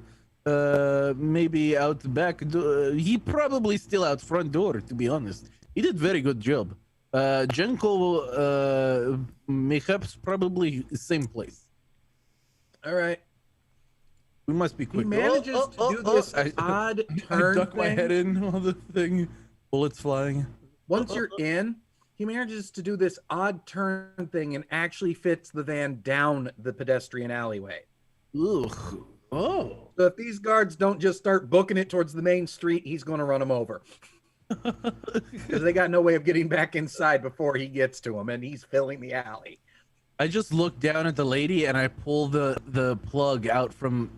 Maybe out the back door. He probably still out front door, to be honest. He did very good job. Jenko, perhaps probably same place. All right. We must be He quick. manages to do this odd I turn duck my thing. head in on the thing. Bullets flying. Once you're in, he manages to do this odd turn thing and actually fits the van down the pedestrian alleyway. Ugh. Oh. So if these guards don't just start booking it towards the main street, he's going to run them over. Because they got no way of getting back inside before he gets to them, and he's filling the alley. I just look down at the lady and I pull the plug out from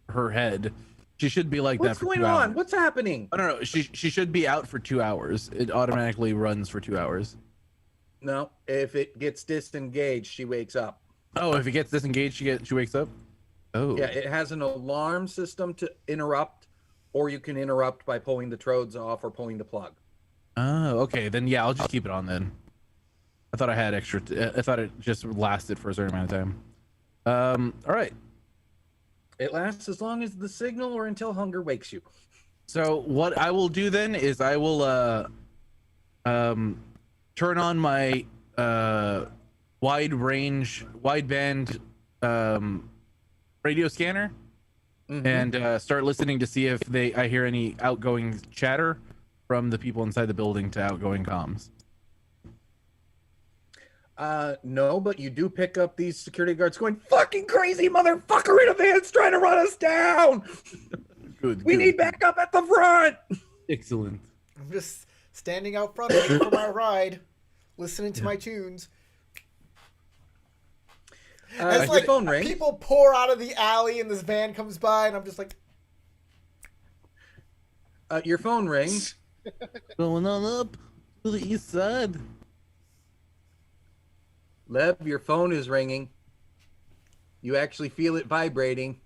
her head. She should be like What's that for going 2 on? hours. What's happening? I don't know. She should be out for 2 hours. It automatically runs for 2 hours. No, if it gets disengaged, she wakes up. Oh, if it gets disengaged, she wakes up. Oh. Yeah, it has an alarm system to interrupt, or you can interrupt by pulling the trodes off or pulling the plug. Oh, okay. Then yeah, I'll just keep it on then. I thought I had extra. I thought it just lasted for a certain amount of time. All right. It lasts as long as the signal or until hunger wakes you. So what I will do then is I will turn on my wideband radio scanner and start listening to see if I hear any outgoing chatter from the people inside the building to outgoing comms. No, but you do pick up these security guards going, fucking crazy motherfucker in a van's trying to run us down. Good. We good. need backup at the front. Excellent. I'm just standing out front waiting for my ride, listening to my tunes. It's Your like phone rings. people pour out of the alley and this van comes by and I'm just like, Your phone rings. Going on up to the east side. Lev, your phone is ringing. You actually feel it vibrating.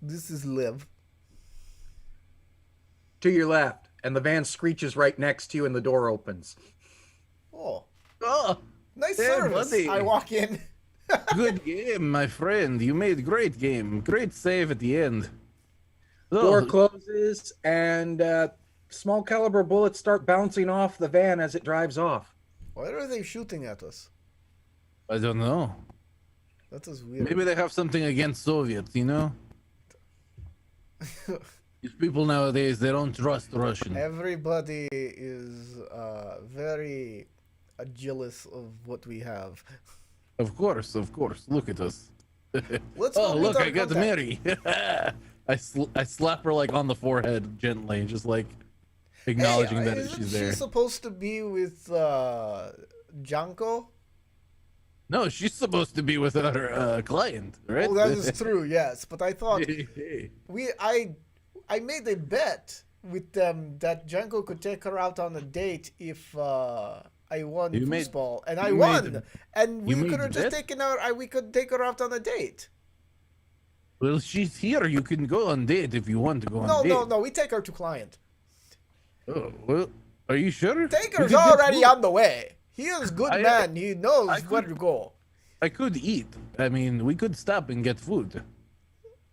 this is Liv. To your left, and the van screeches right next to you and the door opens. Oh, Oh, nice Hey, service. buddy. I walk in. good game, my friend. You made great game. Great save at the end. Door Oh, closes, and small caliber bullets start bouncing off the van as it drives off. Why are they shooting at us? I don't know. That is weird. Maybe they have something against Soviets, you know? These people nowadays, they don't trust Russian. Everybody is very jealous of what we have. Of course, of course. Look at us. Let's Oh, go meet look, our I got contact. Mary. I slap her like on the forehead gently, just like acknowledging Hey, that isn't she's she there. supposed to be with Janko? No, she's supposed to be with her client, right? Oh, that is true. Yes, but I thought Hey. I made a bet with them that Janko could take her out on a date if I won You made- foosball, and I you won. made a- And we you made could have the just bet? taken her. We could take her out on a date. Well, she's here. You can go on date if you want to go on No, date. no, no. We take her to client. Oh, well, are you sure? Take We her's could get already food. on the way. He is a good I- man. He knows I where could- to go. I could eat. I mean, we could stop and get food.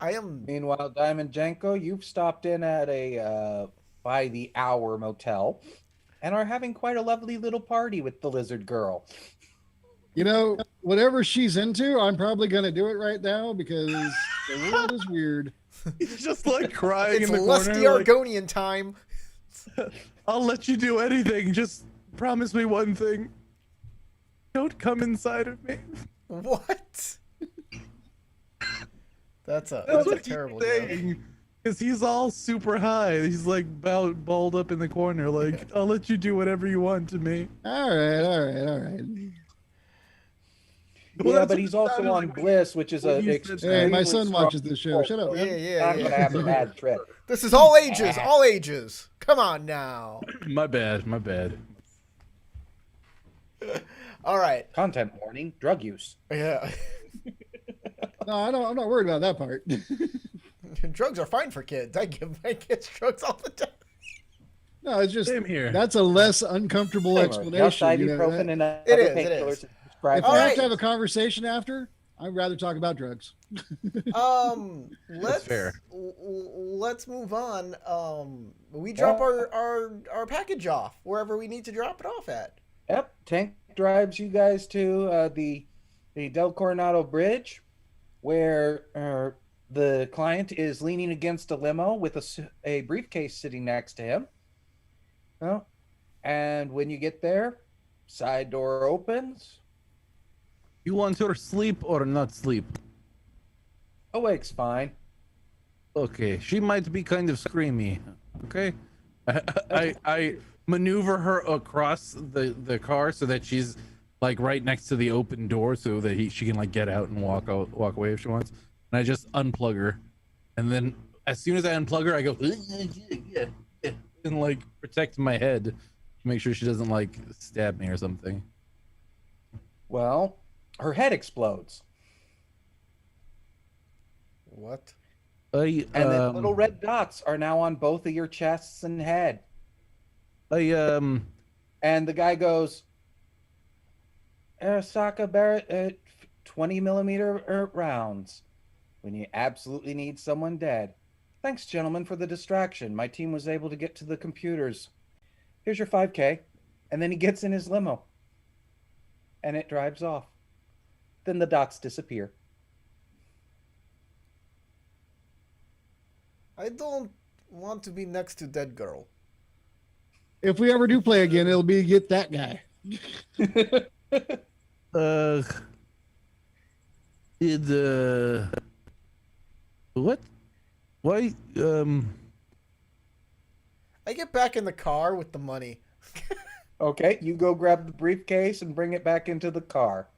I am. Meanwhile, Diamond Janko, you've stopped in at a by the hour motel and are having quite a lovely little party with the lizard girl. You know, whatever she's into, I'm probably going to do it right now because the world is weird. He's just like crying It's in the lusty corner. Like, Argonian time. I'll let you do anything. Just promise me one thing. Don't come inside of me. What? That's a That's what he's terrible joke. saying. Because he's all super high. He's like balled up in the corner. Like, I'll let you do whatever you want to me. All right, all right, all right. Well, Yeah, that's but what he's it also sounded on like Bliss, which is when a you said extremely Hey, my son strong watches this show. Shut up. Yeah, man. yeah, Not gonna have a bad trip. This is all ages, all ages. Come on now. My bad. My bad. All right. Content warning: drug use. Yeah. No, I'm not worried about that part. Drugs are fine for kids. I give my kids drugs all the time. No, it's just Same here. that's a less uncomfortable Just explanation. You know, ibuprofen that- and other It is, it painkillers is. prescribed if All we by- right. have to have a conversation after, I'd rather talk about drugs. Let's fair. let's move on. We drop our package off wherever we need to drop it off at. Yep, Tank drives you guys to the Del Coronado Bridge, where the client is leaning against a limo with a briefcase sitting next to him. Oh, and when you get there, side door opens. You want her sleep or not sleep? Awake's fine. Okay, she might be kind of screamy. Okay, I maneuver her across the car so that she's like right next to the open door, so that she can like get out and walk away if she wants. And I just unplug her, and then as soon as I unplug her, I go and like protect my head to make sure she doesn't like stab me or something. Well, her head explodes, What? I and then little red dots are now on both of your chests and head. I And the guy goes, Arasaka Barrett, 20 millimeter rounds. When you absolutely need someone dead. Thanks, gentlemen, for the distraction. My team was able to get to the computers. Here's your 5K. And then he gets in his limo. And it drives off. Then the dots disappear. I don't want to be next to dead girl. If we ever do play again, it'll be get that guy. Uh, what? Why? I get back in the car with the money. Okay, you go grab the briefcase and bring it back into the car.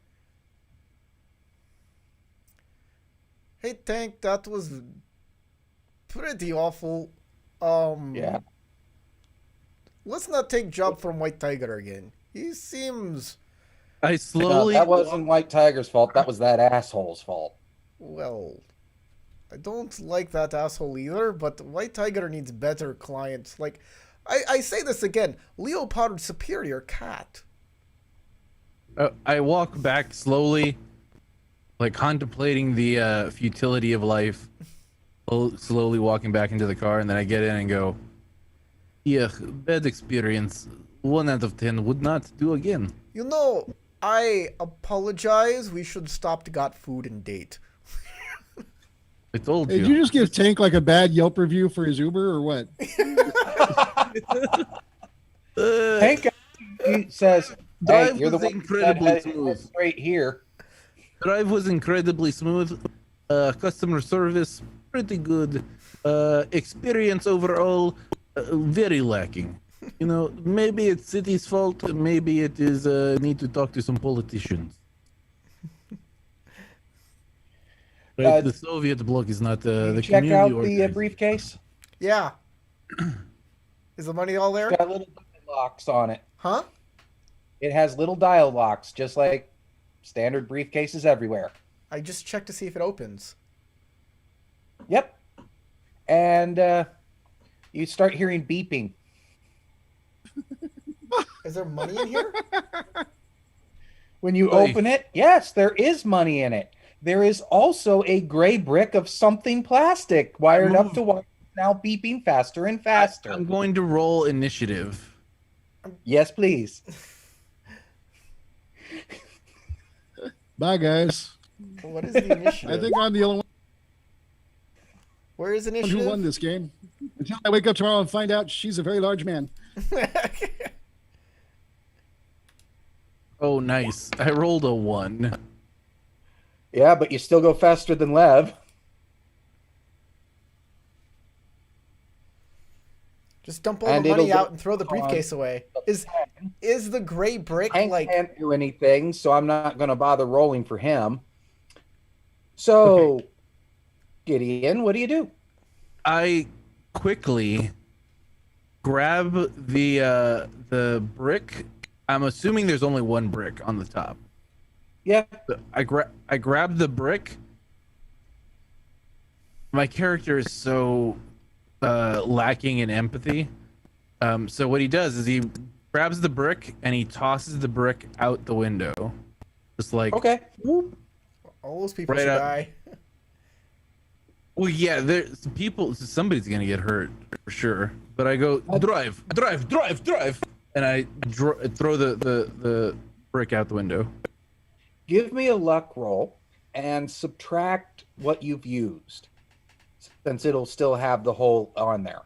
Hey, Tank, that was pretty awful. Yeah. Let's not take job from White Tiger again. He seems, I No, slowly. that wasn't White Tiger's fault. That was that asshole's fault. well, I don't like that asshole either, but White Tiger needs better clients. Like, I say this again, Leopard superior cat. I walk back slowly, like contemplating the futility of life. Slowly walking back into the car, and then I get in and go, "Yeah, bad experience. 1 out of 10 would not do again." You know, I apologize. We should stop to got food and date. I told Hey, you. did you just give Tank like a bad Yelp review for his Uber or what? Hank he says, "Hey, Drive you're the was one incredibly that smooth. straight here." Drive was incredibly smooth. Customer service pretty good. Experience overall very lacking. You know, maybe it's city's fault. Maybe it is need to talk to some politicians. Right, the Soviet bloc is not You the check out community the organization. briefcase. Yeah. Is the money all there? It's got little dial locks on it. Huh? It has little dial locks, just like standard briefcases everywhere. I just checked to see if it opens. Yep. And you start hearing beeping. Is there money in here? When you Oy. open it, yes, there is money in it. There is also a gray brick of something plastic wired up to wire it's now beeping faster and faster. I'm going to roll initiative. Yes, please. Bye, guys. What is the initiative? I think I'm the only Where is one who initiative? won this game. Until I wake up tomorrow and find out she's a very large man. Oh, nice. I rolled a 1. Yeah, but you still go faster than Lev. Just dump all And the money it'll out go and throw the on briefcase away. Is the gray brick Hank like? can't do anything, so I'm not going to bother rolling for him. So, Gideon, what do you do? I quickly grab the brick. I'm assuming there's only one brick on the top. Yeah. I grab the brick. My character is so lacking in empathy. So what he does is he grabs the brick and he tosses the brick out the window. Just like Okay. whoop. All those people Right should up. die. Well, yeah, there's people. Somebody's gonna get hurt for sure. But I go drive, and I throw the brick out the window. Give me a luck roll and subtract what you've used, since it'll still have the hole on there.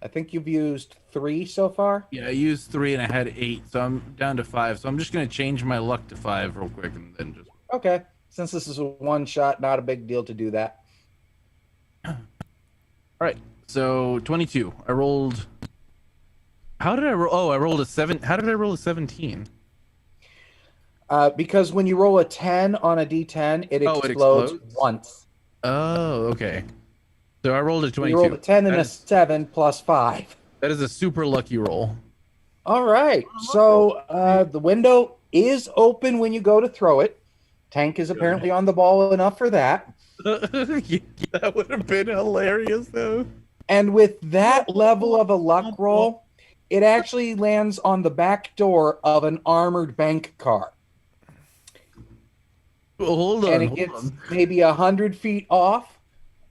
I think you've used 3 so far. Yeah, I used 3 and I had 8, so I'm down to 5. So I'm just gonna change my luck to 5 real quick, and then just. Okay. Since this is a one shot, not a big deal to do that. All right. So 22. I rolled. How did I roll? Oh, I rolled a 7. How did I roll a 17? Because when you roll a 10 on a d10, it Oh, it explodes explodes? once. Oh, okay. So I rolled a 22. You rolled a 10 and That a is- 7 plus 5. That is a super lucky roll. All right. So the window is open when you go to throw it. Tank is apparently on the ball enough for that. That would have been hilarious, though. And with that level of a luck roll, it actually lands on the back door of an armored bank car. Well, hold on. And it hold gets on. maybe 100 feet off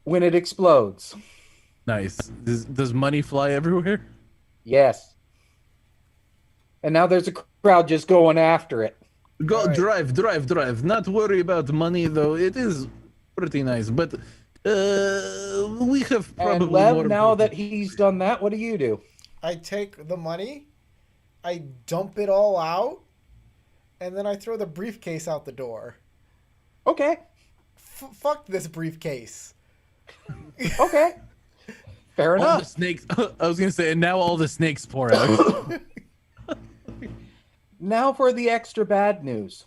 when it explodes. Nice. Does money fly everywhere? Yes. And now there's a crowd just going after it. Go Alright. drive. Not worry about money, though. It is pretty nice. But We have probably And Lev, more now that important- he's done that, what do you do? I take the money, I dump it all out, and then I throw the briefcase out the door. Okay. Fuck this briefcase. Okay. Fair all the enough. snakes. I was gonna say, and now all the snakes pour out. Now for the extra bad news.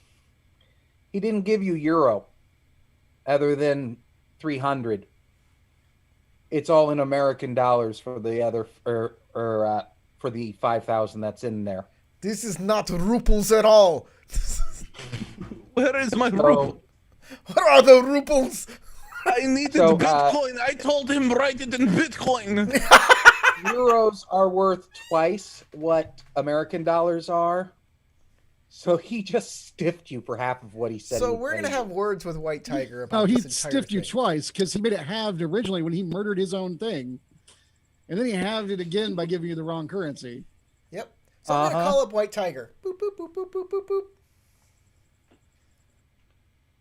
He didn't give you euro, other than 300. It's all in American dollars for the other, for the 5,000 that's in there. This is not ruples at all. Where is my So, ruble? What are the ruples? I needed So, Bitcoin. I told him write it in Bitcoin. euros are worth twice what American dollars are. So he just stiffed you for half of what he said. So he would we're pay gonna you. have words with White Tiger about No, he this entire stiffed you thing. twice because he made it halved originally when he murdered his own thing, and then he halved it again by giving you the wrong currency. Yep. So I'm gonna Uh-huh. call up White Tiger. Boop boop boop boop boop boop boop.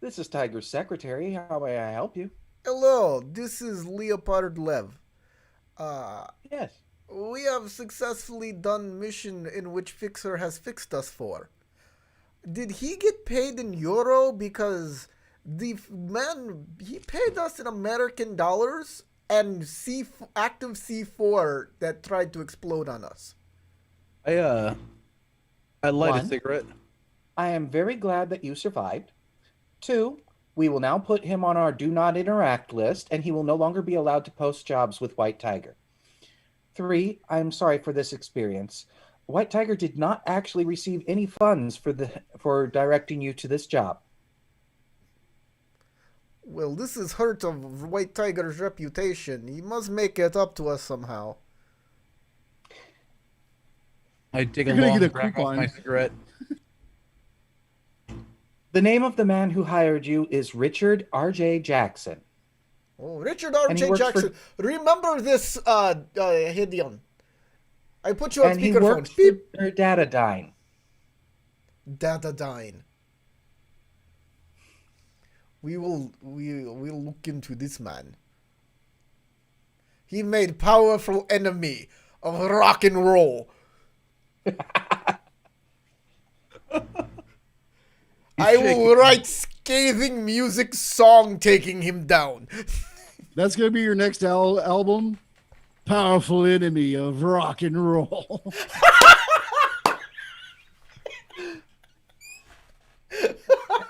This is Tiger's secretary. How may I help you? Hello, this is Leopard Lev. Yes. We have successfully done mission in which Fixer has fixed us for. Did he get paid in euro? Because the man, he paid us in American dollars and active C4 that tried to explode on us. I light One. a cigarette. I am very glad that you survived. 2, we will now put him on our do not interact list, and he will no longer be allowed to post jobs with White Tiger. 3, I'm sorry for this experience. White Tiger did not actually receive any funds for directing you to this job. Well, this is hurt of White Tiger's reputation. He must make it up to us somehow. I take a You're gonna long get a crack off coupon. my cigarette. The name of the man who hired you is Richard R.J. Jackson. Oh, Richard And he R.J. works Jackson. Remember this, Hideon. I put you on And he speakerphone. works Beep. for Datadyne. Datadyne. We'll look into this man. He made powerful enemy of rock and roll. I will write scathing music song taking him down. That's gonna be your next album. Powerful enemy of rock and roll.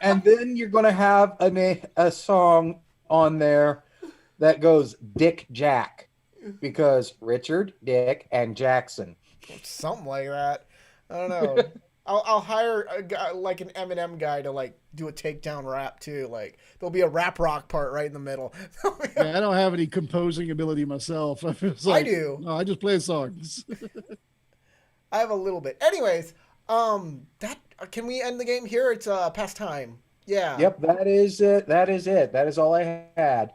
And then you're going to have a song on there that goes Dick Jack, because Richard, Dick, and Jackson. Something like that. I don't know. I'll hire a guy like an Eminem guy to like do a takedown rap too. Like there'll be a rap rock part right in the middle. Yeah, I don't have any composing ability myself. I do. No, I just play songs. I have a little bit. Anyways, that can we end the game here? It's past time. Yeah. Yep, that is it. That is it. That is all I had.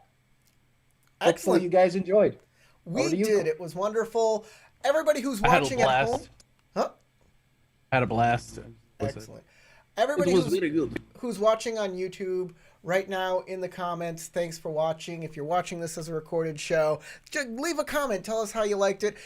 Hopefully Excellent. you guys enjoyed. We Over to you, did. Cole. It was wonderful. Everybody who's I had a watching at blast. home. Huh? Had a blast. Excellent. It Everybody was who's very good. who's watching on YouTube right now in the comments, thanks for watching. If you're watching this as a recorded show, just leave a comment. Tell us how you liked it.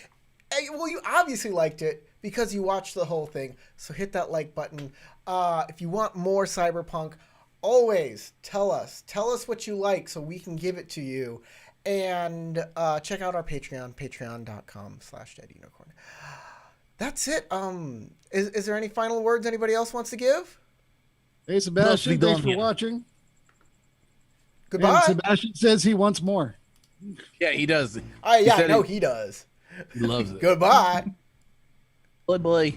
Well, you obviously liked it because you watched the whole thing. So hit that like button. If you want more Cyberpunk, always tell us. Tell us what you like so we can give it to you. And check out our Patreon, patreon.com/deadunicorn. That's it. Is there any final words anybody else wants to give? Hey, Sebastian, Nicely thanks done, for yeah. watching. Goodbye. And Sebastian says he wants more. Yeah, he does. Yeah, I said know he- he does. He loves it. Goodbye. Bye bye.